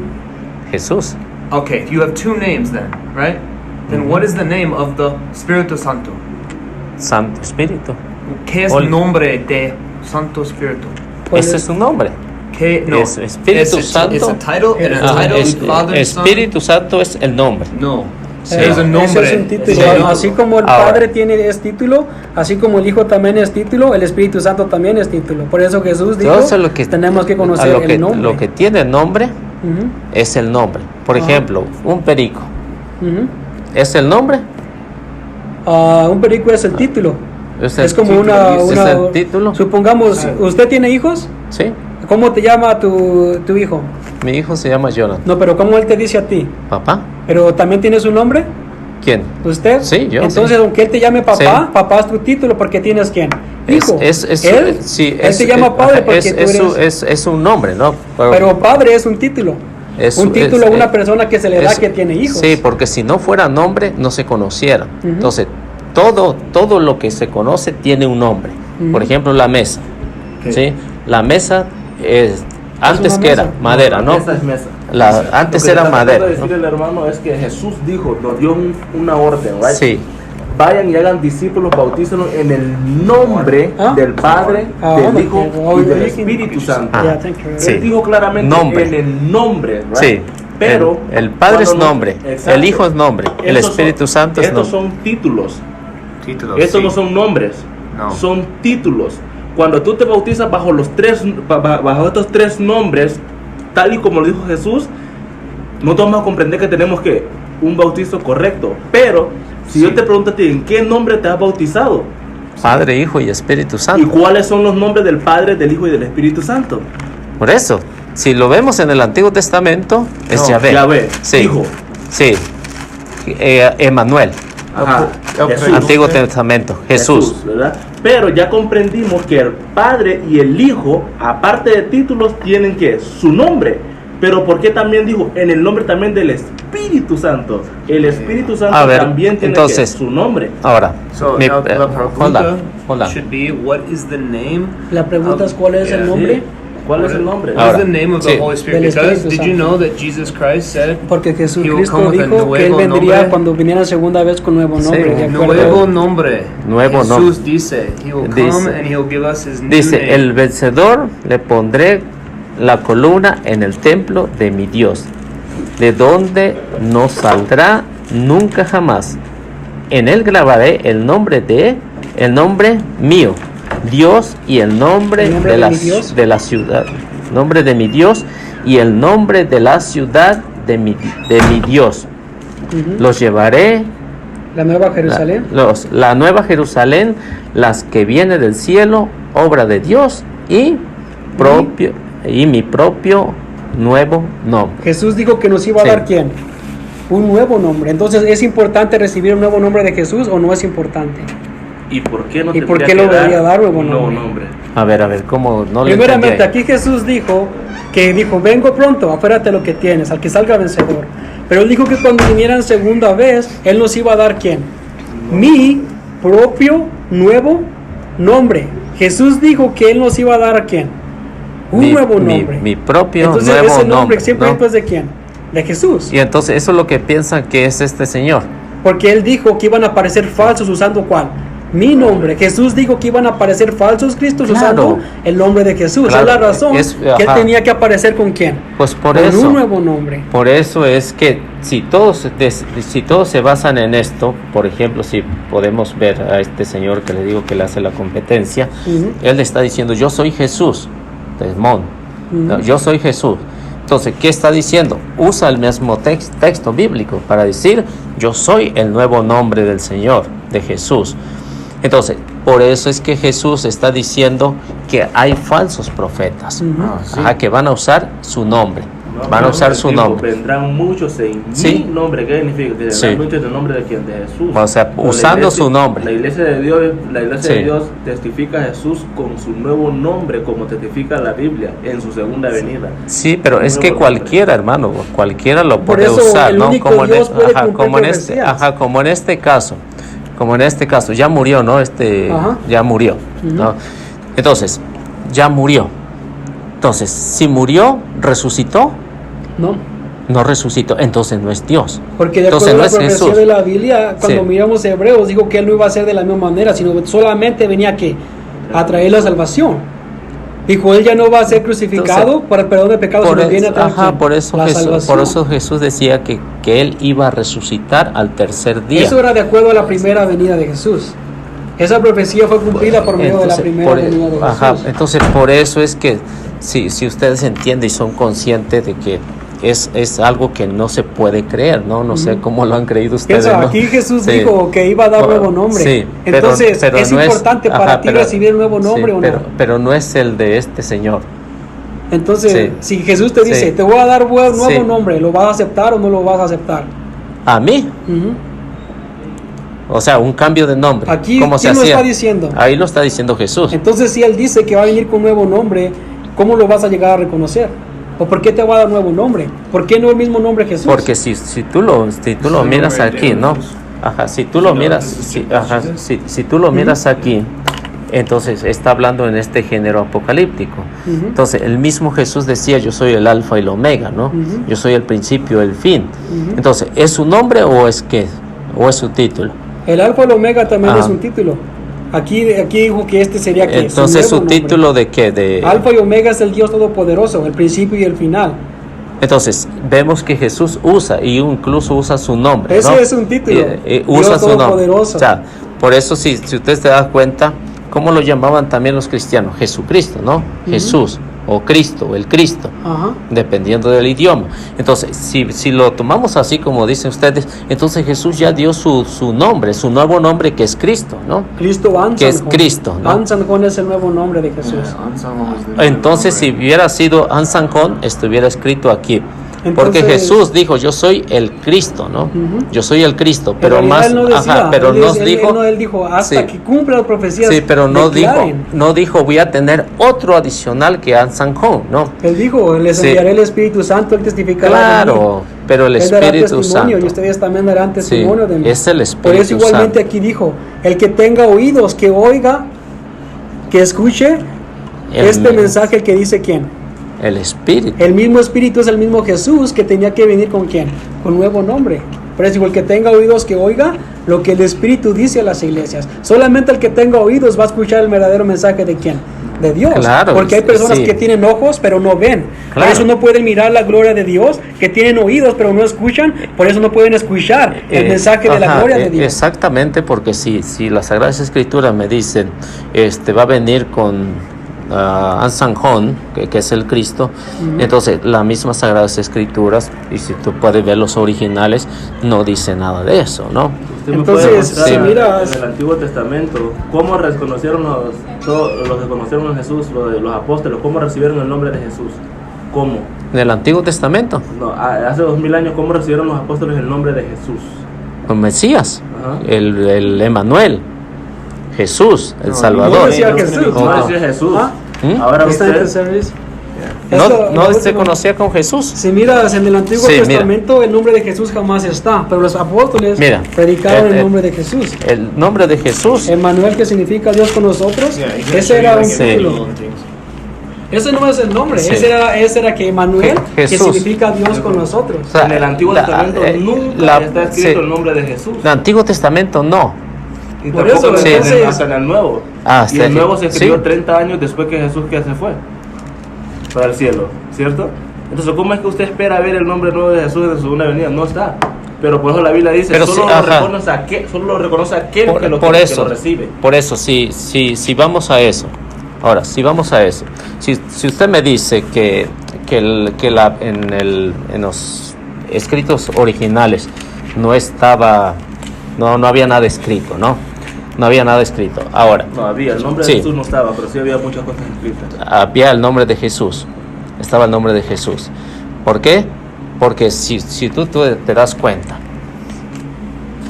Jesús. Okay, you have two names then, right? Then what is the name of the Espíritu Santo? Santo Espíritu. ¿Qué es el nombre de Santo Espíritu? Ese es su nombre. ¿Qué? No. Es Espíritu Santo. ¿Es a title? ¿Es Father, Son? Espíritu Santo es el nombre. No. Sí. Es un nombre. Ese es un título. Sí. Así como el Padre tiene es título, así como el Hijo también es título, el Espíritu Santo también es título. Por eso Jesús dijo, tenemos que conocer el nombre. Lo que tiene nombre es el nombre. Por ejemplo, un perico. ¿Es el nombre? Un perico es el título. Es como una... ¿Es el título? Supongamos, ¿usted tiene hijos? Sí. ¿Cómo te llama tu hijo? Mi hijo se llama Jonathan. No, pero ¿cómo él te dice a ti? ¿Papá? ¿Pero también tiene su nombre? ¿Quién? ¿Usted? Sí, yo. Entonces, aunque él te llame papá, papá es tu título porque tienes ¿quién? Hijo. Él te llama padre porque tú eres... Es un nombre, ¿no? Pero padre es un título. Un título a una persona que se le da que tiene hijos. Sí, porque si no fuera nombre, no se conociera. Entonces, todo lo que se conoce tiene un nombre. Por ejemplo, la mesa. ¿Sí? La mesa es... Antes que era madera, ¿no? Esa es mesa. Antes era madera. Lo que decir el hermano es que Jesús dijo, nos dio una orden, ¿right? Sí. Vayan y hagan discípulos, bautícenlos en el nombre del Padre, del Hijo y del Espíritu Santo. Él dijo claramente nombre. En el nombre, ¿right? Sí. Pero el Padre es nombre, exacto, el Hijo es nombre, el Espíritu Santo es nombre. Estos son títulos. sí. Estos no son nombres, son títulos. Cuando tú te bautizas bajo estos tres nombres, tal y como lo dijo Jesús, no te vamos a comprender que tenemos que un bautizo correcto. Pero si yo te pregunto a ti, ¿en qué nombre te has bautizado? Padre, Hijo y Espíritu Santo. ¿Y cuáles son los nombres del Padre, del Hijo y del Espíritu Santo? Por eso, si lo vemos en el Antiguo Testamento, es Yahvé. Yahvé, sí. Hijo. Sí. Emmanuel. Ajá. Jesús. Antiguo Testamento, Jesús. ¿Verdad? Pero ya comprendimos que el Padre y el Hijo, aparte de títulos, tienen que su nombre. Pero ¿por qué también dijo en el nombre también del Espíritu Santo? El Espíritu Santo también tiene que su nombre. Ahora, la pregunta should be, what is the name? La pregunta es ¿cuál es el nombre? ¿Cuál es el nombre? What is the name of the Holy Spirit? Because did you know that Jesus Christ said porque Jesucristo dijo que él vendría cuando viniera segunda vez con nuevo nombre. Nuevo nombre. Nuevo nombre. Jesús dice, he will come and he will give us his new name. El vencedor le pondré la columna en el templo de mi Dios, de donde no saldrá nunca jamás. En él grabaré el nombre mío, Dios, y el nombre de la ciudad, nombre de mi Dios y el nombre de la ciudad de mi Dios. Los llevaré, la nueva Jerusalén, la nueva Jerusalén, las que viene del cielo, obra de Dios y mi propio nuevo nombre. Jesús dijo que nos iba a dar ¿quién? Un nuevo nombre. Entonces, ¿es importante recibir un nuevo nombre de Jesús o no es importante? ¿Y por qué no lo debería dar un nuevo nombre? A ver, ¿cómo no le primeramente, aquí Jesús dijo, vengo pronto, afuérate lo que tienes, al que salga vencedor. Pero él dijo que cuando vinieran segunda vez, él nos iba a dar ¿quién? Mi propio nuevo nombre. Jesús dijo que él nos iba a dar ¿a quién? Un nuevo nombre. Mi propio entonces, nuevo ese nombre. nombre, siempre después de ¿quién? De Jesús. Y entonces eso es lo que piensan que es este Señor. Porque él dijo que iban a aparecer falsos usando ¿cuál? Mi nombre. Jesús dijo que iban a aparecer falsos cristos usando el nombre de Jesús. Es la razón que él tenía que aparecer ¿con quién? Pues por con eso, un nuevo nombre. Por eso es que si todos se basan en esto, por ejemplo, si podemos ver a este señor que le digo que le hace la competencia, él le está diciendo, yo soy Jesús, Desmond, yo soy Jesús. Entonces, ¿qué está diciendo? Usa el mismo texto bíblico para decir, yo soy el nuevo nombre del Señor, de Jesús. Entonces, por eso es que Jesús está diciendo que hay falsos profetas, que van a usar su nombre. Van a usar su nombre. Vendrán muchos en mi nombre. ¿Qué significa? Que vendrán muchos en el nombre de quién? De Jesús. O sea, usando su nombre. La iglesia de Dios testifica a Jesús con su nuevo nombre, como testifica la Biblia en su segunda venida. Sí, pero es que cualquiera, hermano, cualquiera lo puede usar, ¿no? Como en este caso. Como en este caso, ya murió, ¿no? Ya murió, ¿no? Entonces, ya murió. Entonces, si murió, ¿resucitó? No resucitó, entonces no es Dios. Porque de acuerdo a la profecía de la Biblia, cuando miramos Hebreos, dijo que Él no iba a ser de la misma manera, sino solamente venía a traer la salvación. Dijo, Él ya no va a ser crucificado. Entonces, para el perdón de pecados, sino viene a traer por eso Jesús decía que Él iba a resucitar al tercer día. Eso era de acuerdo a la primera venida de Jesús. Esa profecía fue cumplida por medio de la primera venida de Jesús. Entonces, por eso es que si ustedes entienden y son conscientes de que es algo que no se puede creer, ¿no? Sé cómo lo han creído ustedes. ¿No? Aquí Jesús dijo que iba a dar nuevo nombre. Sí, entonces, pero ¿es importante para ti recibir el nuevo nombre o no? Pero no es el de este Señor. Entonces, si Jesús te dice, te voy a dar nuevo nombre, ¿lo vas a aceptar o no lo vas a aceptar? ¿A mí? O sea, un cambio de nombre. Aquí, ¿cómo ¿quién lo está diciendo? Ahí lo está diciendo Jesús. Entonces, si Él dice que va a venir con un nuevo nombre, ¿cómo lo vas a llegar a reconocer? ¿O por qué te va a dar nuevo nombre? ¿Por qué no el mismo nombre Jesús? Porque si tú lo miras aquí, ¿no? Si tú lo miras, si tú lo miras aquí, entonces está hablando en este género apocalíptico. Entonces, el mismo Jesús decía, yo soy el alfa y el omega, ¿no? Yo soy el principio y el fin. Entonces, ¿es su nombre o es qué? ¿O es su título? El alfa y el omega también es un título. Aquí dijo que este sería que entonces su título de qué, de Alfa y Omega es el Dios todopoderoso, el principio y el final. Entonces vemos que Jesús usa y incluso usa su nombre. Ese es un título. Usa su nombre. O sea, por eso si usted se da cuenta, ¿cómo lo llamaban también los cristianos? Jesucristo, ¿no? Jesús o Cristo, o el Cristo, dependiendo del idioma. Entonces, si lo tomamos así como dicen ustedes, entonces Jesús ya dio su nombre, su nuevo nombre, que es Cristo, ¿no? Cristo Ansan, que es Cristo, ¿no? Ansan es el nuevo nombre de Jesús. Entonces, si hubiera sido Ansan, estuviera escrito aquí. Porque Jesús dijo, yo soy el Cristo, ¿no? Yo soy el Cristo, pero más, él no decía, pero él dijo hasta que cumpla las profecías. Sí, pero no dijo, voy a tener otro adicional que Ansan, ¿no? Él dijo, les enviaré el Espíritu Santo, él testificará. Claro, pero el Espíritu Santo. Y ustedes también darán testimonio de mí. Es el Espíritu Por eso igualmente Santo. Aquí dijo, el que tenga oídos, que oiga, que escuche mensaje, el que dice quién. El Espíritu. El mismo Espíritu es el mismo Jesús que tenía que venir con quién, con nuevo nombre. Por eso el que tenga oídos que oiga lo que el Espíritu dice a las iglesias. Solamente el que tenga oídos va a escuchar el verdadero mensaje de quién, de Dios. Claro, porque hay personas que tienen ojos pero no ven. Claro. Por eso no pueden mirar la gloria de Dios, que tienen oídos pero no escuchan. Por eso no pueden escuchar el mensaje de la gloria de Dios. Exactamente, porque si las Sagradas Escrituras me dicen, va a venir con Ansan, que es el Cristo, entonces las mismas Sagradas Escrituras, y si tú puedes ver los originales, no dice nada de eso, ¿no? Entonces, si miras en el Antiguo Testamento, ¿cómo reconocieron los que conocieron a Jesús, los apóstoles, cómo recibieron el nombre de Jesús? ¿Cómo? ¿En el Antiguo Testamento? No, hace 2000 años, ¿cómo recibieron los apóstoles el nombre de Jesús? El Mesías, el Emanuel, Jesús, el Salvador. No decía Jesús. No decía Jesús. Ahora usted... No se conocía con Jesús. Si miras en el Antiguo Testamento, el nombre de Jesús jamás está, pero los apóstoles predicaron el nombre de Jesús. El nombre de Jesús. Emmanuel, que significa Dios con nosotros. Ese era un título. Ese no es el nombre, ese era que Emmanuel, que significa Dios con nosotros. O sea, en el Antiguo Testamento nunca está escrito el nombre de Jesús. En el Antiguo Testamento no. Y por eso hasta en el Nuevo. Y el Nuevo se escribió 30 años después que Jesús se fue para el cielo, ¿cierto? Entonces, ¿cómo es que usted espera ver el nombre nuevo de Jesús en su segunda venida? No está. Pero por eso la Biblia dice, solo lo reconoce aquel que lo recibe. Por eso, si vamos a eso. Ahora, si vamos a eso. Si usted me dice que en los escritos originales no había nada escrito, ¿no? No había nada escrito. Ahora. No había, el nombre de Jesús no estaba, pero sí había muchas cosas escritas. Había el nombre de Jesús. Estaba el nombre de Jesús. ¿Por qué? Porque si tú te das cuenta,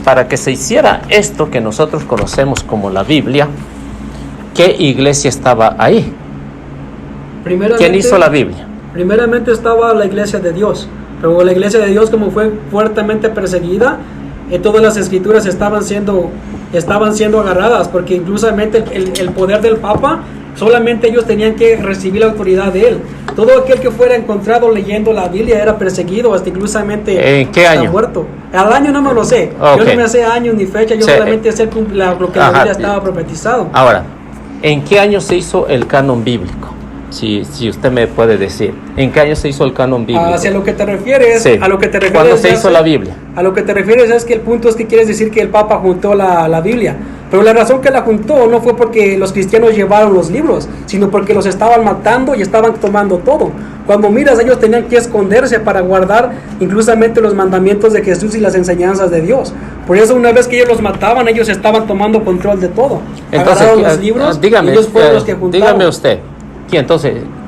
para que se hiciera esto que nosotros conocemos como la Biblia, ¿qué iglesia estaba ahí? ¿Quién hizo la Biblia? Primeramente estaba la iglesia de Dios. Pero la iglesia de Dios, como fue fuertemente perseguida, todas las escrituras estaban siendo agarradas, porque inclusamente el poder del Papa Solamente ellos tenían que recibir la autoridad de él. Todo aquel que fuera encontrado leyendo la Biblia era perseguido, hasta inclusivamente ¿En qué año? muerto. Al año no me lo sé. Okay. Yo no me sé años ni fecha, yo solamente sé lo que la Biblia estaba profetizado. Ahora, ¿en qué año se hizo el canon bíblico? Si usted me puede decir, ¿en qué año se hizo el canon bíblico? Hacia lo que te refieres, sí. a lo que te refieres. ¿Cuándo se hizo la Biblia? A lo que te refieres es que el punto es que quieres decir que el Papa juntó la Biblia. Pero la razón que la juntó no fue porque los cristianos llevaron los libros, sino porque los estaban matando y estaban tomando todo. Cuando miras, ellos tenían que esconderse para guardar inclusamente los mandamientos de Jesús y las enseñanzas de Dios. Por eso una vez que ellos los mataban, ellos estaban tomando control de todo. Entonces, agarraron los libros, dígame, ellos fueron los que juntaron. dígame usted,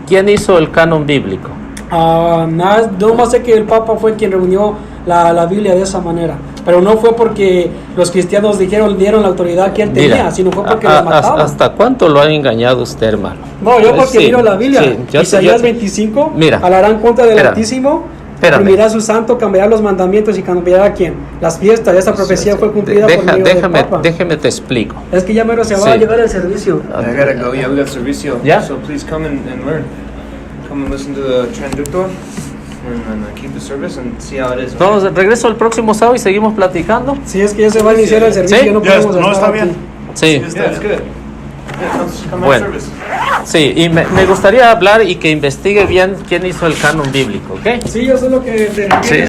¿quién hizo el canon bíblico? No más sé que el Papa fue quien reunió la Biblia de esa manera, pero no fue porque los cristianos dieron la autoridad que él tenía, sino fue porque los mataban. ¿Hasta cuánto lo ha engañado usted, hermano? No, yo porque miro la Biblia. Sí, Isaías 25, mira, hablarán contra del Altísimo, oprimirá su santo, cambiará los mandamientos y cambiará a quién, las fiestas. Esa profecía fue cumplida por medio del Papa. Déjeme te explico. Es que ya mero se va a llegar el servicio. I gotta go. Yeah, we got servicio. Yeah. So please come and learn. Come and listen to the transductor and keep the service and see how it is. Entonces, regreso el próximo sábado y seguimos platicando. Si es que ya se va a iniciar el servicio, ¿Sí? no podemos No, estar está aquí. bien. Sí. Yeah, it's good. Yeah, come Bueno. service. Sí, y me gustaría hablar y que investigue bien quién hizo el canon bíblico, ¿ok? Sí, yo sé lo que te refieres. Sí.